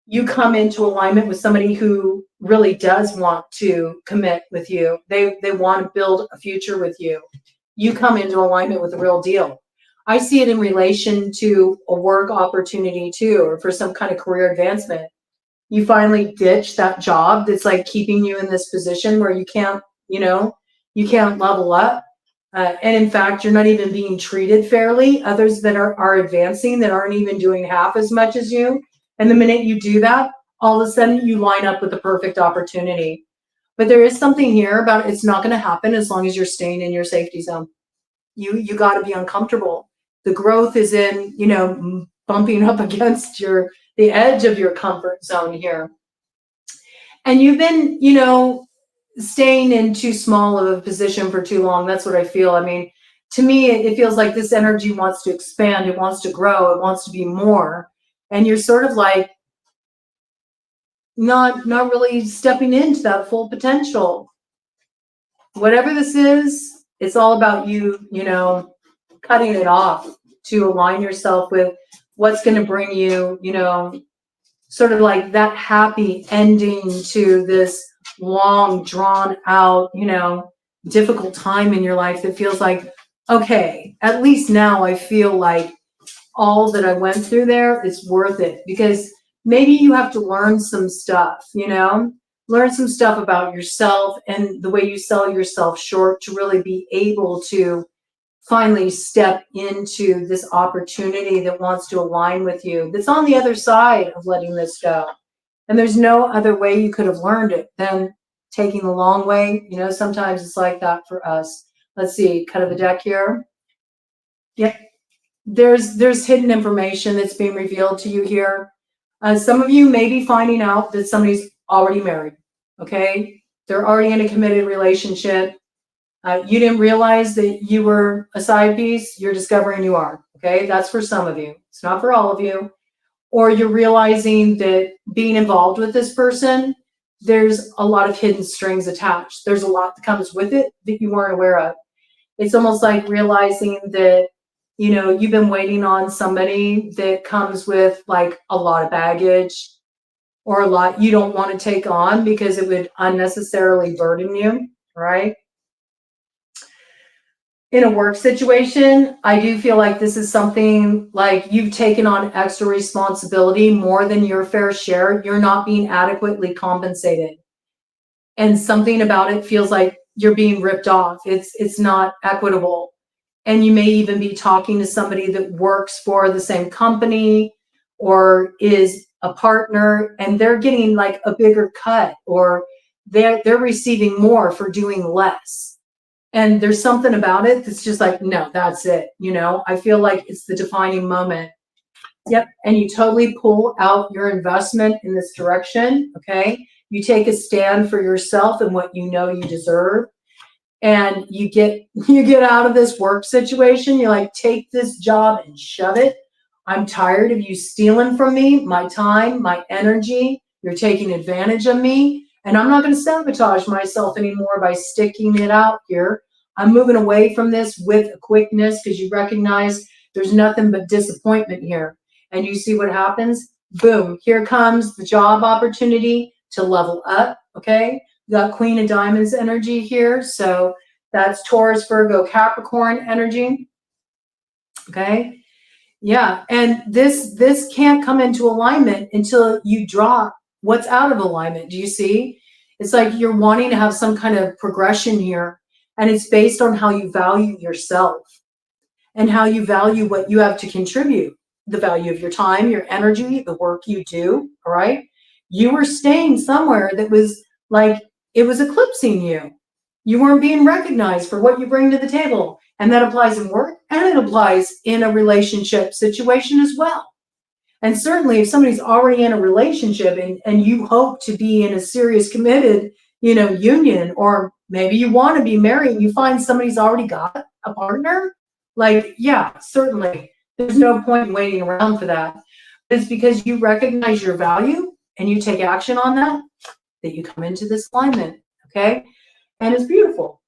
you come into alignment with somebody who really does want to commit with you. They want to build a future with you. You come into alignment with the real deal. I see it in relation to a work opportunity too, or for some kind of career advancement. You finally ditch that job that's like keeping you in this position where you can't, you can't level up. And in fact, you're not even being treated fairly. Others that are advancing that aren't even doing half as much as you. And the minute you do that, all of a sudden you line up with the perfect opportunity. But there is something here about it's not going to happen as long as you're staying in your safety zone. You got to be uncomfortable. The growth is in, bumping up against the edge of your comfort zone here. And you've been, staying in too small of a position for too long. That's what I feel. I mean, to me, it feels like this energy wants to expand. It wants to grow. It wants to be more. And you're sort of like not really stepping into that full potential. Whatever this is, it's all about you, cutting it off to align yourself with what's going to bring you, sort of like that happy ending to this long, drawn out, difficult time in your life that feels like, okay, at least now I feel like all that I went through there, it's worth it, because maybe you have to learn some stuff, you know, learn some stuff about yourself and the way you sell yourself short to really be able to finally step into this opportunity that wants to align with you, that's on the other side of letting this go. And there's no other way you could have learned it than taking the long way. You know, sometimes it's like that for us. Let's see, cut of the deck here. Yep. There's hidden information that's being revealed to you here. Some of you may be finding out that somebody's already married, okay? They're already in a committed relationship. You didn't realize that you were a side piece. You're discovering you are, okay? That's for some of you. It's not for all of you. Or you're realizing that being involved with this person, there's a lot of hidden strings attached. There's a lot that comes with it that you weren't aware of. It's almost like realizing that, you know, you've been waiting on somebody that comes with like a lot of baggage or a lot you don't want to take on because it would unnecessarily burden you, right? In a work situation, I do feel like this is something like you've taken on extra responsibility, more than your fair share. You're not being adequately compensated. And something about it feels like you're being ripped off. It's not equitable. And you may even be talking to somebody that works for the same company or is a partner, and they're getting like a bigger cut, or they're receiving more for doing less. And there's something about it that's just like, no, that's it. You know, I feel like it's the defining moment. Yep. And you totally pull out your investment in this direction. Okay. You take a stand for yourself and what you know you deserve. And you get out of this work situation. You're like, take this job and shove it. I'm tired of you stealing from me, my time, my energy. You're taking advantage of me. And I'm not going to sabotage myself anymore by sticking it out here. I'm moving away from this with a quickness, because you recognize there's nothing but disappointment here. And you see what happens? Boom, here comes the job opportunity to level up, okay? We got Queen of Diamonds energy here. So that's Taurus, Virgo, Capricorn energy, okay? Yeah, and this can't come into alignment until you drop what's out of alignment. Do you see? It's like you're wanting to have some kind of progression here, and it's based on how you value yourself and how you value what you have to contribute, the value of your time, your energy, the work you do, all right? You were staying somewhere that was like, it was eclipsing you. You weren't being recognized for what you bring to the table. And that applies in work, and it applies in a relationship situation as well. And certainly if somebody's already in a relationship and you hope to be in a serious, committed, you know, union, or maybe you want to be married and you find somebody's already got a partner, like, yeah, certainly there's no point in waiting around for that. It's because you recognize your value and you take action on that you come into this alignment, okay? And it's beautiful.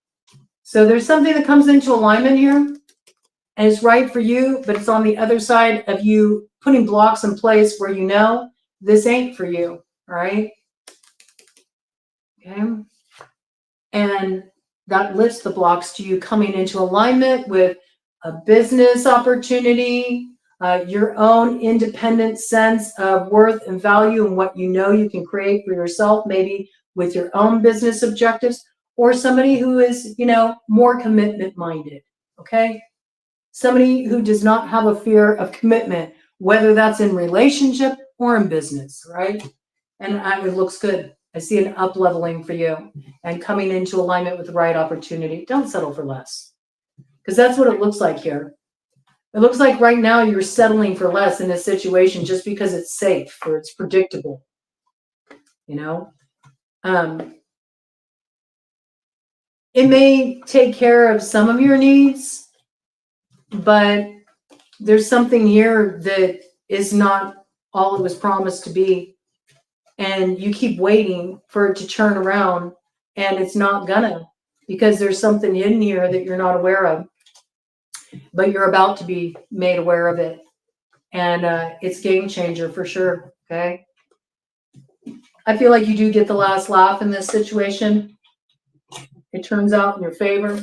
So there's something that comes into alignment here, and it's right for you, but it's on the other side of you putting blocks in place where you know this ain't for you, all right? Okay. And that lifts the blocks to you coming into alignment with a business opportunity, your own independent sense of worth and value and what you know you can create for yourself, maybe with your own business objectives, or somebody who is, you know, more commitment minded, okay? Somebody who does not have a fear of commitment, whether that's in relationship or in business, right? And it looks good. I see an up leveling for you and coming into alignment with the right opportunity. Don't settle for less, because that's what it looks like here. It looks like right now you're settling for less in this situation just because it's safe or it's predictable, you know? It may take care of some of your needs, but there's something here that is not all it was promised to be. And you keep waiting for it to turn around, and it's not gonna, because there's something in here that you're not aware of, but you're about to be made aware of it. And it's game changer for sure, okay? I feel like you do get the last laugh in this situation. It turns out in your favor,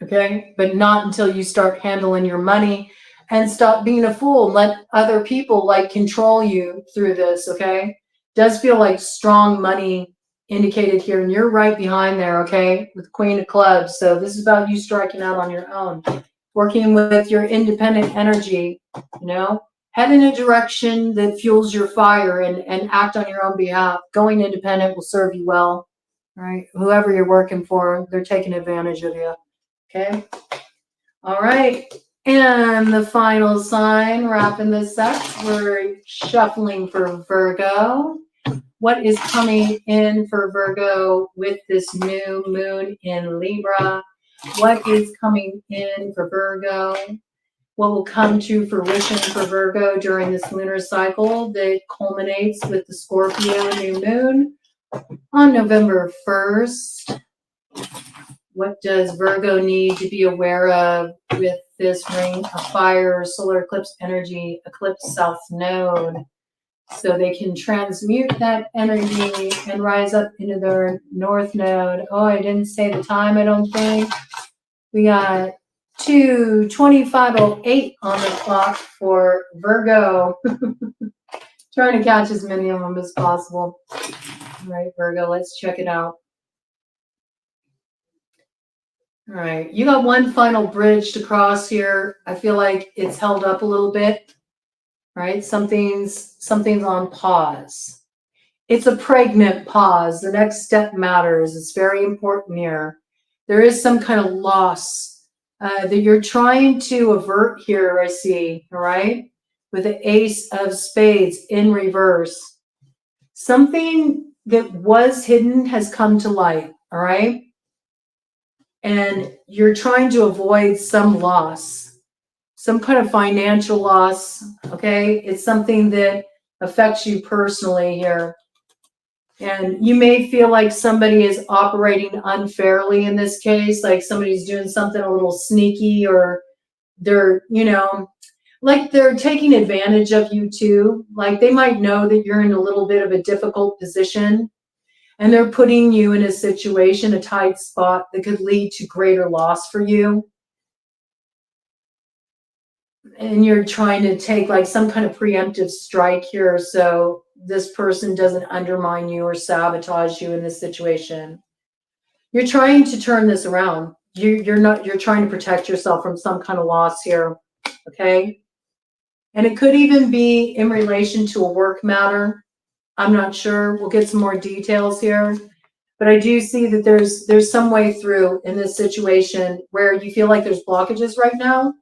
okay? But not until you start handling your money and stop being a fool and let other people like control you through this, okay? Does feel like strong money indicated here, and you're right behind there, okay, with Queen of Clubs. So this is about you striking out on your own, working with your independent energy, you know, head in a direction that fuels your fire and act on your own behalf. Going independent will serve you well, right? Whoever you're working for, they're taking advantage of you, okay? All right. And the final sign, wrapping this up, we're shuffling for Virgo. What is coming in for Virgo with this new moon in Libra? What is coming in for Virgo? What will come to fruition for Virgo during this lunar cycle that culminates with the Scorpio new moon on November 1st? What does Virgo need to be aware of with this ring of fire, solar eclipse energy, eclipse south node, so they can transmute that energy and rise up into their north node? Oh, I didn't say the time, I don't think. We got 2:25:08 on the clock for Virgo. Trying to catch as many of them as possible. All right, Virgo, let's check it out. All right, you got one final bridge to cross here. I feel like it's held up a little bit, right? Something's on pause. It's a pregnant pause. The next step matters. It's very important here. There is some kind of loss that you're trying to avert here, I see, all right? With the Ace of Spades in reverse. Something that was hidden has come to light, all right? And you're trying to avoid some loss, some kind of financial loss, okay? It's something that affects you personally here. And you may feel like somebody is operating unfairly in this case, like somebody's doing something a little sneaky, or they're, you know, like they're taking advantage of you too. Like they might know that you're in a little bit of a difficult position, and they're putting you in a situation, a tight spot that could lead to greater loss for you. And you're trying to take like some kind of preemptive strike here, so this person doesn't undermine you or sabotage you in this situation. You're trying to turn this around. You're trying to protect yourself from some kind of loss here, okay? And it could even be in relation to a work matter. I'm not sure. We'll get some more details here. But I do see that there's some way through in this situation where you feel like there's blockages right now.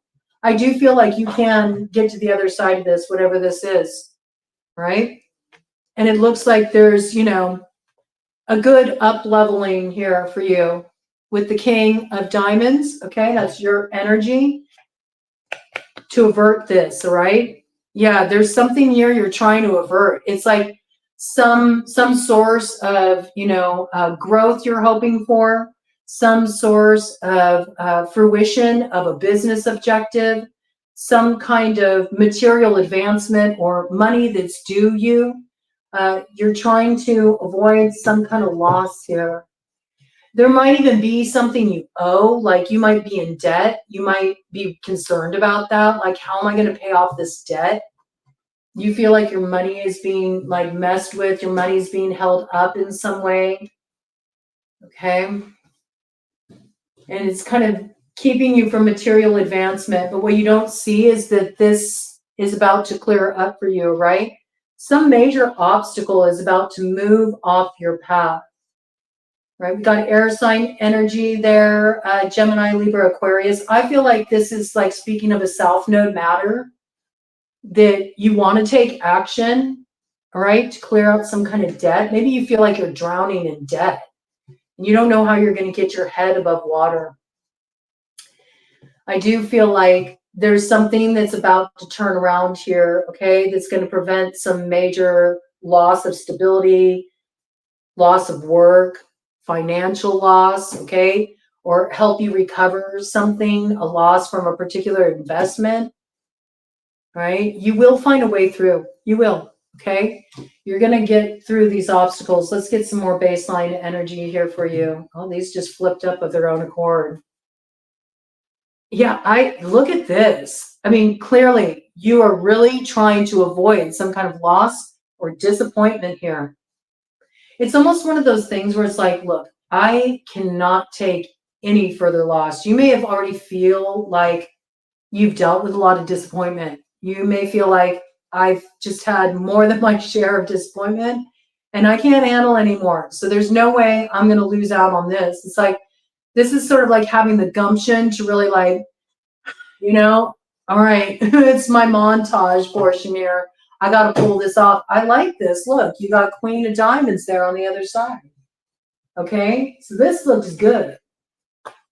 I do feel like you can get to the other side of this, whatever this is, right? And it looks like there's, you know, a good up leveling here for you with the King of Diamonds, okay? That's your energy to avert this, all right? Yeah, there's something here you're trying to avert. It's like some source of, you know, growth you're hoping for, some source of fruition of a business objective, some kind of material advancement or money that's due you. You're trying to avoid some kind of loss here. There might even be something you owe, like you might be in debt. You might be concerned about that. Like, how am I going to pay off this debt? You feel like your money is being like messed with, your money is being held up in some way. Okay. And it's kind of keeping you from material advancement. But what you don't see is that this is about to clear up for you, right? Some major obstacle is about to move off your path. Right, we got air sign energy there, Gemini, Libra, Aquarius. I feel like this is like speaking of a south node matter that you want to take action, all right, to clear out some kind of debt. Maybe you feel like you're drowning in debt and you don't know how you're going to get your head above water. I do feel like there's something that's about to turn around here, okay, that's going to prevent some major loss of stability, loss of work, financial loss, okay, or help you recover something, a loss from a particular investment, right? You will find a way through. You will, okay? You're going to get through these obstacles. Let's get some more baseline energy here for you. Oh, these just flipped up of their own accord. Yeah, I look at this. I mean, clearly you are really trying to avoid some kind of loss or disappointment here. It's almost one of those things where it's like, look, I cannot take any further loss. You may have already feel like you've dealt with a lot of disappointment. You may feel like I've just had more than my share of disappointment and I can't handle anymore. So there's no way I'm going to lose out on this. It's like, this is sort of like having the gumption to really like, all right, it's my montage portion here. I got to pull this off. I like this. Look, you got Queen of Diamonds there on the other side. Okay, so this looks good.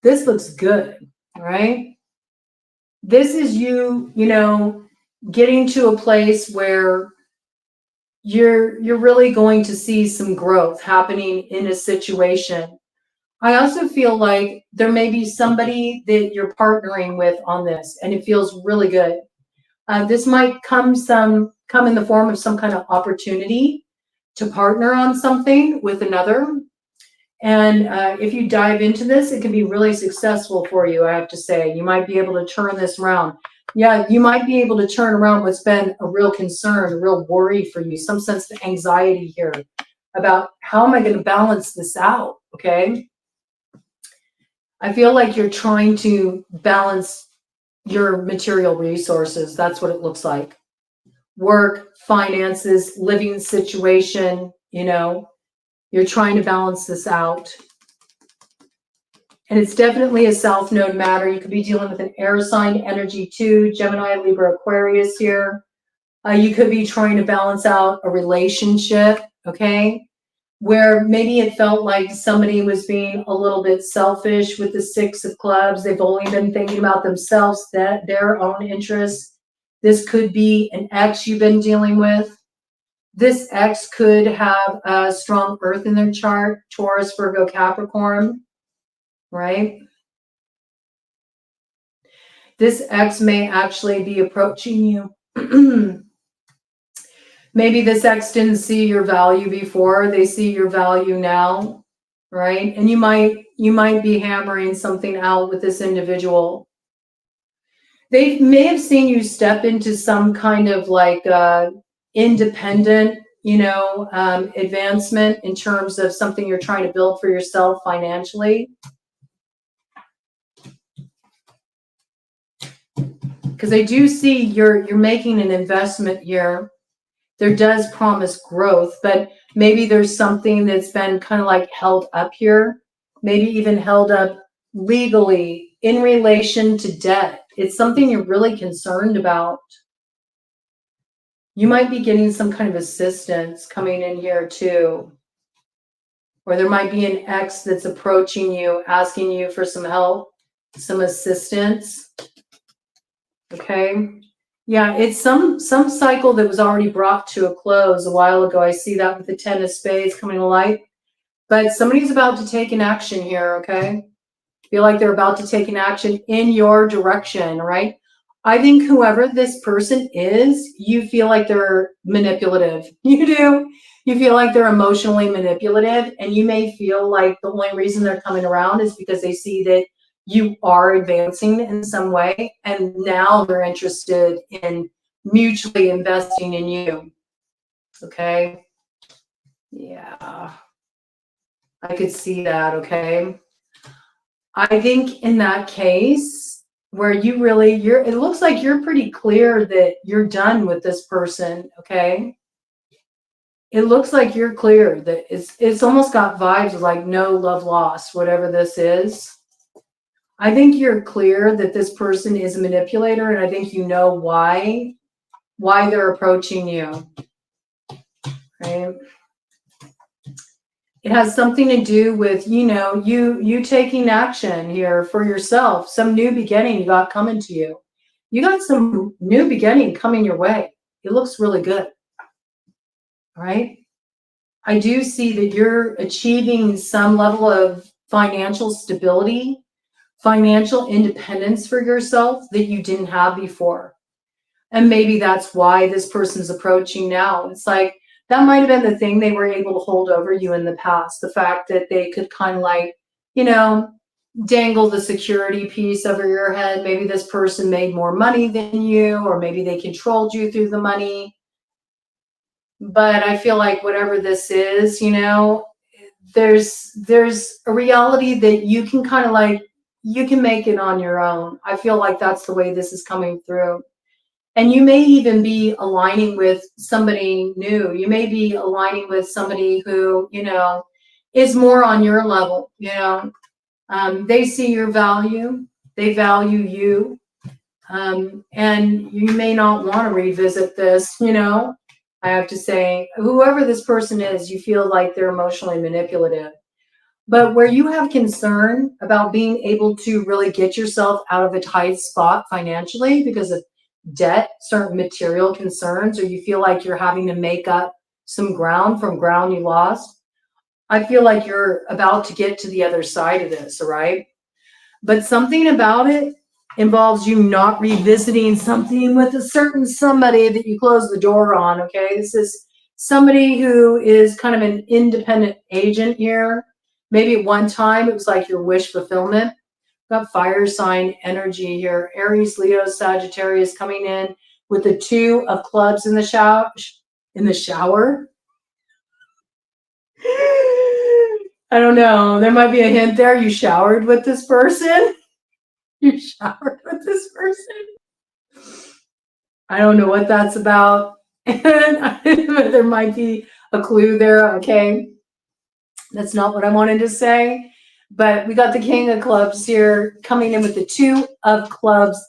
This looks good, all right? This is you, getting to a place where you're really going to see some growth happening in a situation. I also feel like there may be somebody that you're partnering with on this, and it feels really good. This might come in the form of some kind of opportunity to partner on something with another. And if you dive into this, it can be really successful for you, I have to say. You might be able to turn this around. Yeah, you might be able to turn around what's been a real concern, a real worry for you, some sense of anxiety here about how am I going to balance this out, okay? I feel like you're trying to balance your material resources. That's what it looks like. Work, finances, living situation, you're trying to balance this out. And it's definitely a South Node matter. You could be dealing with an air sign energy too, Gemini, Libra, Aquarius here. You could be trying to balance out a relationship, okay? Where maybe it felt like somebody was being a little bit selfish with the Six of Clubs. They've only been thinking about themselves, their own interests. This could be an ex you've been dealing with. This ex could have a strong Earth in their chart, Taurus, Virgo, Capricorn, right? This ex may actually be approaching you. Maybe this ex didn't see your value before. They see your value now, right? And you might be hammering something out with this individual. They may have seen you step into some kind of like independent, advancement in terms of something you're trying to build for yourself financially. Because I do see you're making an investment here. There does promise growth, but maybe there's something that's been kind of like held up here, maybe even held up legally in relation to debt. It's something you're really concerned about. You might be getting some kind of assistance coming in here too. Or there might be an ex that's approaching you, asking you for some help, some assistance. Okay. Yeah, it's some cycle that was already brought to a close a while ago. I see that with the Ten of Spades coming to light. But somebody's about to take an action here, okay? Feel like they're about to take an action in your direction, right? I think whoever this person is, you feel like they're manipulative. You do. You feel like they're emotionally manipulative, and you may feel like the only reason they're coming around is because they see that you are advancing in some way, and now they're interested in mutually investing in you. Okay? Yeah. I could see that, okay? I think in that case, where it looks like you're pretty clear that you're done with this person, okay? It looks like you're clear that it's almost got vibes of like no love lost, whatever this is. I think you're clear that this person is a manipulator, and I think you know why they're approaching you, right? It has something to do with, you taking action here for yourself, some new beginning you got coming to you. You got some new beginning coming your way. It looks really good, all right? I do see that you're achieving some level of financial stability, financial independence for yourself that you didn't have before. And maybe that's why this person's approaching now. It's like, that might have been the thing they were able to hold over you in the past. The fact that they could kind of like, dangle the security piece over your head. Maybe this person made more money than you, or maybe they controlled you through the money. But I feel like whatever this is, you know, there's a reality that you can kind of like, you can make it on your own. I feel like that's the way this is coming through. And you may even be aligning with somebody new. You may be aligning with somebody who, you know, is more on your level, you know. They see your value, they value you, and you may not want to revisit this, you know. I have to say, whoever this person is, you feel like they're emotionally manipulative. But where you have concern about being able to really get yourself out of a tight spot financially because of debt, certain material concerns, or you feel like you're having to make up some ground from ground you lost, I feel like you're about to get to the other side of this, all right? But something about it involves you not revisiting something with a certain somebody that you close the door on, okay? This is somebody who is kind of an independent agent here. Maybe at one time it was like your wish fulfillment. Got fire sign energy here. Aries, Leo, Sagittarius coming in with the 2 of clubs in the shower. In the shower? I don't know. There might be a hint there. You showered with this person. You showered with this person. I don't know what that's about. There might be a clue there. Okay. That's not what I wanted to say. But we got the King of Clubs here coming in with the 2 of Clubs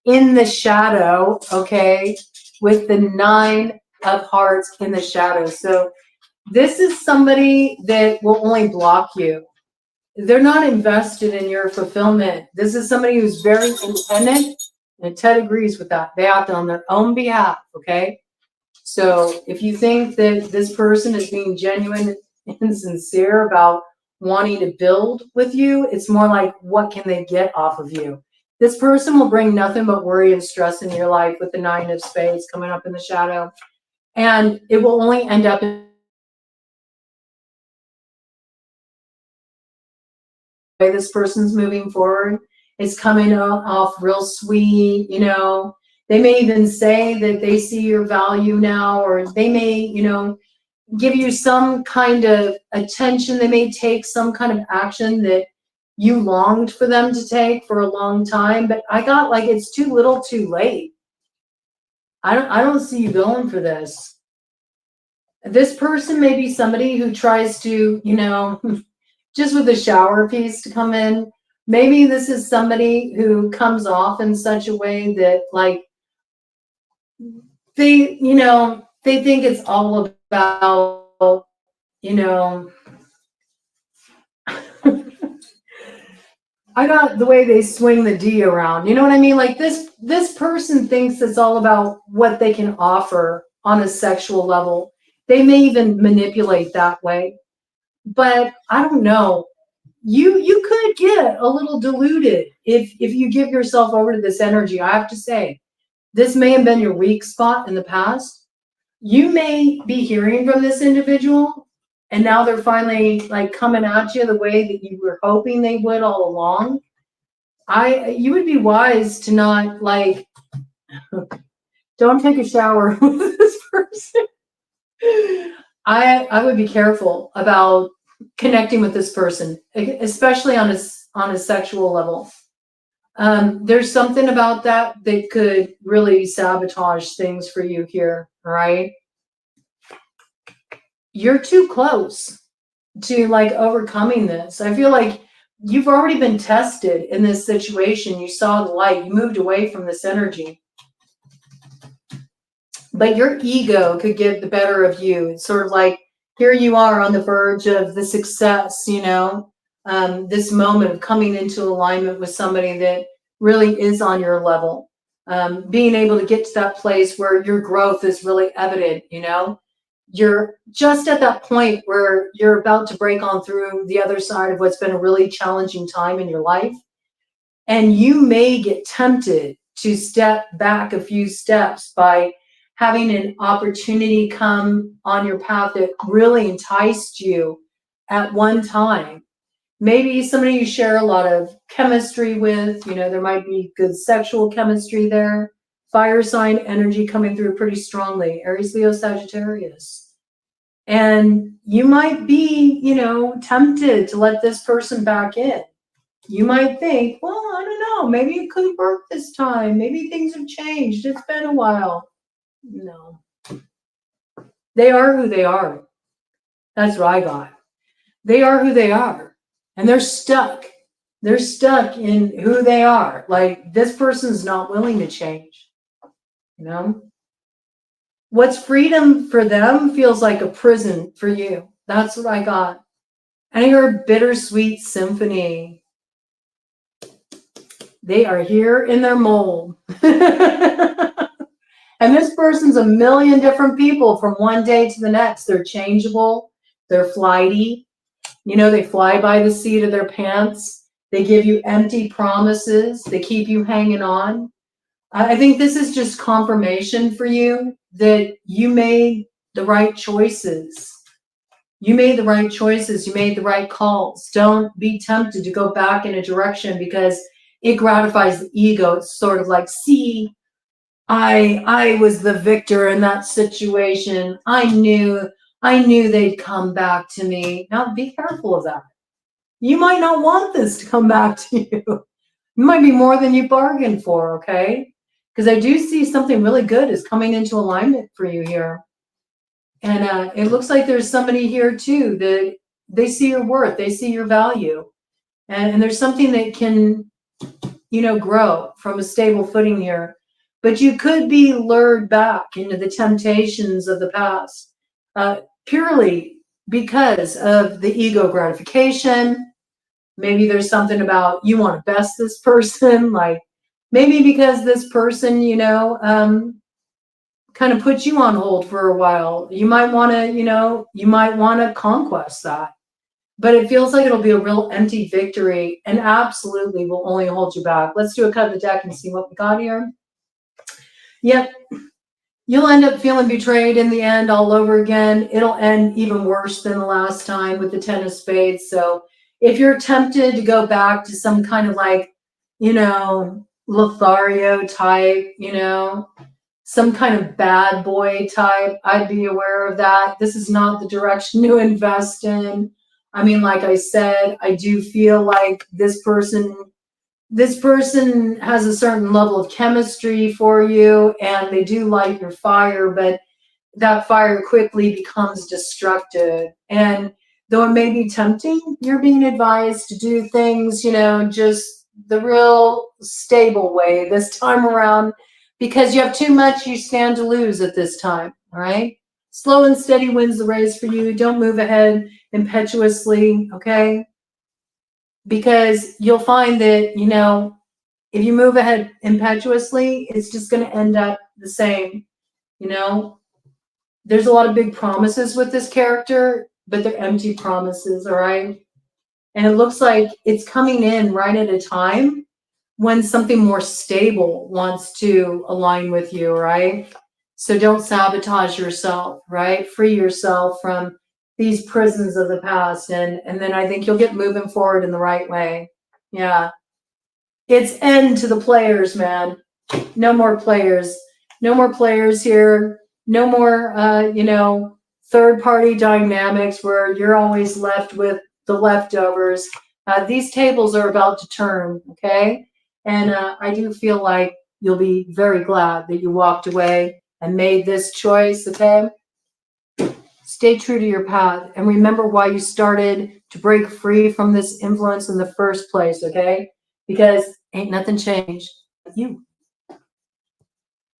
in the shadow. Okay. With the 9 of Hearts in the shadow. So this is somebody that will only block you. They're not invested in your fulfillment. This is somebody who's very independent, and Ted agrees with that. They act on their own behalf, okay? So if you think that this person is being genuine and sincere about wanting to build with you, it's more like, what can they get off of you? This person will bring nothing but worry and stress in your life with the 9 of Spades coming up in the shadow. And it will only end up in way this person's moving forward. It's coming off real sweet, you know. They may even say that they see your value now, or they may, you know, give you some kind of attention. They may take some kind of action that you longed for them to take for a long time, but I got like, it's too little too late. I don't see you going for this. This person may be somebody who tries to, you know, just with the shower piece to come in, maybe this is somebody who comes off in such a way that like they, you know, they think it's all about, you know, I got the way they swing the D around. You know what I mean? Like this person thinks it's all about what they can offer on a sexual level. They may even manipulate that way. But I don't know. You could get a little deluded if you give yourself over to this energy. I have to say, this may have been your weak spot in the past. You may be hearing from this individual, and now they're finally like coming at you the way that you were hoping they would all along. You would be wise to not like, don't take a shower with this person. I would be careful about connecting with this person, especially on a sexual level. There's something about that that could really sabotage things for you here. All right. You're too close to like overcoming this. I feel like you've already been tested in this situation. You saw the light, you moved away from this energy. But your ego could get the better of you. It's sort of like, here you are on the verge of the success, you know, this moment of coming into alignment with somebody that really is on your level, being able to get to that place where your growth is really evident, you know. You're just at that point where you're about to break on through the other side of what's been a really challenging time in your life. And you may get tempted to step back a few steps by having an opportunity come on your path that really enticed you at one time. Maybe somebody you share a lot of chemistry with, you know, there might be good sexual chemistry there. Fire sign energy coming through pretty strongly. Aries, Leo, Sagittarius. And you might be, you know, tempted to let this person back in. You might think, well, I don't know, maybe it could work this time. Maybe things have changed. It's been a while. No. They are who they are. That's what I got. They are who they are. And they're stuck. They're stuck in who they are. Like, this person's not willing to change. You know? What's freedom for them feels like a prison for you. That's what I got. And I heard bittersweet symphony. They are here in their mold. And this person's a million different people from one day to the next. They're changeable. They're flighty. You know, they fly by the seat of their pants. They give you empty promises. They keep you hanging on. I think this is just confirmation for you that you made the right choices. You made the right choices. You made the right calls. Don't be tempted to go back in a direction because it gratifies the ego. It's sort of like, see, I was the victor in that situation. I knew they'd come back to me. Now be careful of that. You might not want this to come back to you. It might be more than you bargained for, okay? Because I do see something really good is coming into alignment for you here. And it looks like there's somebody here too that they see your worth, they see your value. And there's something that can, you know, grow from a stable footing here. But you could be lured back into the temptations of the past purely because of the ego gratification. Maybe there's something about you want to best this person, like maybe because this person, you know, kind of put you on hold for a while. You might want to, you know, you might want to conquest that. But it feels like it'll be a real empty victory and absolutely will only hold you back. Let's do a cut of the deck and see what we got here. Yep. You'll end up feeling betrayed in the end all over again. It'll end even worse than the last time with the Ten of Spades. So if you're tempted to go back to some kind of like, you know, Lothario type, you know, some kind of bad boy type, I'd be aware of that. This is not the direction to invest in. I mean, like I said, I do feel like this person has a certain level of chemistry for you and they do light your fire, but that fire quickly becomes destructive. And though it may be tempting, you're being advised to do things, you know, just the real stable way this time around, because you have too much you stand to lose at this time. All right. Slow and steady wins the race for you. Don't move ahead impetuously. Okay. Because you'll find that, you know, if you move ahead impetuously, it's just going to end up the same. You know, there's a lot of big promises with this character, but they're empty promises. All right. And it looks like it's coming in right at a time when something more stable wants to align with you. Right. So don't sabotage yourself. Right. Free yourself from these prisons of the past. And then I think you'll get moving forward in the right way. Yeah. It's end to the players, man. No more players. No more players here. No more, you know, third-party dynamics where you're always left with the leftovers. These tables are about to turn, okay? And I do feel like you'll be very glad that you walked away and made this choice, okay? Stay true to your path and remember why you started to break free from this influence in the first place, okay? Because ain't nothing changed but you.